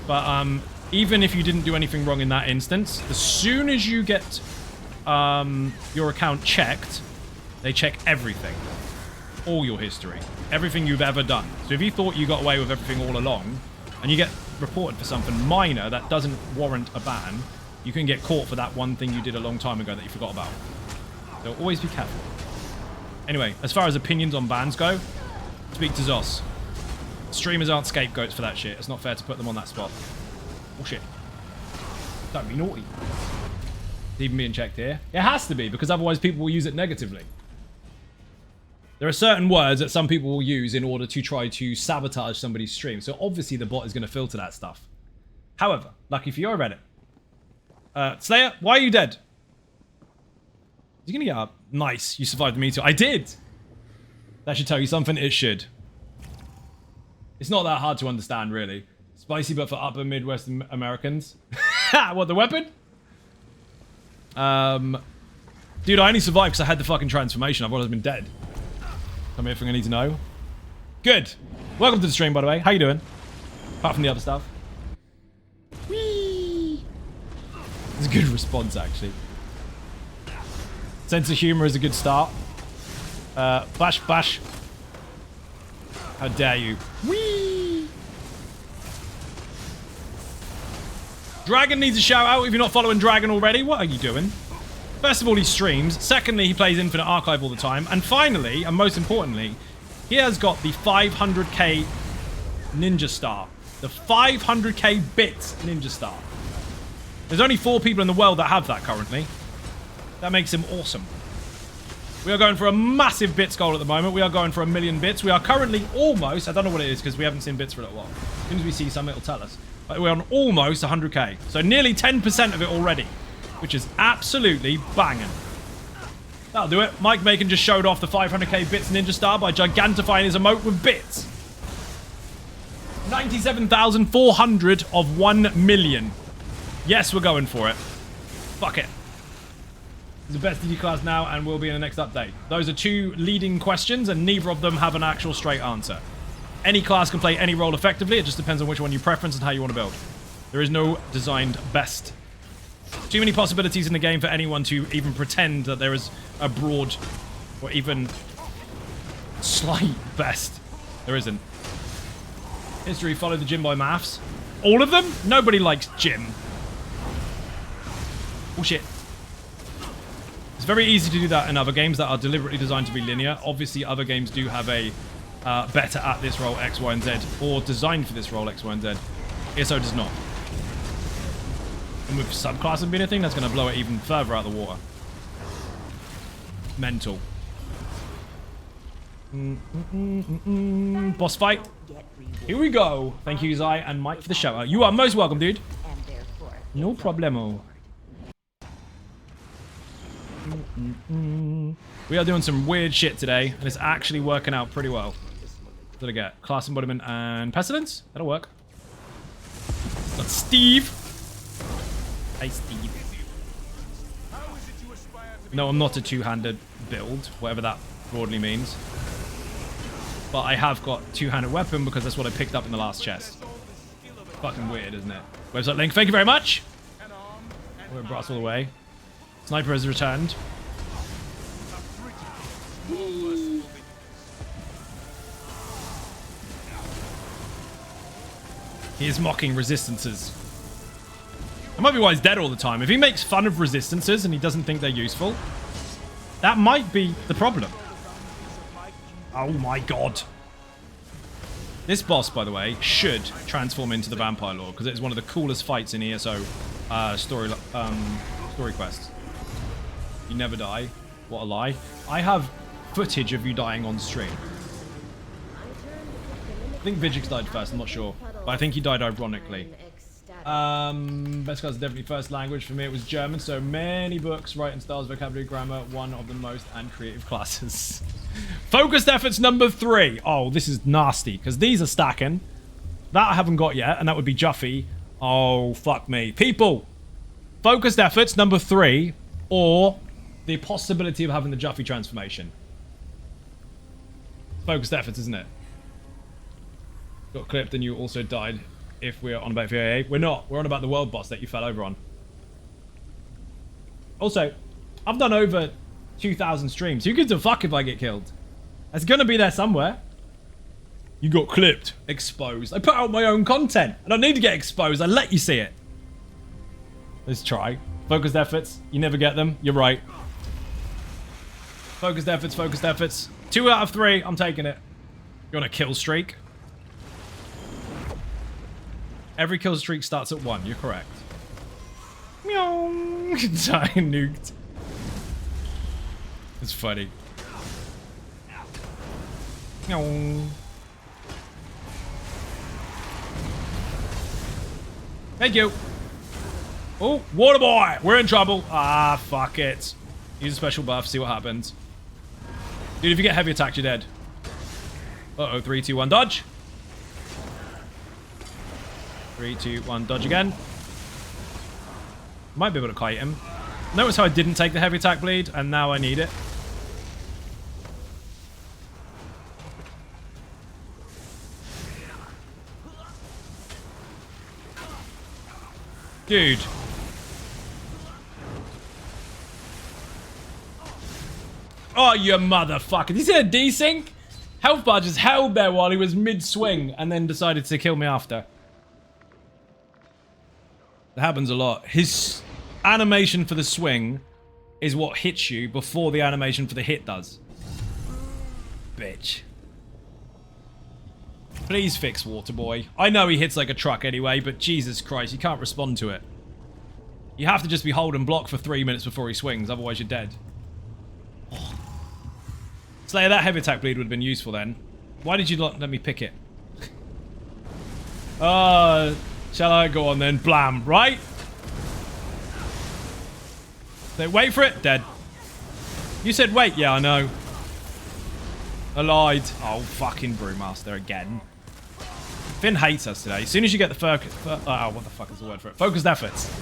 But even if you didn't do anything wrong in that instance, as soon as you get your account checked, they check everything. All your history. Everything you've ever done. So if you thought you got away with everything all along, and you get reported for something minor that doesn't warrant a ban, you can get caught for that one thing you did a long time ago that you forgot about. So always be careful. Anyway, as far as opinions on bans go, speak to ZOS. Streamers aren't scapegoats for that shit. It's not fair to put them on that spot. Oh shit. Don't be naughty. It's even being checked here. It has to be, because otherwise people will use it negatively. There are certain words that some people will use in order to try to sabotage somebody's stream. So obviously the bot is going to filter that stuff. However, lucky for you, I read it. Slayer, why are you dead? Is he going to get up? Nice, you survived the meteor. I did! That should tell you something. It should. It's not that hard to understand, really. Spicy, but for upper Midwest Americans. What, the weapon? Dude, I only survived because I had the fucking transformation. I've always been dead. Tell me everything I need to know. Good. Welcome to the stream, by the way. How you doing? Apart from the other stuff. Whee! It's a good response, actually. Sense of humor is a good start. Bash, bash. How dare you? Whee! Dragon needs a shout out if you're not following Dragon already. What are you doing? First of all, he streams. Secondly, he plays Infinite Archive all the time. And finally, and most importantly, he has got the 500k Ninja Star. The 500k bits Ninja Star. There's only 4 people in the world that have that currently. That makes him awesome. We are going for a massive bits goal at the moment. We are going for 1 million bits. We are currently almost, I don't know what it is because we haven't seen bits for a little while. As soon as we see some, it'll tell us. But we're on almost 100k. So nearly 10% of it already. Which is absolutely banging. That'll do it. Mike Macon just showed off the 500k bits Ninja Star by gigantifying his emote with bits. 97,400 of 1 million. Yes, we're going for it. Fuck it. It's the best DD class now and will be in the next update. Those are 2 leading questions and neither of them have an actual straight answer. Any class can play any role effectively. It just depends on which one you preference and how you want to build. There is no designed best. Too many possibilities in the game for anyone to even pretend that there is a broad or even slight best. There isn't. History followed the gym by maths. All of them? Nobody likes gym. Oh shit. It's very easy to do that in other games that are deliberately designed to be linear. Obviously other games do have a better at this role X, Y, and Z or designed for this role X, Y, and Z. ESO does not. And with subclassing being a thing, that's going to blow it even further out of the water. Mental. Boss fight. Here we go. Thank you, Zai and Mike, for the shout out. You are most welcome, dude. No problemo. We are doing some weird shit today, and it's actually working out pretty well. What did I get? Class embodiment and pestilence? That'll work. Got Steve. Hey, Steve. No, I'm not a two-handed build, whatever that broadly means. But I have got two-handed weapon because that's what I picked up in the last chest. Fucking weird, isn't it? Website link. Thank you very much. Oh, it brought us all the way. Sniper has returned. He is mocking resistances. That might be why he's dead all the time. If he makes fun of resistances and he doesn't think they're useful, that might be the problem. Oh my god. This boss, by the way, should transform into the Vampire Lord because it is one of the coolest fights in ESO story quests. You never die. What a lie. I have footage of you dying on stream. think Vigix died first, I'm not sure. But I think he died ironically. Best class is definitely first language. For me, it was German. So many books, writing styles, vocabulary, grammar, one of the most, and creative classes. Focused efforts number 3. Oh, this is nasty, because these are stacking. That I haven't got yet, and that would be Juffy. Oh, fuck me. People, focused efforts number 3, or the possibility of having the Juffy transformation. Focused efforts, isn't it? Got clipped and you also died. If we're on about VAA, we're not. We're on about the world boss that you fell over on. Also, I've done over 2,000 streams. Who gives a fuck if I get killed? It's gonna be there somewhere. You got clipped. Exposed. I put out my own content. I don't need to get exposed. I let you see it. Let's try. Focused efforts. You never get them. You're right. Focused efforts, focused efforts. 2 out of 3. I'm taking it. You want a kill streak? Every kill streak starts at 1. You're correct. Meow. Die nuked. It's funny. Meow. Thank you. Oh, water boy. We're in trouble. Ah, fuck it. Use a special buff. See what happens. Dude, if you get heavy attacked, you're dead. Uh-oh. 3, 2, 1, dodge. 3, 2, 1, dodge again. Might be able to kite him. Notice how I didn't take the heavy attack bleed, and now I need it. Dude. Oh, you motherfucker. Did you see a desync? Health bar just held there while he was mid-swing and then decided to kill me after. That happens a lot. His animation for the swing is what hits you before the animation for the hit does. Bitch. Please fix Waterboy. I know he hits like a truck anyway, but Jesus Christ, you can't respond to it. You have to just be hold and block for 3 minutes before he swings, otherwise you're dead. Oh. Slayer, that heavy attack bleed would have been useful then. Why did you not let me pick it? Shall I go on then? Blam, right? They wait for it. Dead. You said wait. Yeah, I know. I lied. Oh, fucking Brewmaster again. Finn hates us today. As soon as you get the what the fuck is the word for it? Focused efforts.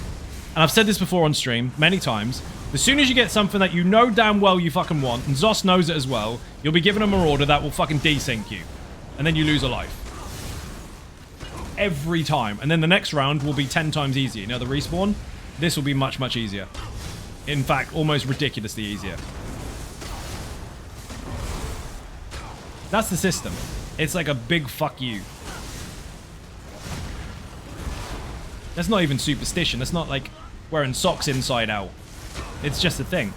And I've said this before on stream many times. As soon as you get something that you know damn well you fucking want, and Zos knows it as well, you'll be given a marauder that will fucking desync you. And then you lose a life. Every time. And then the next round will be 10 times easier. You know, the respawn? This will be much, much easier. In fact, almost ridiculously easier. That's the system. It's like a big fuck you. That's not even superstition. That's not like wearing socks inside out. It's just a thing.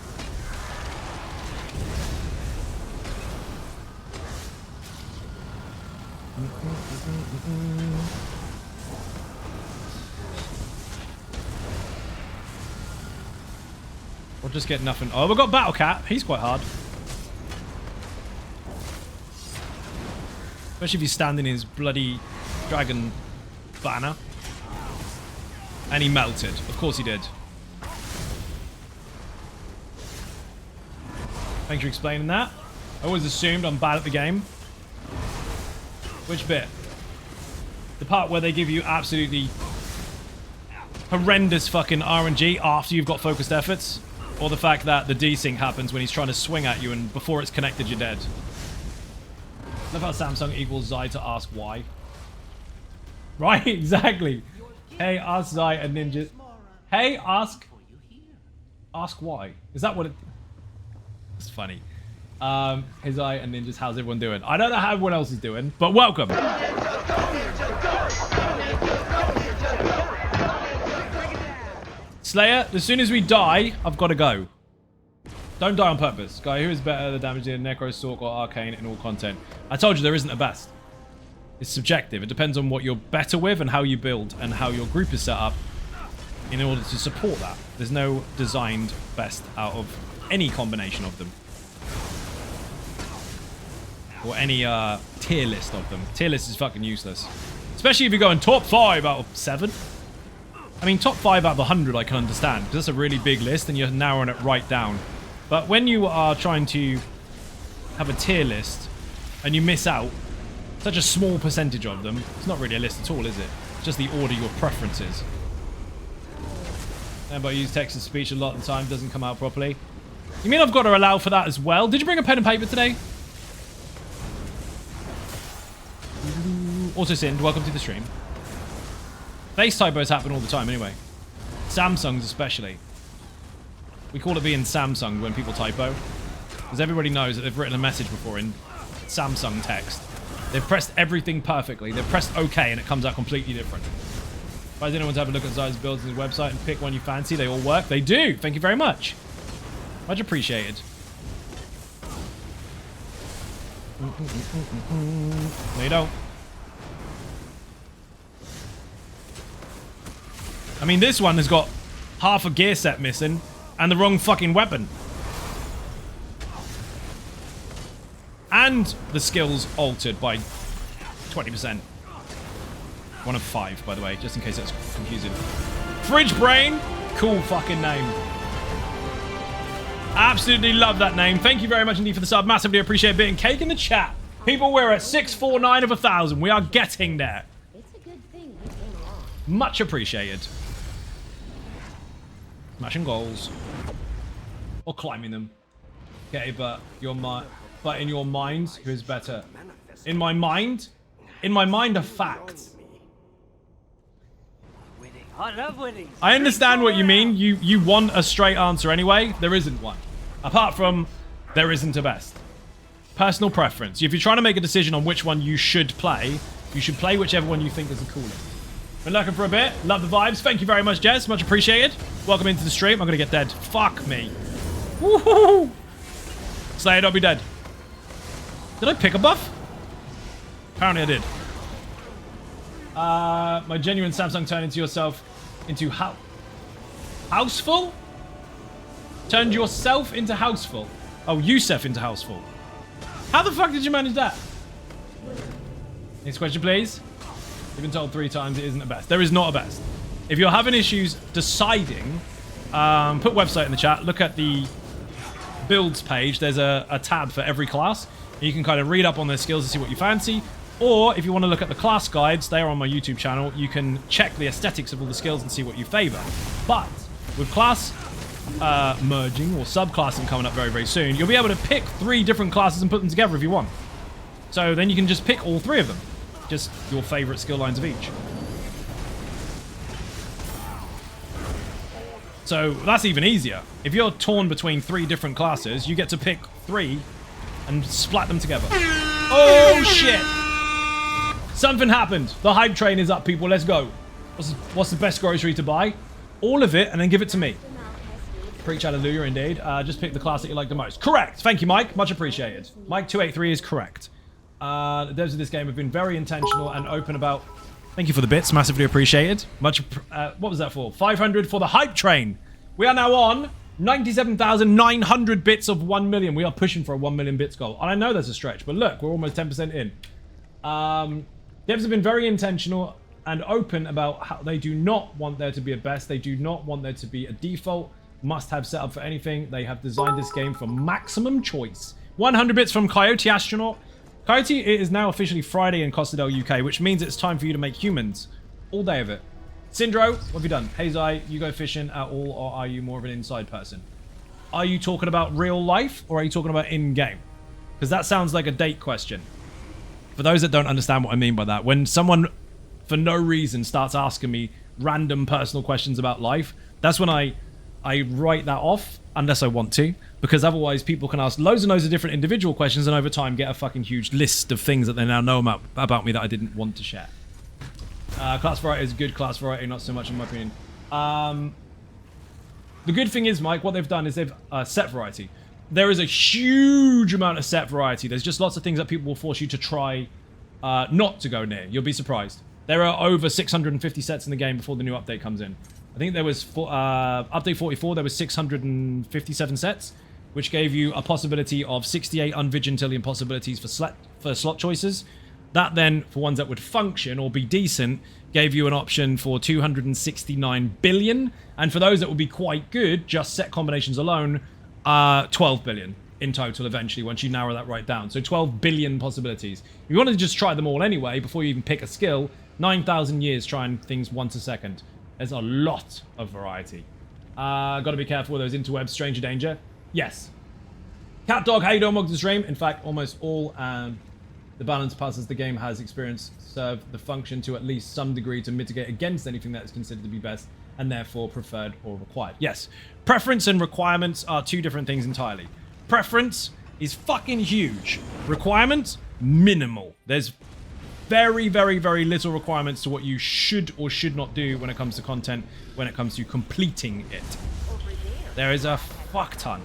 We'll just get nothing. Oh, we've got Battle Cat. He's quite hard. Especially if he's standing in his bloody dragon banner. And he melted. Of course he did. Thanks for explaining that. I always assumed I'm bad at the game. Which bit? The part where they give you absolutely horrendous fucking RNG after you've got focused efforts? Or the fact that the desync happens when he's trying to swing at you and before it's connected you're dead? Love how Samsung equals Zai to ask why. Right, exactly. Hey, ask Zai and Ninja. Hey, ask why. Is that what it... It's funny. Hey, Zai and Ninjas, how's everyone doing? I don't know how everyone else is doing, but welcome. Slayer, as soon as we die, I've got to go. Don't die on purpose. Guy, who is better, the damage in Necro, Sork, or Arcane in all content? I told you there isn't a best. It's subjective. It depends on what you're better with and how you build and how your group is set up in order to support that. There's no designed best out of any combination of them. or any tier list of them. Tier list is fucking useless. Especially if you're going top 5 out of 7. I mean, top 5 out of 100 I can understand, because that's a really big list and you're narrowing it right down. But when you are trying to have a tier list and you miss out such a small percentage of them, it's not really a list at all, is it? It's just the order your preferences. And but I use text to speech a lot of the time, doesn't come out properly. You mean I've got to allow for that as well? Did you bring a pen and paper today? Also Sind, welcome to the stream. Face typos happen all the time anyway. Samsungs especially. We call it being Samsung when people typo. Because everybody knows that they've written a message before in Samsung text. They've pressed everything perfectly. They've pressed OK and it comes out completely different. If anyone to have a look at Zai's builds on his website and pick one you fancy, they all work. They do. Thank you very much. Much appreciated. No, you don't. I mean, this one has got half a gear set missing and the wrong fucking weapon. And the skills altered by 20%. 1 of 5, by the way, just in case that's confusing. Fridge Brain, cool fucking name. Absolutely love that name. Thank you very much indeed for the sub. Massively appreciate being cake in the chat. People, we're at 649 of 1,000. We are getting there. It's a good thing you came along. Much appreciated. Smashing goals. Or climbing them. Okay, but in your mind, who's better? In my mind are facts. I love winning. I understand what you mean. You want a straight answer anyway. There isn't one. Apart from, there isn't a best. Personal preference. If you're trying to make a decision on which one you should play whichever one you think is the coolest. Been looking for a bit. Love the vibes. Thank you very much, Jez. Much appreciated. Welcome into the stream. I'm going to get dead. Fuck me. Woohoo! Slayer, don't be dead. Did I pick a buff? Apparently I did. My genuine Samsung turned into yourself into houseful? Turned yourself into houseful. Oh, Yusef into houseful. How the fuck did you manage that? Next question, please. You've been told 3 times it isn't a best. There is not a best. If you're having issues deciding, put website in the chat. Look at the builds page. There's a tab for every class. You can kind of read up on their skills and see what you fancy. Or if you want to look at the class guides, they are on my YouTube channel. You can check the aesthetics of all the skills and see what you favor. But with class merging or subclassing coming up very, very soon, you'll be able to pick 3 different classes and put them together if you want. So then you can just pick all 3 of them. Just your favorite skill lines of each. So that's even easier. If you're torn between 3 different classes, you get to pick 3 and splat them together. Oh shit! Something happened. The hype train is up, people. Let's go. What's the best grocery to buy? All of it, and then give it to me. Preach hallelujah, indeed. Just pick the class that you like the most. Correct. Thank you, Mike. Much appreciated. Mike283 is correct. The devs of this game have been very intentional and open about... Thank you for the bits. Massively appreciated. What was that for? 500 for the hype train. We are now on 97,900 bits of 1 million. We are pushing for a 1 million bits goal. And I know that's a stretch, but look, we're almost 10% in. Devs have been very intentional and open about how they do not want there to be a best. They do not want there to be a default must-have setup for anything. They have designed this game for maximum choice. 100 bits from Coyote Astronaut. Coyote, it is now officially Friday in Costa del UK, which means it's time for you to make humans. All day of it. Syndro, what have you done? Hey Zai, you go fishing at all, or are you more of an inside person? Are you talking about real life, or are you talking about in-game? Because that sounds like a date question. For those that don't understand what I mean by that, when someone, for no reason, starts asking me random personal questions about life, that's when I write that off, unless I want to, because otherwise people can ask loads and loads of different individual questions and over time get a fucking huge list of things that they now know about me that I didn't want to share. Class variety is good class variety, not so much in my opinion. The good thing is, Mike, what they've done is they've set variety. There is a huge amount of set variety. There's just lots of things that people will force you to try not to go near. You'll be surprised. There are over 650 sets in the game before the new update comes in. I think there was, update 44, there was 657 sets. which gave you a possibility of 68 unvigintillion possibilities for slot choices. That then, for ones that would function or be decent, gave you an option for 269 billion. And for those that would be quite good, just set combinations alone, 12 billion in total eventually, once you narrow that right down. So 12 billion possibilities. If you wanted to just try them all anyway, before you even pick a skill, 9,000 years trying things once a second. There's a lot of variety. Gotta be careful with those interwebs, stranger danger. Yes. Cat Dog, how you doing? Welcome to the stream. In fact, almost all the balance passes the game has experienced serve the function to at least some degree to mitigate against anything that is considered to be best and therefore preferred or required. Yes. Preference and requirements are two different things entirely. Preference is fucking huge. Requirements, minimal. There's very, very, very little requirements to what you should or should not do when it comes to content, when it comes to completing it. There is a fuck ton.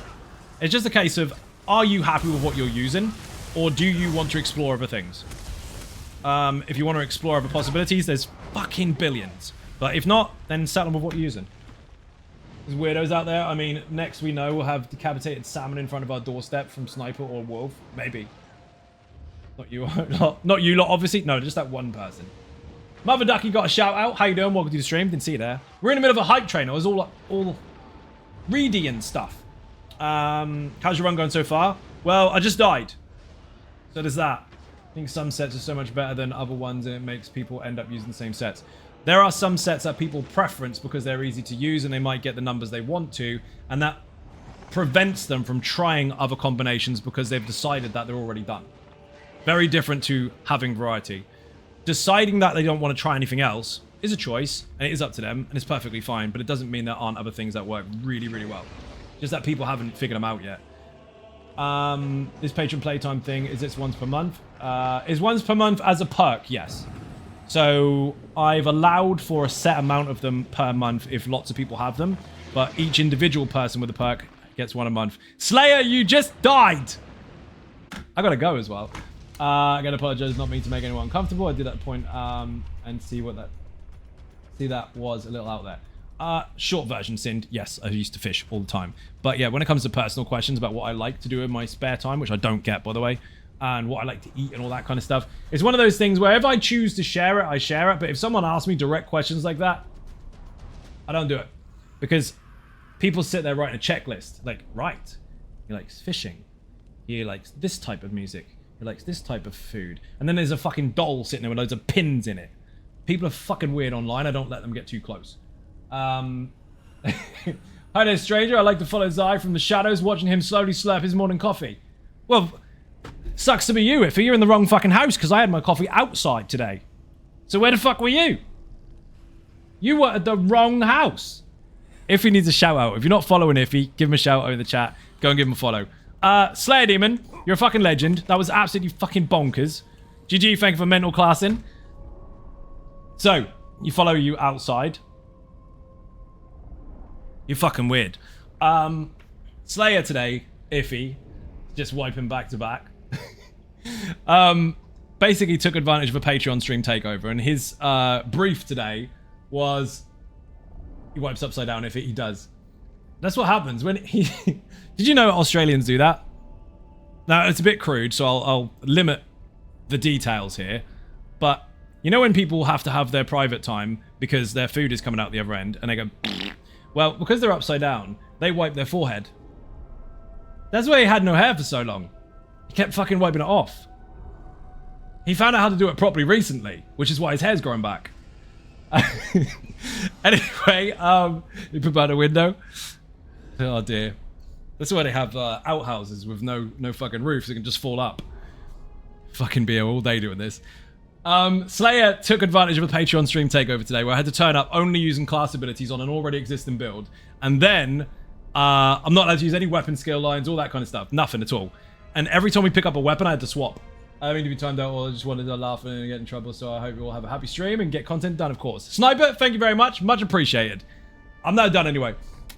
It's just a case of, are you happy with what you're using, or do you want to explore other things? If you want to explore other possibilities, there's fucking billions. But if not, then settle with what you're using. There's weirdos out there. I mean, next we know we'll have decapitated salmon in front of our doorstep from Sniper or Wolf. Maybe. Not you, not you lot, obviously. No, just that one person. Mother Ducky got a shout out. How you doing? Welcome to the stream. Didn't see you there. We're in the middle of a hype train. It was all reedy and stuff. How's your run going so far? Well, I just died. So there's that. I think some sets are so much better than other ones, and it makes people end up using the same sets. There are some sets that people preference because they're easy to use and they might get the numbers they want to, and that prevents them from trying other combinations because they've decided that they're already done. Very different to having variety. Deciding that they don't want to try anything else is a choice, and it is up to them, and it's perfectly fine, but it doesn't mean there aren't other things that work really, really well. Just that people haven't figured them out yet. This patron playtime thing, is this once per month? Is once per month as a perk? Yes. So I've allowed for a set amount of them per month if lots of people have them, but each individual person with a perk gets one a month. Slayer, you just died! I gotta go as well. I gotta apologize, not mean to make anyone uncomfortable. I did that point and see that was a little out there. Short version, Sind. Yes, I used to fish all the time. But yeah, when it comes to personal questions about what I like to do in my spare time, which I don't get, by the way, and what I like to eat and all that kind of stuff, it's one of those things where if I choose to share it, I share it. But if someone asks me direct questions like that, I don't do it. Because people sit there writing a checklist. Like, right, he likes fishing. He likes this type of music. He likes this type of food. And then there's a fucking doll sitting there with loads of pins in it. People are fucking weird online. I don't let them get too close. Hi there, stranger. I like to follow Zai from the shadows, watching him slowly slurp his morning coffee. Well, sucks to be you, Iffy. You're in the wrong fucking house, because I had my coffee outside today. So where the fuck were you? You were at the wrong house. Iffy needs a shout out. If you're not following Iffy, give him a shout out in the chat. Go and give him a follow. Slayer Demon, you're a fucking legend. That was absolutely fucking bonkers. GG, thank you for mental classing. So, you follow you outside. You're fucking weird. Slayer today, Iffy, just wiping back to back. Basically took advantage of a Patreon stream takeover, and his brief today was he wipes upside down if he does. That's what happens when he... Did you know Australians do that? Now, it's a bit crude, so I'll limit the details here. But you know when people have to have their private time because their food is coming out the other end, and they go... Well, because they're upside down, they wipe their forehead. That's why he had no hair for so long. He kept fucking wiping it off. He found out how to do it properly recently, which is why his hair's growing back. Anyway, you put by the window. Oh dear. That's why they have outhouses with no fucking roofs. They can just fall up. Fucking be here all day doing this. Slayer took advantage of a Patreon stream takeover today where I had to turn up only using class abilities on an already existing build. And then, I'm not allowed to use any weapon skill lines, all that kind of stuff. Nothing at all. And every time we pick up a weapon, I had to swap. I don't mean to be timed out, or I just wanted to laugh and get in trouble, so I hope you all have a happy stream and get content done, of course. Sniper, thank you very much. Much appreciated. I'm now done anyway.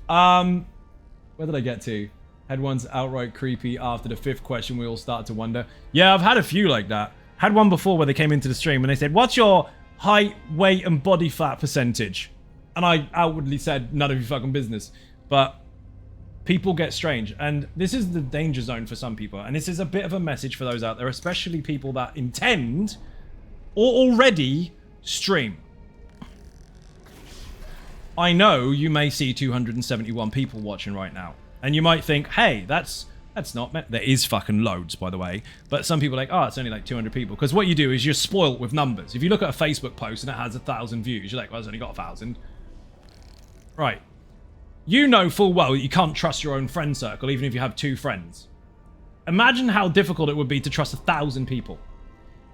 Where did I get to? Had one's outright creepy after the 5th question, we all started to wonder. Yeah, I've had a few like that. Had one before where they came into the stream and they said, what's your height, weight, and body fat percentage? And I outwardly said, none of your fucking business. But people get strange. And this is the danger zone for some people. And this is a bit of a message for those out there, especially people that intend or already stream. I know you may see 271 people watching right now. And you might think, hey, that's not... There is fucking loads, by the way. But some people are like, oh, it's only like 200 people. Because what you do is you're spoiled with numbers. If you look at a Facebook post and it has 1,000 views, you're like, well, it's only got 1,000. Right. You know full well that you can't trust your own friend circle, even if you have 2 friends. Imagine how difficult it would be to trust 1,000 people.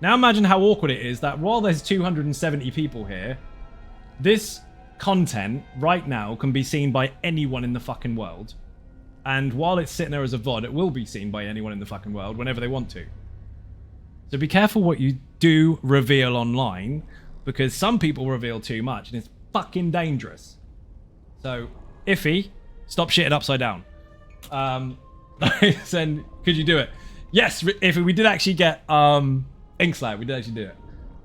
Now imagine how awkward it is that while there's 270 people here, this content right now can be seen by anyone in the fucking world. And while it's sitting there as a VOD, it will be seen by anyone in the fucking world whenever they want to. So be careful what you do reveal online, because some people reveal too much, and it's fucking dangerous. So, Iffy, stop shitting upside down. Then, could you do it? Yes, Iffy, we did actually get Inkslab. We did actually do it.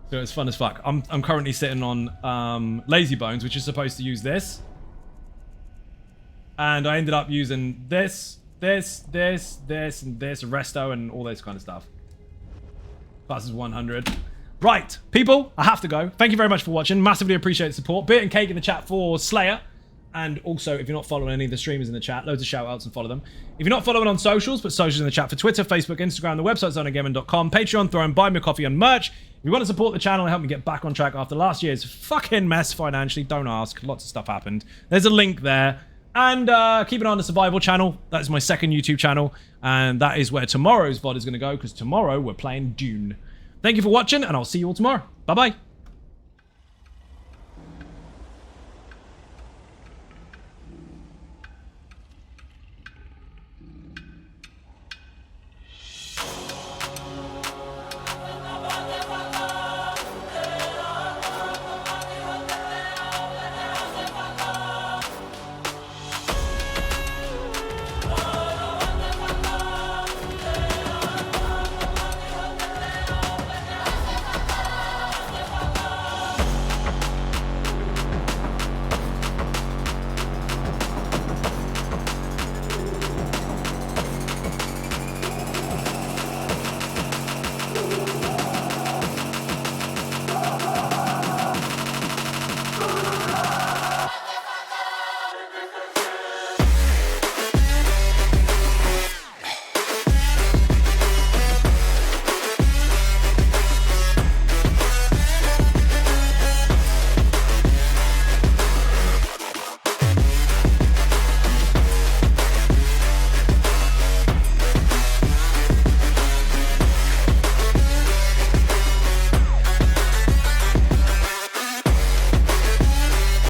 So it's fun as fuck. I'm currently sitting on Lazy Bones, which is supposed to use this. And I ended up using this, and this, Resto, and all this kind of stuff. Plus is 100. Right, people, I have to go. Thank you very much for watching. Massively appreciate the support. Beer and cake in the chat for Slayer. And also, if you're not following any of the streamers in the chat, loads of shout-outs and follow them. If you're not following on socials, put socials in the chat for Twitter, Facebook, Instagram, the website's zoneofgaming.com, Patreon, Throne, Buy Me a Coffee, and merch. If you want to support the channel and help me get back on track after last year's fucking mess financially, don't ask. Lots of stuff happened. There's a link there. And keep an eye on the Survival channel. That is my second YouTube channel. And that is where tomorrow's VOD is going to go, because tomorrow we're playing Dune. Thank you for watching, and I'll see you all tomorrow. Bye-bye.